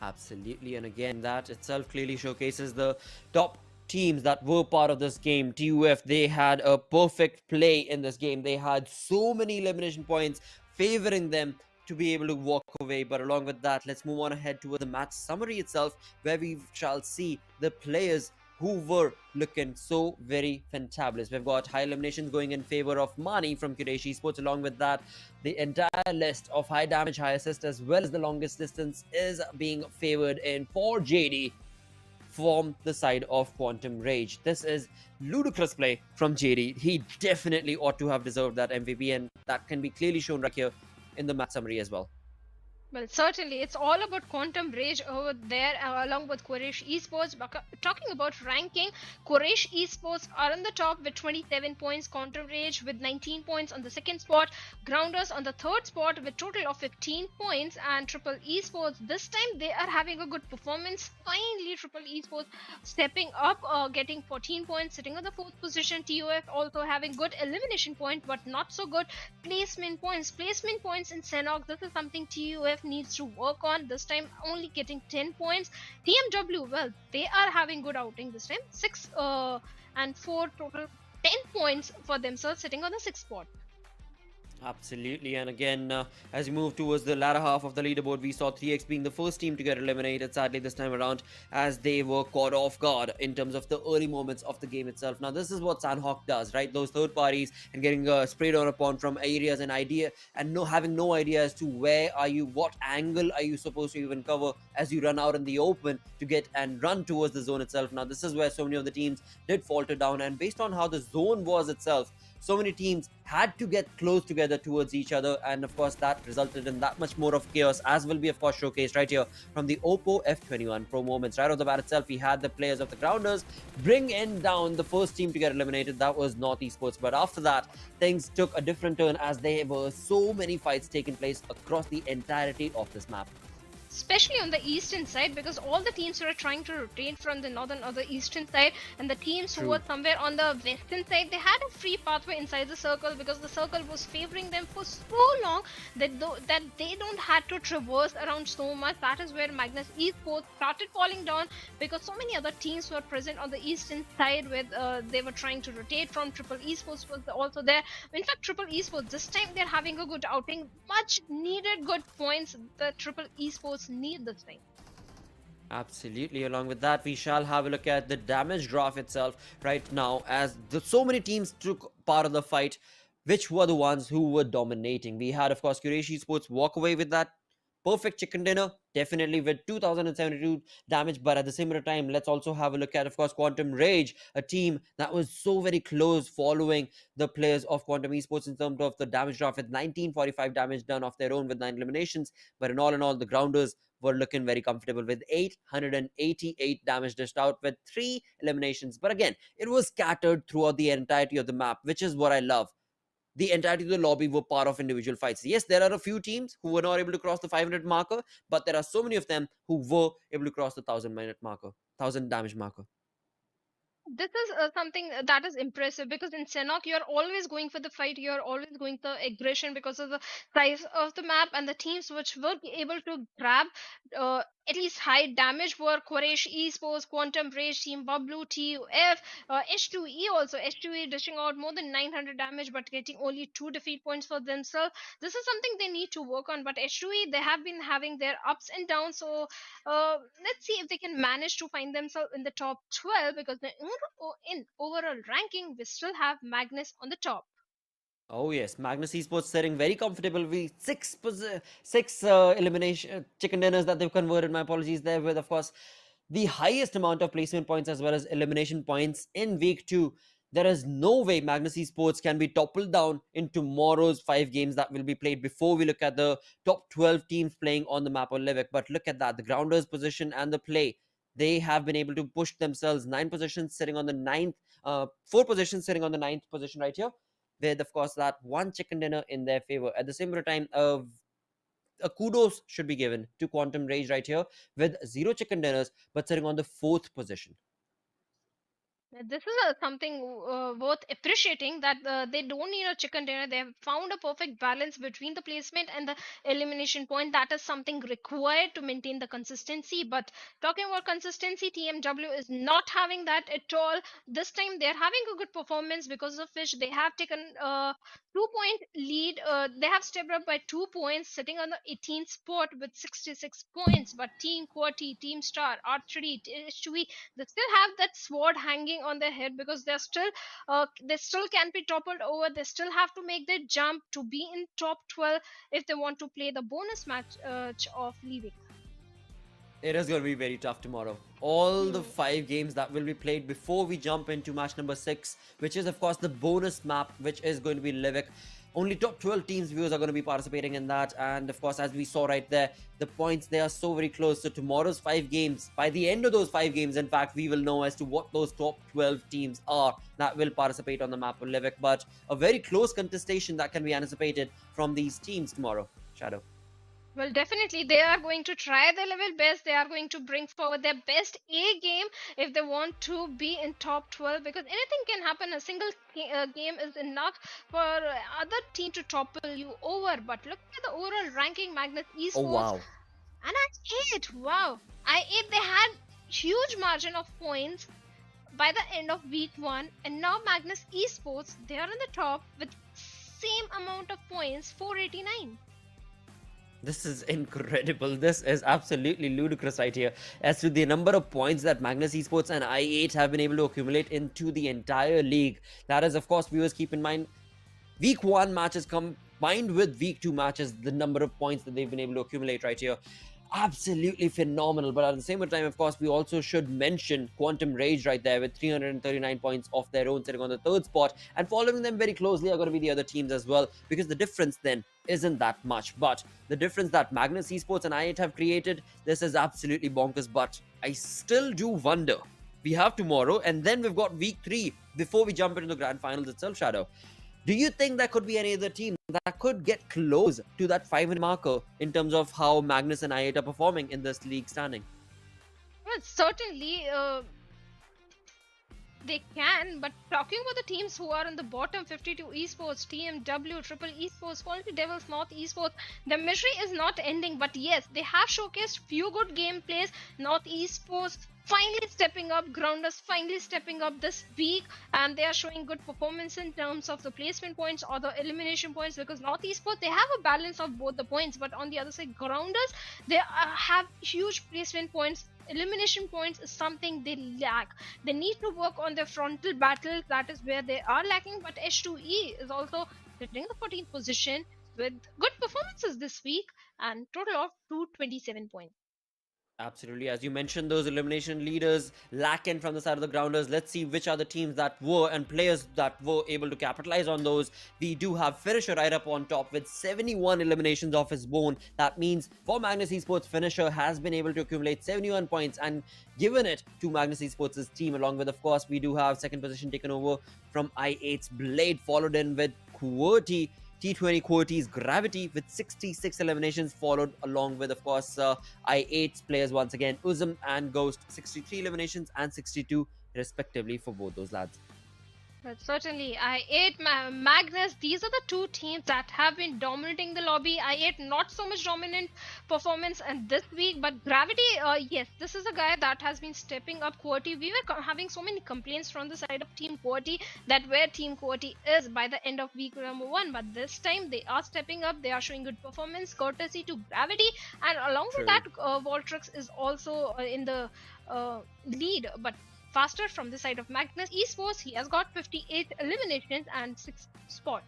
Absolutely, and again, that itself clearly showcases the top teams that were part of this game. TUF, they had a perfect play in this game. They had so many elimination points favoring them to be able to walk away. But along with that, let's move on ahead to the match summary itself, where we shall see the players who were looking so very fantabulous. We've got high eliminations going in favor of Mani from Quraysh Esports. Along with that, the entire list of high damage, high assist, as well as the longest distance is being favored in for JD from the side of Quantum Rage. This is ludicrous play from JD. He definitely ought to have deserved that MVP, and that can be clearly shown right here in the match summary as well. Well, certainly, it's all about Quantum Rage over there, along with Quraysh Esports. Talking about ranking, Quraysh Esports are on the top with 27 points, Quantum Rage with 19 points on the second spot, Grounders on the third spot with total of 15 points, and Triple Esports, this time they are having a good performance. Finally, Triple Esports stepping up, getting 14 points, sitting on the fourth position. TUF also having good elimination point, but not so good placement points. Placement points in Sanhok, this is something TUF needs to work on. This time only getting 10 points. TmwEsports, well, they are having good outing this time, 6 and 4 total, 10 points for themselves, sitting on the 6th spot. Absolutely, and again, as we move towards the latter half of the leaderboard, we saw 3x being the first team to get eliminated, sadly, this time around, as they were caught off guard in terms of the early moments of the game itself. Now, this is what Sanhok does, right? Those third parties and getting sprayed on upon from areas and idea, and having no idea as to where are you, what angle are you supposed to even cover as you run out in the open to get and run towards the zone itself. Now, this is where so many of the teams did falter down, and based on how the zone was itself, so many teams had to get close together towards each other, and of course that resulted in that much more of chaos, as will be of course showcased right here from the Oppo F21 Pro moments. Right off the bat itself, we had the players of the Grounders bring in down the first team to get eliminated. That was North Esports, but after that things took a different turn as there were so many fights taking place across the entirety of this map. Especially on the eastern side, because all the teams were trying to rotate from the northern or the eastern side, and the teams who were somewhere on the western side, they had a free pathway inside the circle because the circle was favoring them for so long that they don't had to traverse around so much. That is where Magnus Esports started falling down, because so many other teams were present on the eastern side where they were trying to rotate from. Triple Esports was also there. In fact, Triple Esports this time they're having a good outing, much needed good points. The Triple Esports need this thing. Absolutely. Along with that, we shall have a look at the damage graph itself right now, as so many teams took part of the fight, which were the ones who were dominating. We had, of course, Quraysh Esports walk away with that perfect chicken dinner, definitely with 2072 damage. But at the same time, let's also have a look at, of course, Quantum Rage, a team that was so very close following the players of Quantum Esports in terms of the damage drop, with 1945 damage done off their own with 9 eliminations. But in all, the Grounders were looking very comfortable with 888 damage dished out with 3 eliminations. But again, it was scattered throughout the entirety of the map, which is what I love. The entirety of the lobby were part of individual fights. Yes, there are a few teams who were not able to cross the 500 marker, but there are so many of them who were able to cross the 1000 marker, 1000 damage marker. This is something that is impressive, because in Sanhok you're always going for the fight, you're always going for aggression because of the size of the map, and the teams which were able to grab at least high damage were Quraysh Esports, Quantum Rage, Team BABLU, TUF, H2E also. H2E dishing out more than 900 damage but getting only 2 defeat points for themselves. This is something they need to work on, but H2E, they have been having their ups and downs, so let's see if they can manage to find themselves in the top 12, because in overall ranking we still have Magnus on the top. Oh yes, Magnus Esports sitting very comfortable with six elimination chicken dinners that they've converted. My apologies there, with of course the highest amount of placement points as well as elimination points in week 2. There is no way Magnus Esports can be toppled down in tomorrow's 5 games that will be played before we look at the top 12 teams playing on the map of Livik. But look at that, the Grounders position and the play. They have been able to push themselves 9 positions, sitting on the 9th, 4 positions sitting on the 9th position right here, with of course that one chicken dinner in their favor. At the same time, a kudos should be given to Quantum Rage right here with 0 chicken dinners but sitting on the 4th position. This is something worth appreciating, that they don't need a chicken dinner. They have found a perfect balance between the placement and the elimination point. That is something required to maintain the consistency. But talking about consistency, TmW is not having that at all. This time they're having a good performance, because of which they have taken 2-point lead. They have stepped up by 2 points, sitting on the 18th spot with 66 points. But Team Quati, Team Star, R3D, H2E, they still have that sword hanging on their head, because they still can be toppled over. They still have to make their jump to be in top 12 if they want to play the bonus match of leaving. It is going to be very tough tomorrow. All the 5 games that will be played before we jump into match number 6, which is of course the bonus map, which is going to be Livik. Only top 12 teams viewers are going to be participating in that, and of course, as we saw right there, the points, they are so very close. So tomorrow's 5 games, by the end of those 5 games, in fact, we will know as to what those top 12 teams are that will participate on the map of Livik. But a very close contestation that can be anticipated from these teams tomorrow. Shadow. Well, definitely, they are going to try their level best. They are going to bring forward their best A game if they want to be in top 12, because anything can happen. A single game is enough for other team to topple you over. But look at the overall ranking, Magnus Esports. Oh, wow. And I8, wow. I8, they had huge margin of points by the end of week 1. And now Magnus Esports, they are on the top with same amount of points, 489. This is incredible. This is absolutely ludicrous right here as to the number of points that Magnus Esports and I8 have been able to accumulate into the entire league. That is, of course, viewers, keep in mind, week 1 matches combined with week 2 matches, the number of points that they've been able to accumulate right here. Absolutely phenomenal. But at the same time, of course, we also should mention Quantum Rage right there with 339 points of their own, sitting on the 3rd spot, and following them very closely are going to be the other teams as well, because the difference then isn't that much. But the difference that Magnus Esports and I8 have created, this is absolutely bonkers. But I still do wonder, we have tomorrow and then we've got week 3 before we jump into the grand finals itself, Shadow. Do you think there could be any other team that could get close to that 500 marker in terms of how Magnus and I8 are performing in this league standing? Well, certainly they can, but talking about the teams who are on the bottom, 52 Esports, TmW, Triple Esports, Quality Devils, North Esports, the misery is not ending. But yes, they have showcased few good gameplays. North Esports finally stepping up, Grounders finally stepping up this week, and they are showing good performance in terms of the placement points or the elimination points, because North Esports, they have a balance of both the points, but on the other side, Grounders, they have huge placement points. Elimination points is something they lack. They need to work on their frontal battles. That is where they are lacking. But H2E is also sitting in the 14th position with good performances this week and total of 227 points. Absolutely. As you mentioned, those elimination leaders lacking from the side of the Grounders. Let's see which are the teams that were and players that were able to capitalize on those. We do have Finisher right up on top with 71 eliminations of his own. That means for Magnus Esports, Finisher has been able to accumulate 71 points and given it to Magnus Esports' team, along with, of course, we do have second position taken over from I8's Blade, followed in with QWERTY. T20 QWERTY's Gravity with 66 eliminations, followed along with, of course, I8's players once again, Uzum and Ghost, 63 eliminations and 62 respectively for both those lads. But certainly, I8, Magnus, these are the two teams that have been dominating the lobby. I8, not so much dominant performance and this week, but Gravity, yes, this is a guy that has been stepping up. QWERTY, we were having so many complaints from the side of Team QWERTY that where Team QWERTY is by the end of week number 1, but this time they are stepping up. They are showing good performance courtesy to Gravity, and along with that, Voltrix is also in the lead, but faster from the side of Magnus Esports. He has got 58 eliminations and 6th spot.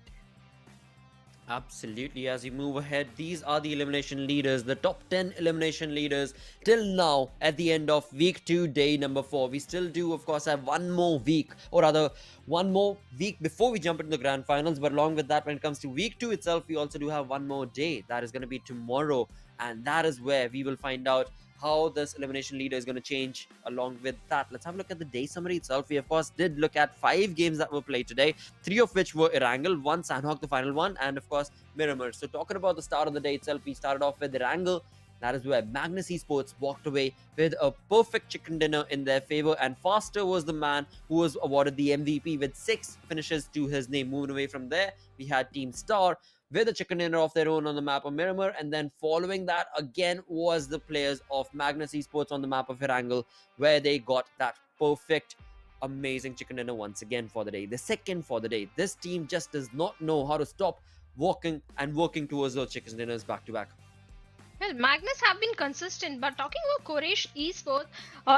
Absolutely. As you move ahead, these are the elimination leaders, the top 10 elimination leaders till now at the end of week 2, day number 4. We still do, of course, have one more week, or rather one more week before we jump into the grand finals. But along with that, when it comes to week 2 itself, we also do have one more day. That is going to be tomorrow, and that is where we will find out how this elimination leader is going to change. Along with that, let's have a look at the day summary itself. We, of course, did look at 5 games that were played today, 3 of which were Erangel, 1 Sanhok, the final one, and of course Miramar. So talking about the start of the day itself, we started off with Erangel. That is where Magnus Esports walked away with a perfect chicken dinner in their favor, and Faster was the man who was awarded the MVP with 6 finishes to his name. Moving away from there, we had Team Star with a chicken dinner of their own on the map of Miramar, and then following that again was the players of Magnus Esports on the map of Erangel, where they got that perfect, amazing chicken dinner once again for the day. The second for the day. This team just does not know how to stop walking and working towards those chicken dinners back to back. Well, Magnus have been consistent, but talking about Quraysh Esports,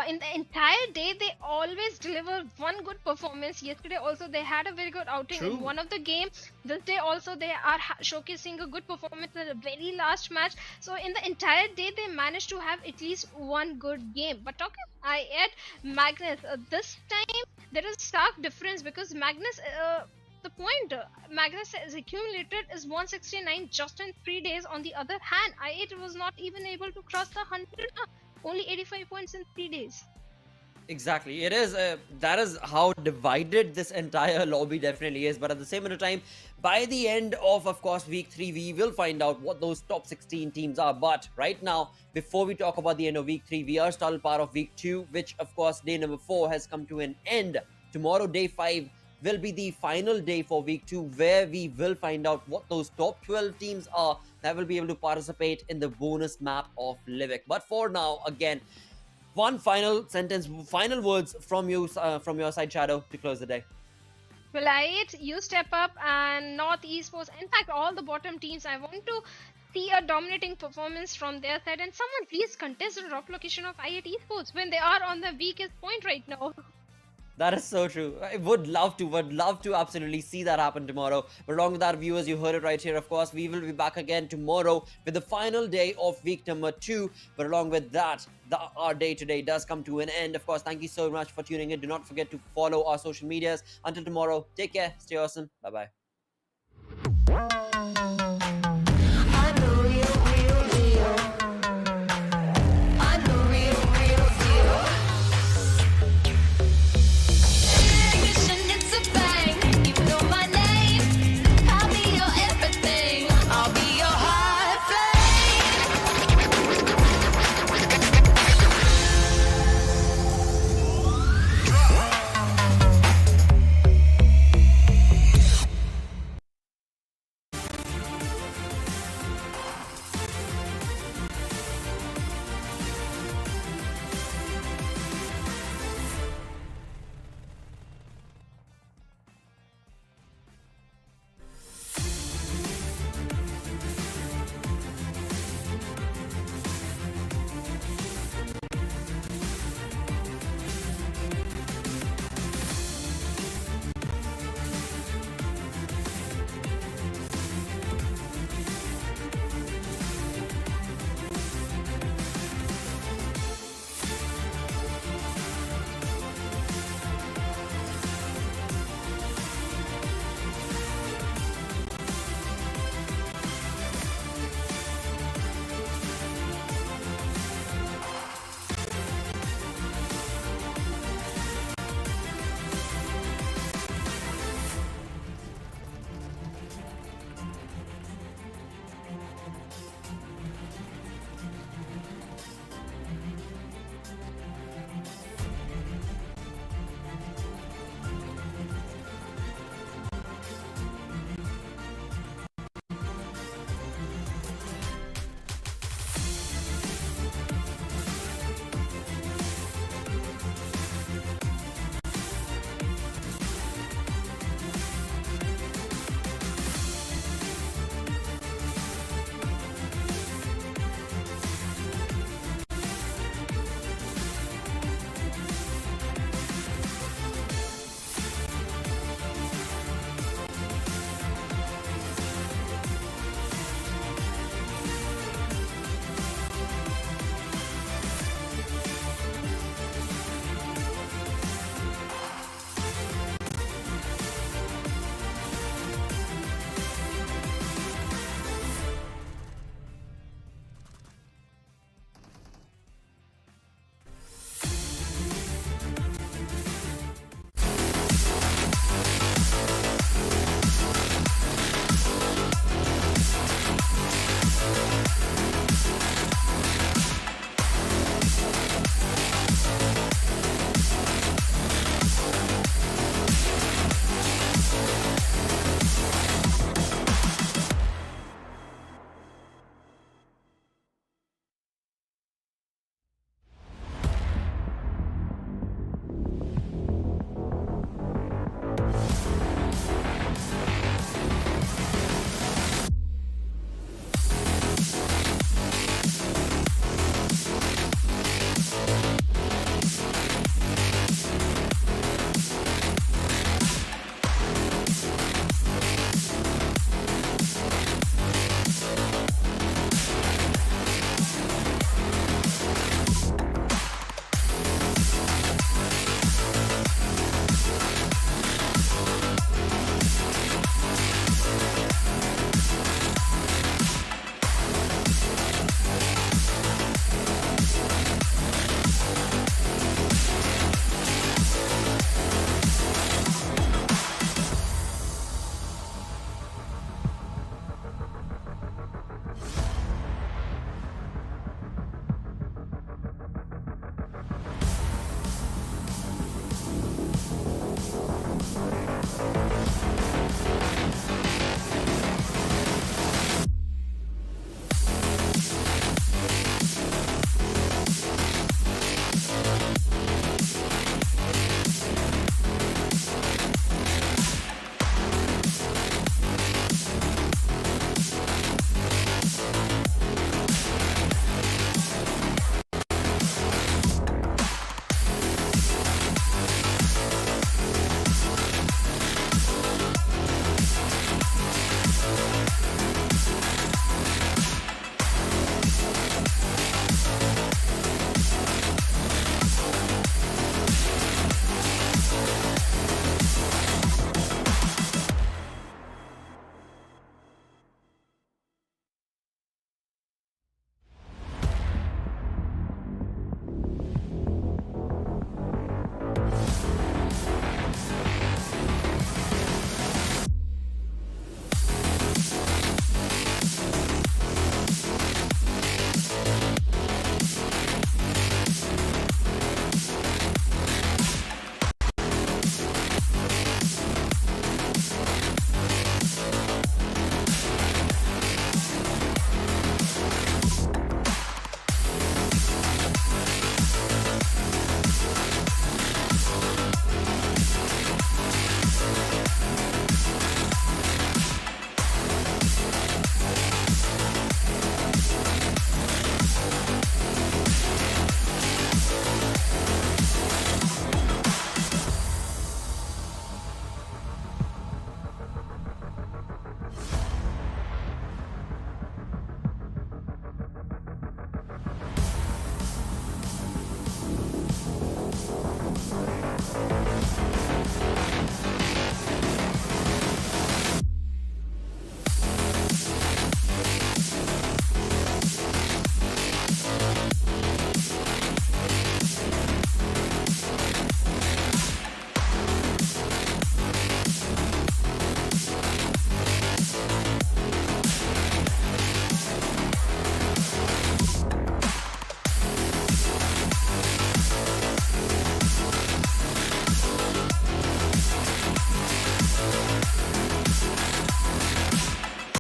in the entire day, they always deliver one good performance. Yesterday also, they had a very good outing in one of the games. This day also, they are showcasing a good performance in the very last match. So in the entire day, they managed to have at least one good game. But talking about Magnus, this time, there is a stark difference because Magnus... the point Magnus has accumulated is 169 just in 3 days. On the other hand, I8 was not even able to cross the 100 only 85 points in 3 days. Exactly. It is that is how divided this entire lobby definitely is. But at the same time, by the end of course, week 3, we will find out what those top 16 teams are. But right now, before we talk about the end of week 3, we are still part of week 2, which of course, day number 4 has come to an end. Tomorrow, day 5, will be the final day for week 2, where we will find out what those top 12 teams are that will be able to participate in the bonus map of Livik. But for now, again, one final sentence, final words from you, from your side, Shadow, to close the day. Right, you step up and North Esports. In fact, all the bottom teams, I want to see a dominating performance from their side. And someone please contest the drop location of I8 Esports when they are on the weakest point right now. That is so true. I would love to absolutely see that happen tomorrow. But along with that, viewers, you heard it right here. Of course, we will be back again tomorrow with the final day of week number 2. But along with that, our day today does come to an end. Of course, thank you so much for tuning in. Do not forget to follow our social medias. Until tomorrow, take care, stay awesome. Bye-bye.